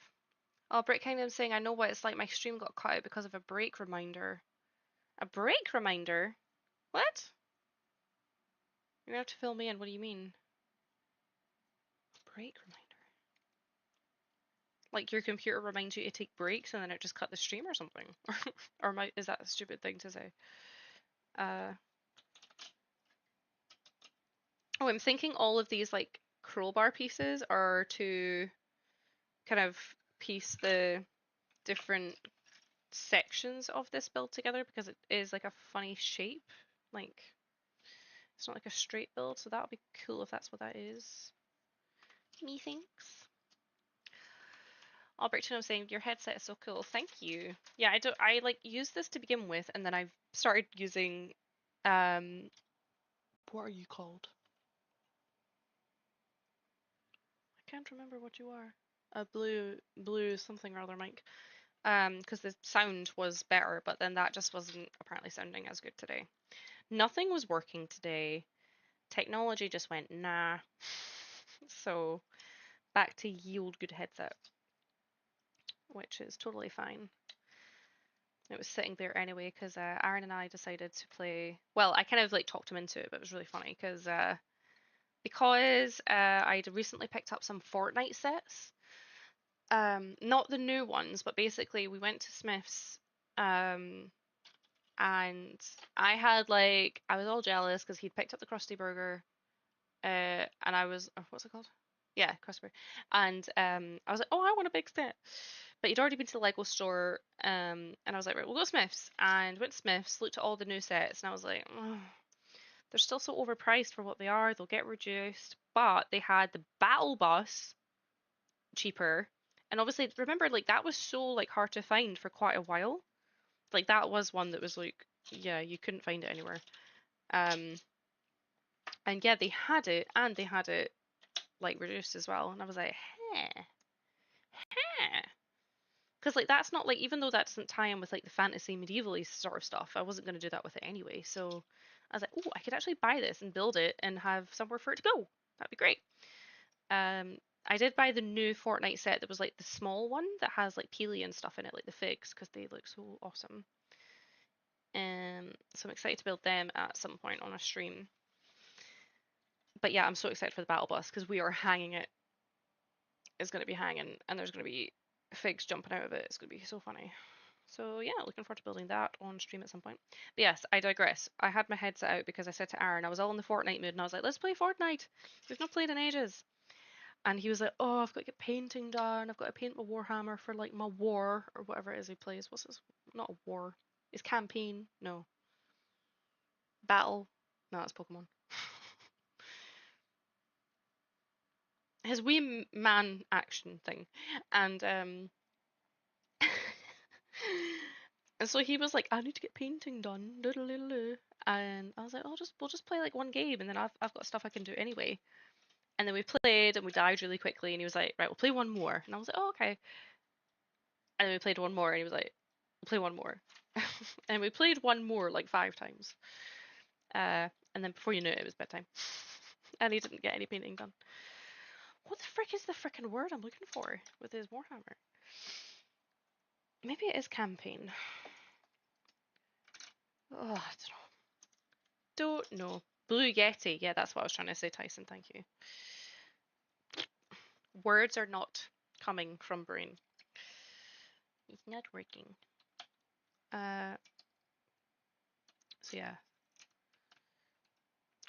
Oh, Brick Kingdom saying I know what it's like. My stream got cut out because of a break reminder. A break reminder? What? You're gonna have to fill me in. What do you mean? Break reminder. Like your computer reminds you to take breaks and then it just cut the stream or something? Or is that a stupid thing to say? Oh, I'm thinking all of these like crowbar pieces are to kind of piece the different sections of this build together because it is like a funny shape. Like it's not like a straight build, so that would be cool if that's what that is. Methinks. Albertino saying your headset is so cool. Thank you. Yeah, I like used this to begin with, and then I've started using what are you called? I can't remember what you are. A blue something or other mic. Because the sound was better, but then that just wasn't apparently sounding as good today. Nothing was working today. Technology just went nah. So back to yield good headset, which is totally fine. It was sitting there anyway because Aaron and I decided to play. Well, I kind of like talked him into it, but it was really funny because I'd recently picked up some Fortnite sets. Not the new ones, but basically we went to Smith's, and I was all jealous because he'd picked up the Krusty Burger, and I was what's it called? Yeah, Krusty Burger, and I was like, oh, I want a big set, but he'd already been to the Lego store, and I was like, right, we'll go to Smith's, and went to Smith's, looked at all the new sets, and I was like, oh, they're still so overpriced for what they are. They'll get reduced, but they had the Battle Bus cheaper. And obviously, remember, like that was so like hard to find for quite a while. Like that was one that was like, yeah, you couldn't find it anywhere. Um, and yeah, they had it, and they had it like reduced as well. And I was like, heh, heh. Because like that's not like, even though that doesn't tie in with like the fantasy medieval sort of stuff, I wasn't going to do that with it anyway. So I was like, oh, I could actually buy this and build it and have somewhere for it to go. That'd be great. I did buy the new Fortnite set that was like the small one that has like Peely and stuff in it, like the figs, because they look so awesome. So I'm excited to build them at some point on a stream. But yeah, I'm so excited for the battle bus because we are hanging it. It's going to be hanging, and there's going to be figs jumping out of it. It's going to be so funny. So yeah, looking forward to building that on stream at some point. But yes, I digress. I had my headset out because I said to Aaron, I was all in the Fortnite mood, and I was like, let's play Fortnite. We've not played in ages. And he was like, oh, I've got to get painting done. I've got to paint my Warhammer for like my war or whatever it is he plays. What's this? Not a war. It's campaign. No. Battle. No, that's Pokemon. His wee man action thing. And and so he was like, I need to get painting done. And I was like, we'll just play like one game, and then I've got stuff I can do anyway. And then we played and we died really quickly, and he was like, right, we'll play one more. And I was like, oh, okay. And then we played one more, and he was like, we'll play one more. And we played one more like 5 times. And then before you knew it, it was bedtime. And he didn't get any painting done. What the frick is the frickin' word I'm looking for with his Warhammer? Maybe it is campaign. Oh, I don't know. Blue Yeti. Yeah, that's what I was trying to say, Tyson. Thank you. Words are not coming from brain. It's not working. So yeah.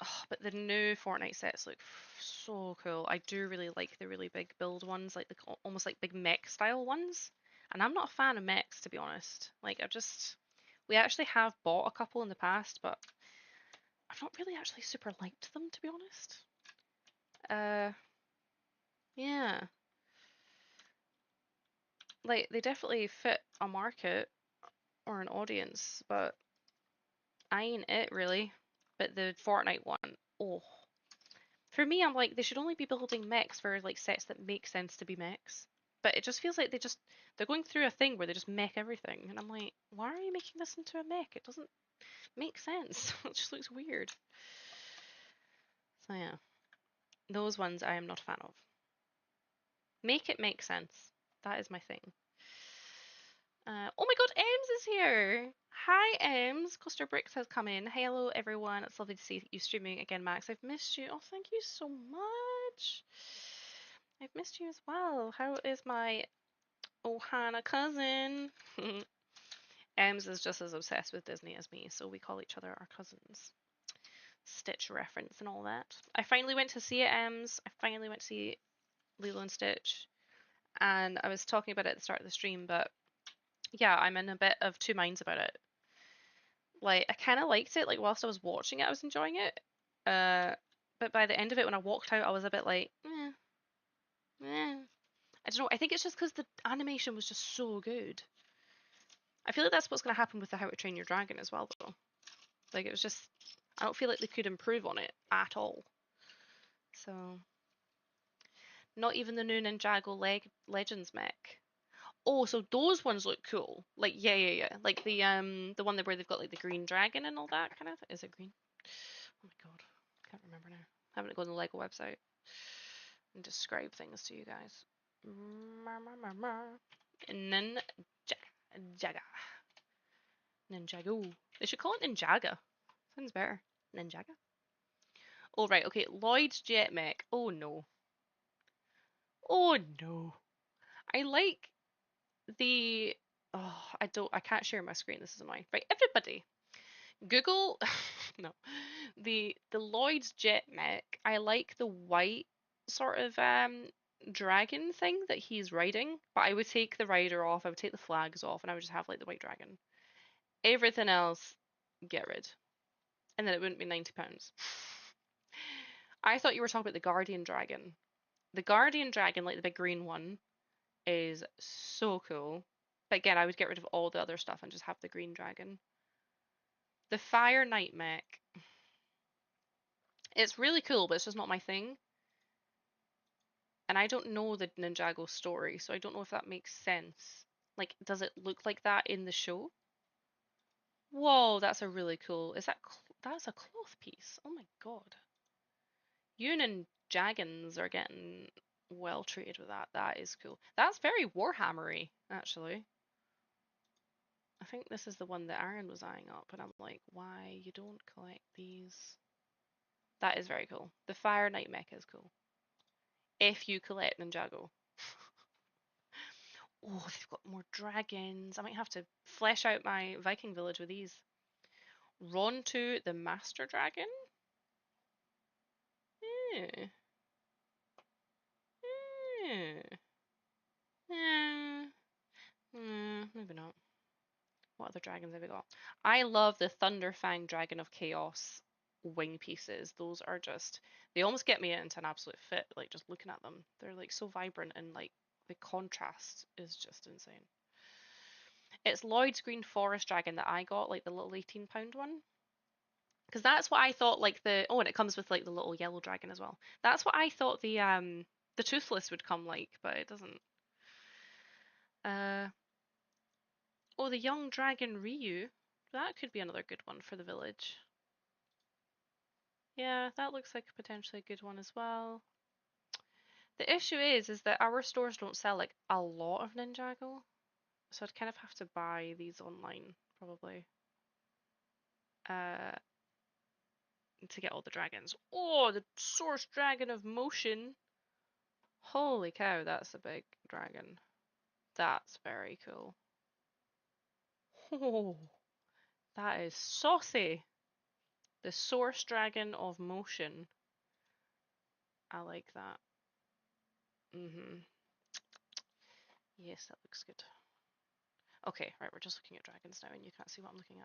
Oh, but the new Fortnite sets look so cool. I do really like the really big build ones, like the almost like big mech style ones. And I'm not a fan of mechs, to be honest. Like we actually have bought a couple in the past, but I've not really actually super liked them, to be honest. Yeah. Like they definitely fit a market or an audience, but I ain't it really. But the Fortnite one, oh. For me, I'm like, they should only be building mechs for like sets that make sense to be mechs. But it just feels like they're going through a thing where they just mech everything. And I'm like, why are you making this into a mech? It doesn't make sense. It just looks weird. So yeah. Those ones I am not a fan of. Make it make sense. That is my thing. Oh my god, Ems is here! Hi Ems! Cluster Bricks has come in. Hello everyone, it's lovely to see you streaming again, Max. I've missed you. Oh, thank you so much. I've missed you as well. How is my Ohana cousin? Ems is just as obsessed with Disney as me, so we call each other our cousins. Stitch reference and all that. I finally went to see it, Ems. I finally went to see Lilo and Stitch. And I was talking about it at the start of the stream, but yeah, I'm in a bit of two minds about it. Like, I kind of liked it. Like, whilst I was watching it, I was enjoying it. But by the end of it, when I walked out, I was a bit like, eh. I don't know. I think it's just because the animation was just so good. I feel like that's what's going to happen with the How to Train Your Dragon as well, though. Like, it was just, I don't feel like they could improve on it at all. So, not even the new Ninjago Legends mech. Oh, so those ones look cool. Like, yeah. Like the one where they've got like the green dragon and all that kind of. Is it green? Oh my god, can't remember now. I haven't gone to the Lego website and describe things to you guys. Ninjaga. Ninjago. They should call it Ninjaga. Sounds better. Ninjaga. Oh right, okay. Lloyd's jet mech. Oh no. Oh no. I like the. Oh, I can't share my screen. This is annoying. Right, everybody. Google. No. The Lloyd's jet mech. I like the white sort of dragon thing that he's riding, but I would take the rider off. I would take the flags off, and I would just have like the white dragon. Everything else, get rid, and then it wouldn't be £90. I thought you were talking about the Guardian Dragon. The Guardian Dragon, like the big green one, is so cool. But again, I would get rid of all the other stuff and just have the green dragon. The Fire Knight mech. It's really cool, but it's just not my thing. And I don't know the Ninjago story, so I don't know if that makes sense. Like, does it look like that in the show? Whoa, that's a really cool. Is that that's a cloth piece? Oh my god. You Ninjagons are getting well treated with that. That is cool. That's very Warhammery, actually. I think this is the one that Aaron was eyeing up, and I'm like, why you don't collect these? That is very cool. The Fire Knight mech is cool. If you collect Ninjago. Oh, they've got more dragons. I might have to flesh out my Viking village with these. Rontu the Master Dragon? Eh. Eh. Eh. Maybe not. What other dragons have we got? I love the Thunderfang Dragon of Chaos wing pieces. Those are just, they almost get me into an absolute fit, like just looking at them. They're like so vibrant and like the contrast is just insane. It's Lloyd's Green Forest Dragon that I got, like the little £18 one. Because that's what I thought like the, oh, and it comes with like the little yellow dragon as well. That's what I thought the Toothless would come like, but it doesn't. Uh oh, the young dragon Ryu. That could be another good one for the village. Yeah, that looks like potentially a good one as well. The issue is that our stores don't sell like a lot of Ninjago, so I'd kind of have to buy these online probably. Uh, to get all the dragons. Oh, the Source Dragon of Motion. Holy cow, that's a big dragon. That's very cool. Oh, that is saucy. The Source Dragon of Motion. I like that. Yes, that looks good. Okay, right, we're just looking at dragons now and you can't see what I'm looking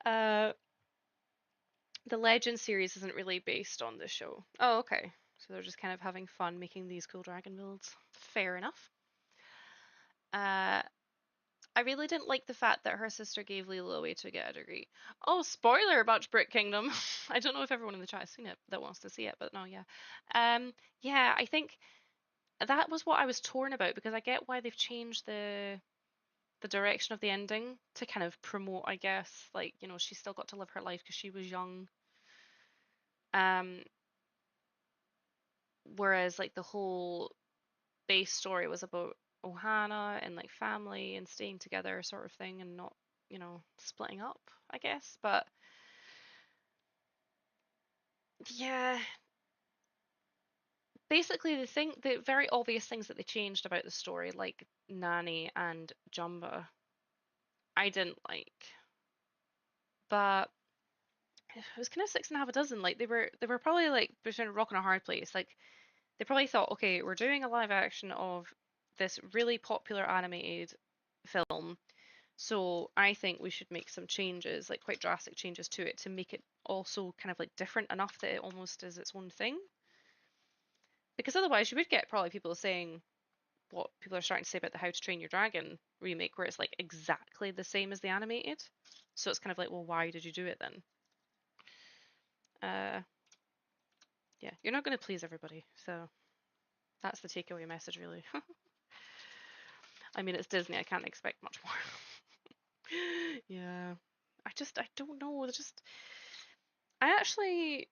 at. The Legend series isn't really based on the show. Oh, okay. So they're just kind of having fun making these cool dragon builds. Fair enough. I really didn't like the fact that her sister gave Leela away to get a degree. Oh, spoiler about Brick Kingdom. I don't know if everyone in the chat has seen it that wants to see it, but no, yeah. Yeah, I think that was what I was torn about because I get why they've changed the direction of the ending to kind of promote, I guess, like, you know, she still got to live her life because she was young. Whereas like the whole base story was about Ohana and like family and staying together sort of thing and not, you know, splitting up, I guess. But yeah, basically the very obvious things that they changed about the story, like Nani and Jumba, I didn't like. But it was kind of six and a half a dozen. Like they were probably like between a rock and a hard place. Like they probably thought, okay, we're doing a live action of this really popular animated film. So I think we should make some changes, like quite drastic changes to it to make it also kind of like different enough that it almost is its own thing. Because otherwise you would get probably people saying what people are starting to say about the How to Train Your Dragon remake, where it's like exactly the same as the animated. So it's kind of like, well, why did you do it then? Yeah, you're not going to please everybody, so that's the takeaway message, really. I mean, it's Disney. I can't expect much more. Yeah, I don't know. I actually,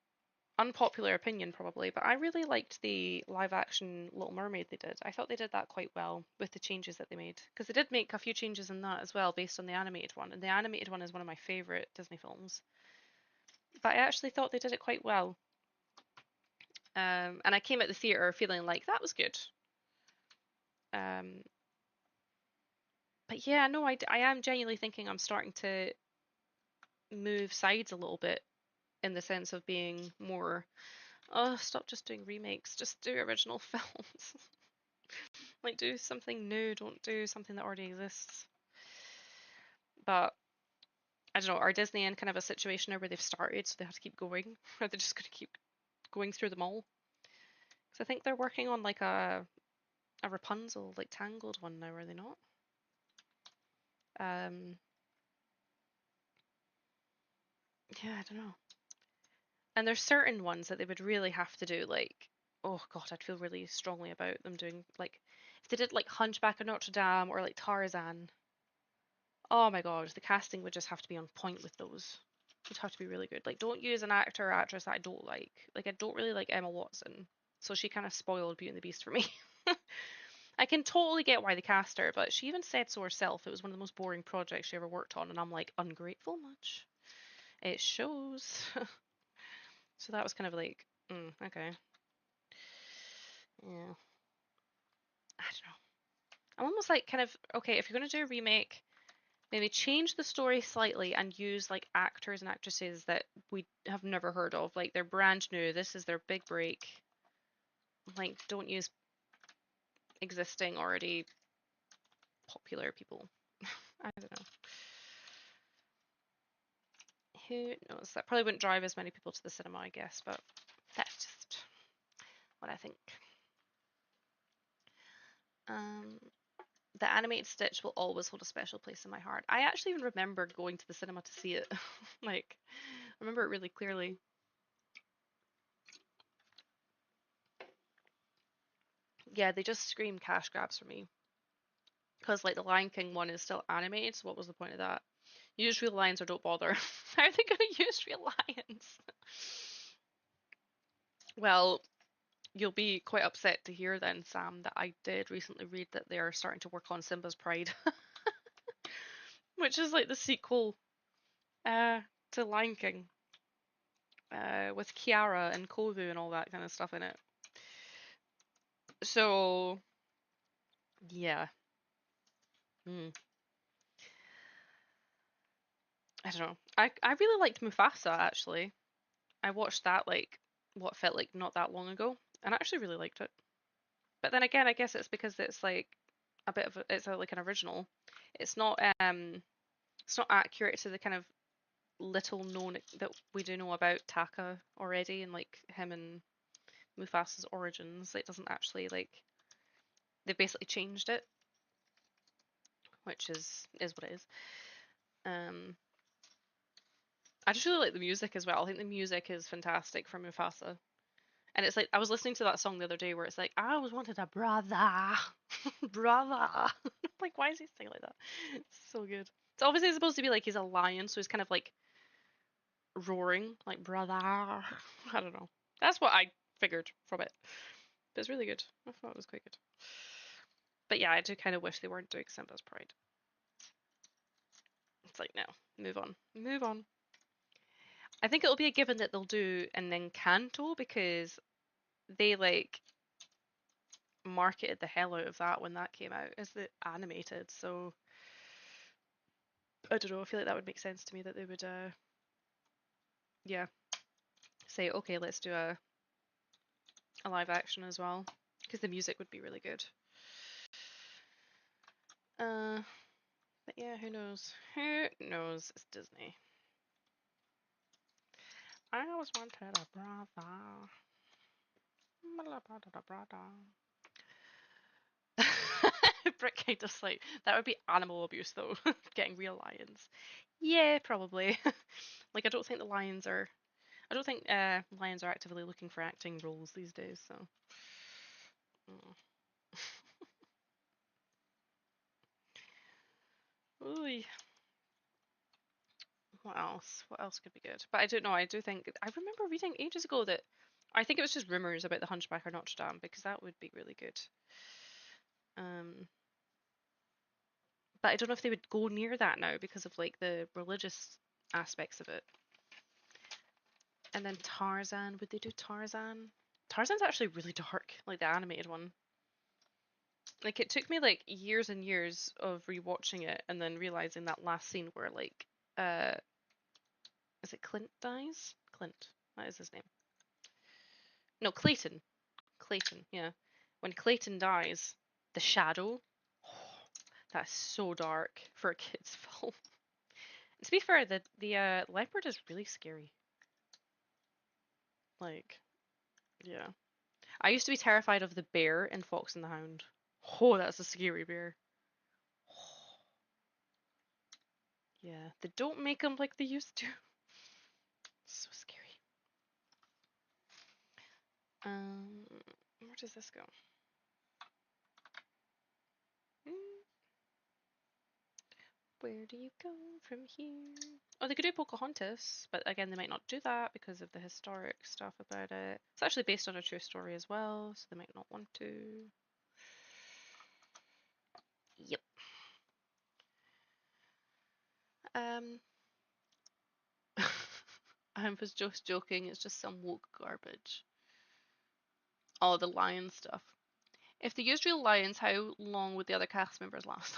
unpopular opinion probably, but I really liked the live action Little Mermaid they did. I thought they did that quite well with the changes that they made, because they did make a few changes in that as well based on the animated one, and the animated one is one of my favorite Disney films. But I actually thought they did it quite well. And I came at the theater feeling like that was good. Um, but yeah, no, I am genuinely thinking I'm starting to move sides a little bit in the sense of being more, oh, stop just doing remakes, just do original films. Like, do something new, don't do something that already exists. But I don't know, are Disney in kind of a situation now where they've started, so they have to keep going? Or are they just going to keep going through them all? Because I think they're working on like a Rapunzel, like Tangled one now, are they not? Um, yeah, I don't know. And there's certain ones that they would really have to do, like, oh God, I'd feel really strongly about them doing, like, if they did like Hunchback of Notre Dame or like Tarzan, oh my God, the casting would just have to be on point with those. It would have to be really good. Like, don't use an actor or actress that I don't like. Like, I don't really like Emma Watson, so she kind of spoiled Beauty and the Beast for me. I can totally get why they cast her, but she even said so herself. It was one of the most boring projects she ever worked on, and I'm like, ungrateful much? It shows. So that was kind of like, okay. Yeah. I don't know. I'm almost like kind of, okay, if you're going to do a remake, maybe change the story slightly and use like actors and actresses that we have never heard of. Like they're brand new. This is their big break. Like, don't use existing already popular people. I don't know. Who knows? That probably wouldn't drive as many people to the cinema, I guess, but that's just what I think. Um, the animated Stitch will always hold a special place in my heart. I actually even remember going to the cinema to see it. Like, I remember it really clearly. Yeah, they just scream cash grabs for me. Because, like, the Lion King one is still animated, so what was the point of that? Use real lions or don't bother. How are they going to use real lions? Well, you'll be quite upset to hear then, Sam, that I did recently read that they are starting to work on Simba's Pride, which is like the sequel to Lion King, with Kiara and Kovu and all that kind of stuff in it. So, yeah. Mm. I don't know. I really liked Mufasa actually. I watched that like what felt like not that long ago, and I actually really liked it. But then again, I guess it's because it's like a bit of it's like an original. It's not it's not accurate to the kind of little known that we do know about Taka already and like him and Mufasa's origins. It doesn't actually like they basically changed it, which is what it is. Um, I just really like the music as well. I think the music is fantastic for Mufasa. And it's like I was listening to that song the other day where it's like, I always wanted a brother. Brother. Like, why is he singing like that? It's so good. It's obviously supposed to be like he's a lion, so he's kind of like roaring, like brother. I don't know. That's what I figured from it. But it's really good. I thought it was quite good. But yeah, I do kind of wish they weren't doing Simba's Pride. It's like, no, move on. Move on. I think it'll be a given that they'll do an Encanto because they like marketed the hell out of that when that came out as the animated. So I don't know. I feel like that would make sense to me that they would, yeah, say okay, let's do a live action as well because the music would be really good. But yeah, who knows? Who knows? It's Disney. I always wanted a brother. Brick kind of like that would be animal abuse though, getting real lions. Yeah, probably. Like I don't think the lions are. I don't think lions are actively looking for acting roles these days. So. Mm. Ooh, what else? What else could be good? But I don't know. I do think I remember reading ages ago that I think it was just rumors about the Hunchback of Notre Dame because that would be really good. Um, but I don't know if they would go near that now because of like the religious aspects of it. And then Tarzan, would they do Tarzan? Tarzan's actually really dark, like the animated one. Like it took me like years and years of rewatching it and then realizing that last scene where like uh is it Clint dies? Clint. That is his name. No, Clayton. Clayton, yeah. When Clayton dies, the shadow, that's so dark for a kid's film. To be fair, the leopard is really scary. Like, yeah. I used to be terrified of the bear in Fox and the Hound. Oh, that's a scary bear. Yeah, they don't make them like they used to. So scary. Where does this go? Hmm, where do you go from here? Oh, they could do Pocahontas, but again, they might not do that because of the historic stuff about it. It's actually based on a true story as well, so they might not want to. Yep. Um, I was just joking. It's just some woke garbage. Oh, the lion stuff. If they used real lions, how long would the other cast members last?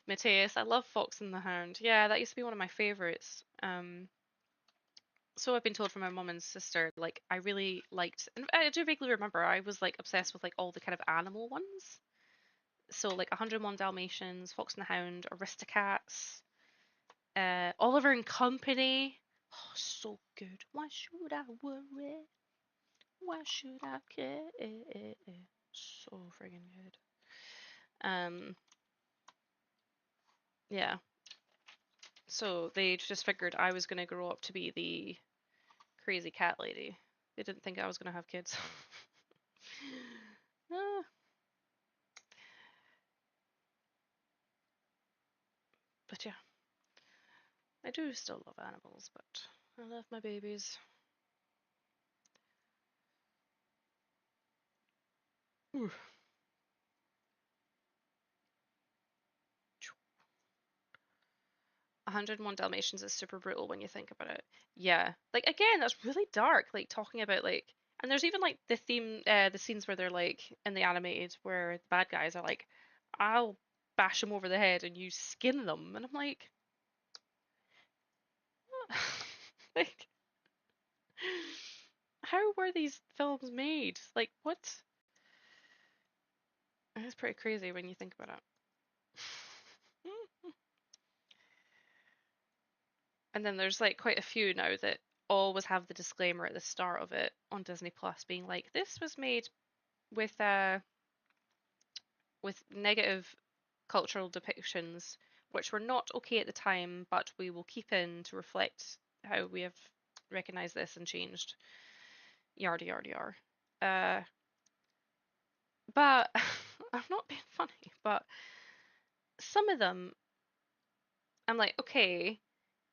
Mateus, I love Fox and the Hound. Yeah, that used to be one of my favorites. So I've been told from my mum and sister, like I really liked, and I do vaguely remember I was like obsessed with like all the kind of animal ones. So like 101 Dalmatians, Fox and the Hound, Aristocats, Oliver and Company. Oh, so good. Why should I worry? Why should I care? So friggin' good. Yeah. So they just figured I was gonna grow up to be the crazy cat lady. They didn't think I was gonna have kids. Ah, but yeah, I do still love animals, but I love my babies. Ooh. 101 Dalmatians is super brutal when you think about it. Yeah, like again, that's really dark. Like talking about like, and there's even like the theme, the scenes where they're like in the animated where the bad guys are like, "I'll bash them over the head and you skin them," and I'm like, like, how were these films made? Like, what? It's pretty crazy when you think about it. And then there's like quite a few now that always have the disclaimer at the start of it on Disney Plus being like, this was made with negative cultural depictions which were not okay at the time, but we will keep in to reflect how we have recognized this and changed. Yardy yardy yar. But I'm not being funny, but some of them I'm like, okay,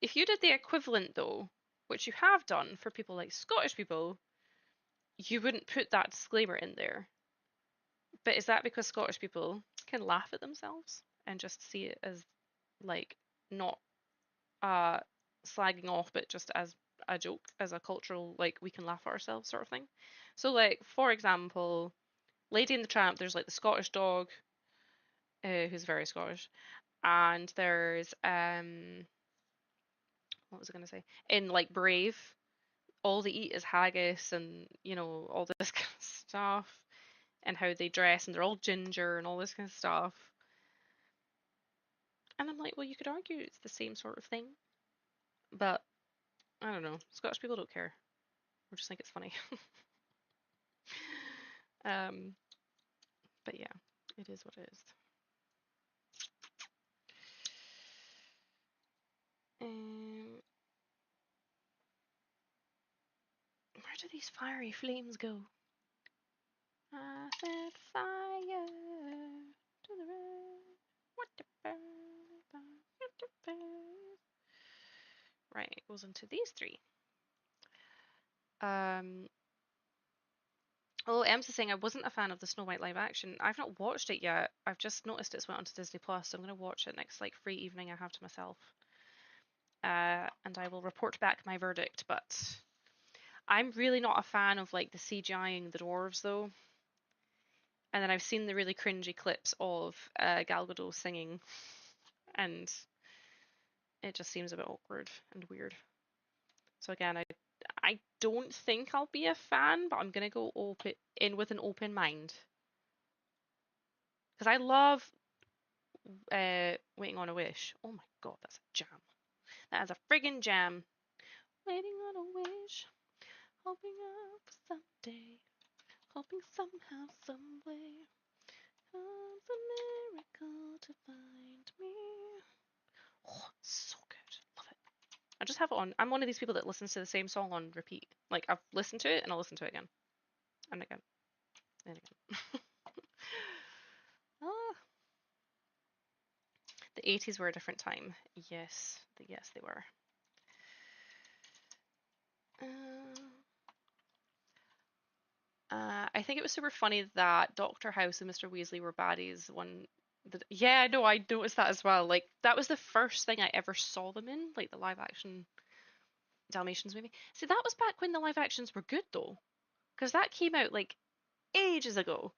if you did the equivalent though, which you have done for people like Scottish people, you wouldn't put that disclaimer in there. But is that because Scottish people can laugh at themselves and just see it as like not uh slagging off, but just as a joke, as a cultural like we can laugh at ourselves sort of thing? So like for example, Lady and the Tramp, there's like the Scottish dog, who's very Scottish, and there's what was I gonna say? In like Brave, all they eat is haggis and all this kind of stuff, and how they dress and they're all ginger and all this kind of stuff. And I'm like, well, you could argue it's the same sort of thing, but I don't know. Scottish people don't care. We just think it's funny. But yeah, it is what it is. Where do these fiery flames go? I set fire to the road. What the Right, it goes into these three. Oh, Ems is saying I wasn't a fan of the Snow White live action. I've not watched it yet. I've just noticed it's went onto Disney Plus, so I'm going to watch it next like free evening I have to myself. And I will report back my verdict, but I'm really not a fan of like the CGIing the dwarves though. And then I've seen the really cringy clips of Gal Gadot singing, and it just seems a bit awkward and weird. So again, I don't think I'll be a fan, but I'm gonna go in with an open mind because I love Waiting on a Wish. Oh my god, that's a jam. That is a friggin' jam. Waiting on a wish, hoping up someday, hoping somehow, someway comes a miracle to find me. Oh, so good. Love it. I just have it on. I'm one of these people that listens to the same song on repeat. Like, I've listened to it and I'll listen to it again. And again. And again. Ah, the 80s were a different time. Yes. Yes, they were. I think it was super funny that Dr. House and Mr. Weasley were baddies. Yeah, no, I noticed that as well. Like, that was the first thing I ever saw them in, like the live action Dalmatians movie. See, that was back when the live actions were good though, because that came out like ages ago.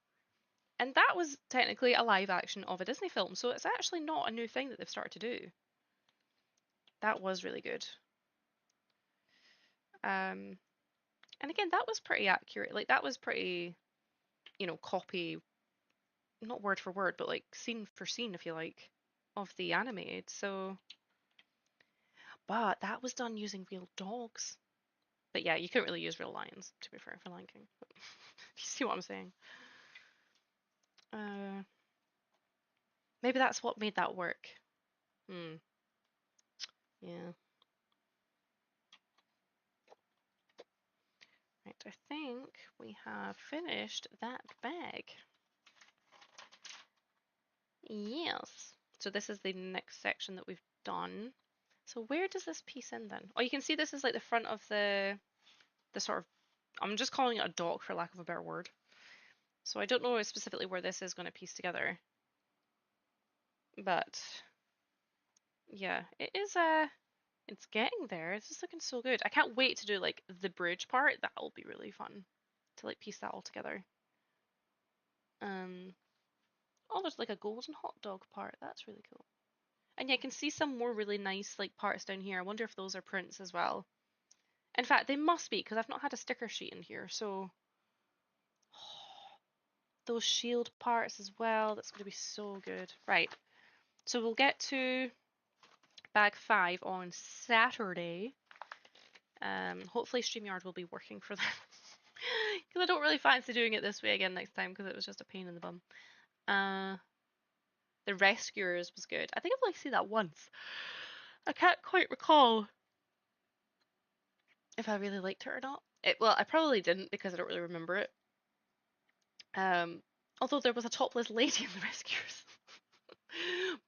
And that was technically a live action of a Disney film, so it's actually not a new thing that they've started to do. That was really good. And again, that was pretty accurate. Like, that was pretty, copy, not word for word, but like scene for scene, if you like, of the animated. So, but that was done using real dogs. But yeah, you couldn't really use real lions, to be fair, for Lion King. But you see what I'm saying? Maybe that's what made that work. Yeah. Right, I think we have finished that bag. Yes. So this is the next section that we've done. So where does this piece end then? Oh, you can see this is like the front of the sort of, I'm just calling it a dock for lack of a better word. So I don't know specifically where this is going to piece together. But yeah, it is it's getting there. It's just looking so good. I can't wait to do like the bridge part. That'll be really fun to like piece that all together. Oh, there's like a golden hot dog part. That's really cool. And yeah, I can see some more really nice like parts down here. I wonder if those are prints as well. In fact, they must be because I've not had a sticker sheet in here. So those shield parts as well. That's going to be so good. Right. So we'll get to bag 5 on Saturday. Hopefully StreamYard will be working for that. Because I don't really fancy doing it this way again next time because it was just a pain in the bum. The Rescuers was good. I think I've only seen that once. I can't quite recall if I really liked it or not. Well, I probably didn't because I don't really remember it. Although there was a topless lady in the Rescuers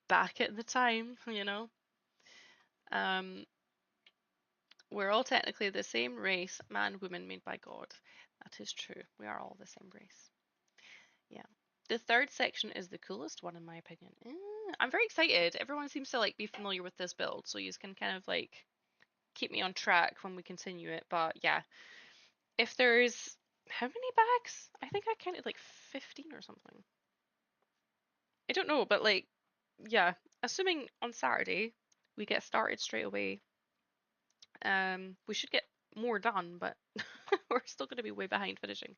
back at the time, We're all technically the same race, man, woman, made by God. That is true. We are all the same race. Yeah. The third section is the coolest one in my opinion. I'm very excited. Everyone seems to like be familiar with this build, so you can kind of like keep me on track when we continue it. But yeah, if there's how many bags? I think I counted like 15 or something. I don't know, but like yeah, assuming on Saturday we get started straight away, we should get more done, but we're still going to be way behind finishing.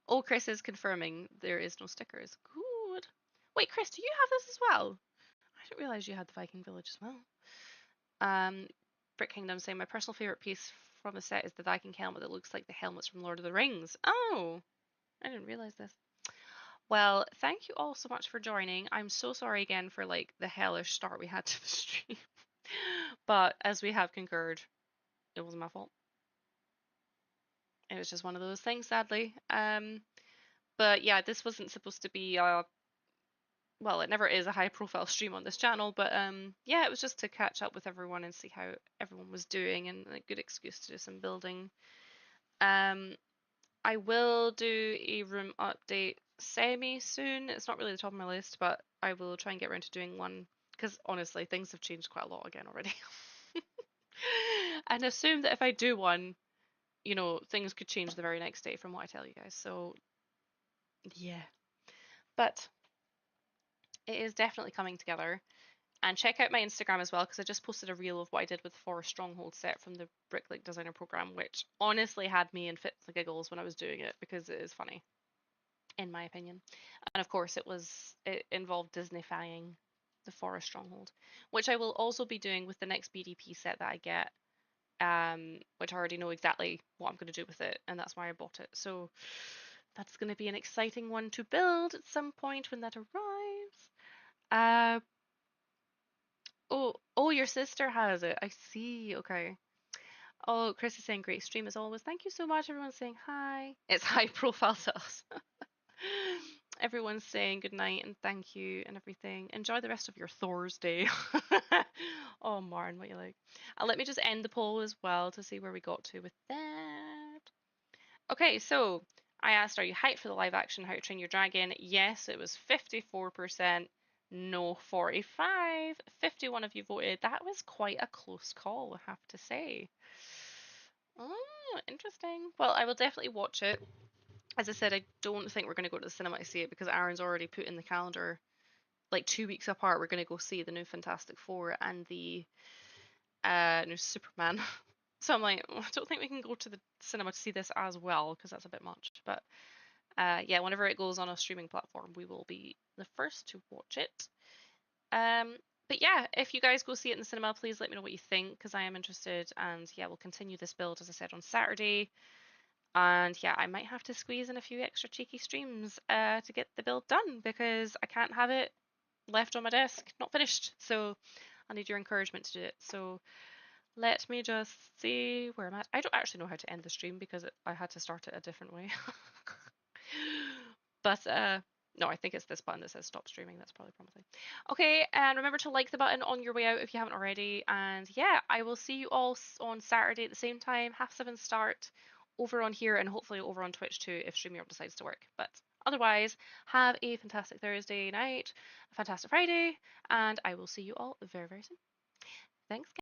Oh, Chris is confirming there is no stickers. Good. Wait, Chris, do you have this as well? I didn't realize you had the Viking Village as well. Brick Kingdom saying my personal favorite piece from the set is the Viking helmet that looks like the helmets from Lord of the Rings. Oh, I didn't realize this. Well, thank you all so much for joining. I'm so sorry again for like the hellish start we had to the stream. But as we have concurred, it wasn't my fault. It was just one of those things, sadly. But yeah, this wasn't supposed to be well, it never is a high profile stream on this channel, but yeah, it was just to catch up with everyone and see how everyone was doing and a good excuse to do some building. I will do a room update semi soon. It's not really the top of my list, but I will try and get around to doing one because honestly, things have changed quite a lot again already. And assume that if I do one, you know, things could change the very next day from what I tell you guys. So yeah, but it is definitely coming together. And check out my Instagram as well because I just posted a reel of what I did with the Forest Stronghold set from the Bricklink Designer program, which honestly had me in fits and giggles when I was doing it because it is funny, in my opinion. And of course, it involved Disneyfying the Forest Stronghold, which I will also be doing with the next BDP set that I get, which I already know exactly what I'm going to do with it, and that's why I bought it. So that's going to be an exciting one to build at some point when that arrives. Oh, your sister has it. I see. Okay. Oh, Chris is saying great stream as always. Thank you so much. Everyone's saying hi. It's high profile to us. Everyone's saying good night and thank you and everything. Enjoy the rest of your Thursday. Oh, Martin, what you like? Let me just end the poll as well to see where we got to with that. Okay, so I asked, are you hyped for the live action How to Train Your Dragon? Yes, it was 54%. No, 45. 51 of you voted. That was quite a close call, I have to say. Oh, interesting. Well, I will definitely watch it. As I said, I don't think we're going to go to the cinema to see it because Aaron's already put in the calendar, like 2 weeks apart, we're going to go see the new Fantastic Four and the new Superman. So I'm like, I don't think we can go to the cinema to see this as well because that's a bit much. But yeah, whenever it goes on a streaming platform, we will be the first to watch it. But yeah, if you guys go see it in the cinema, please let me know what you think because I am interested. And yeah, we'll continue this build as I said on Saturday. And yeah, I might have to squeeze in a few extra cheeky streams to get the build done because I can't have it left on my desk, not finished. So I need your encouragement to do it. So let me just see where I'm at. I don't actually know how to end the stream because I had to start it a different way. But no, I think it's this button that says stop streaming. That's probably promising. Okay, and remember to like the button on your way out if you haven't already. And yeah, I will see you all on Saturday at the same time, 7:30 start, over on here and hopefully over on Twitch too if StreamYard decides to work. But otherwise, have a fantastic Thursday night, a fantastic Friday, and I will see you all very, very soon. Thanks, guys.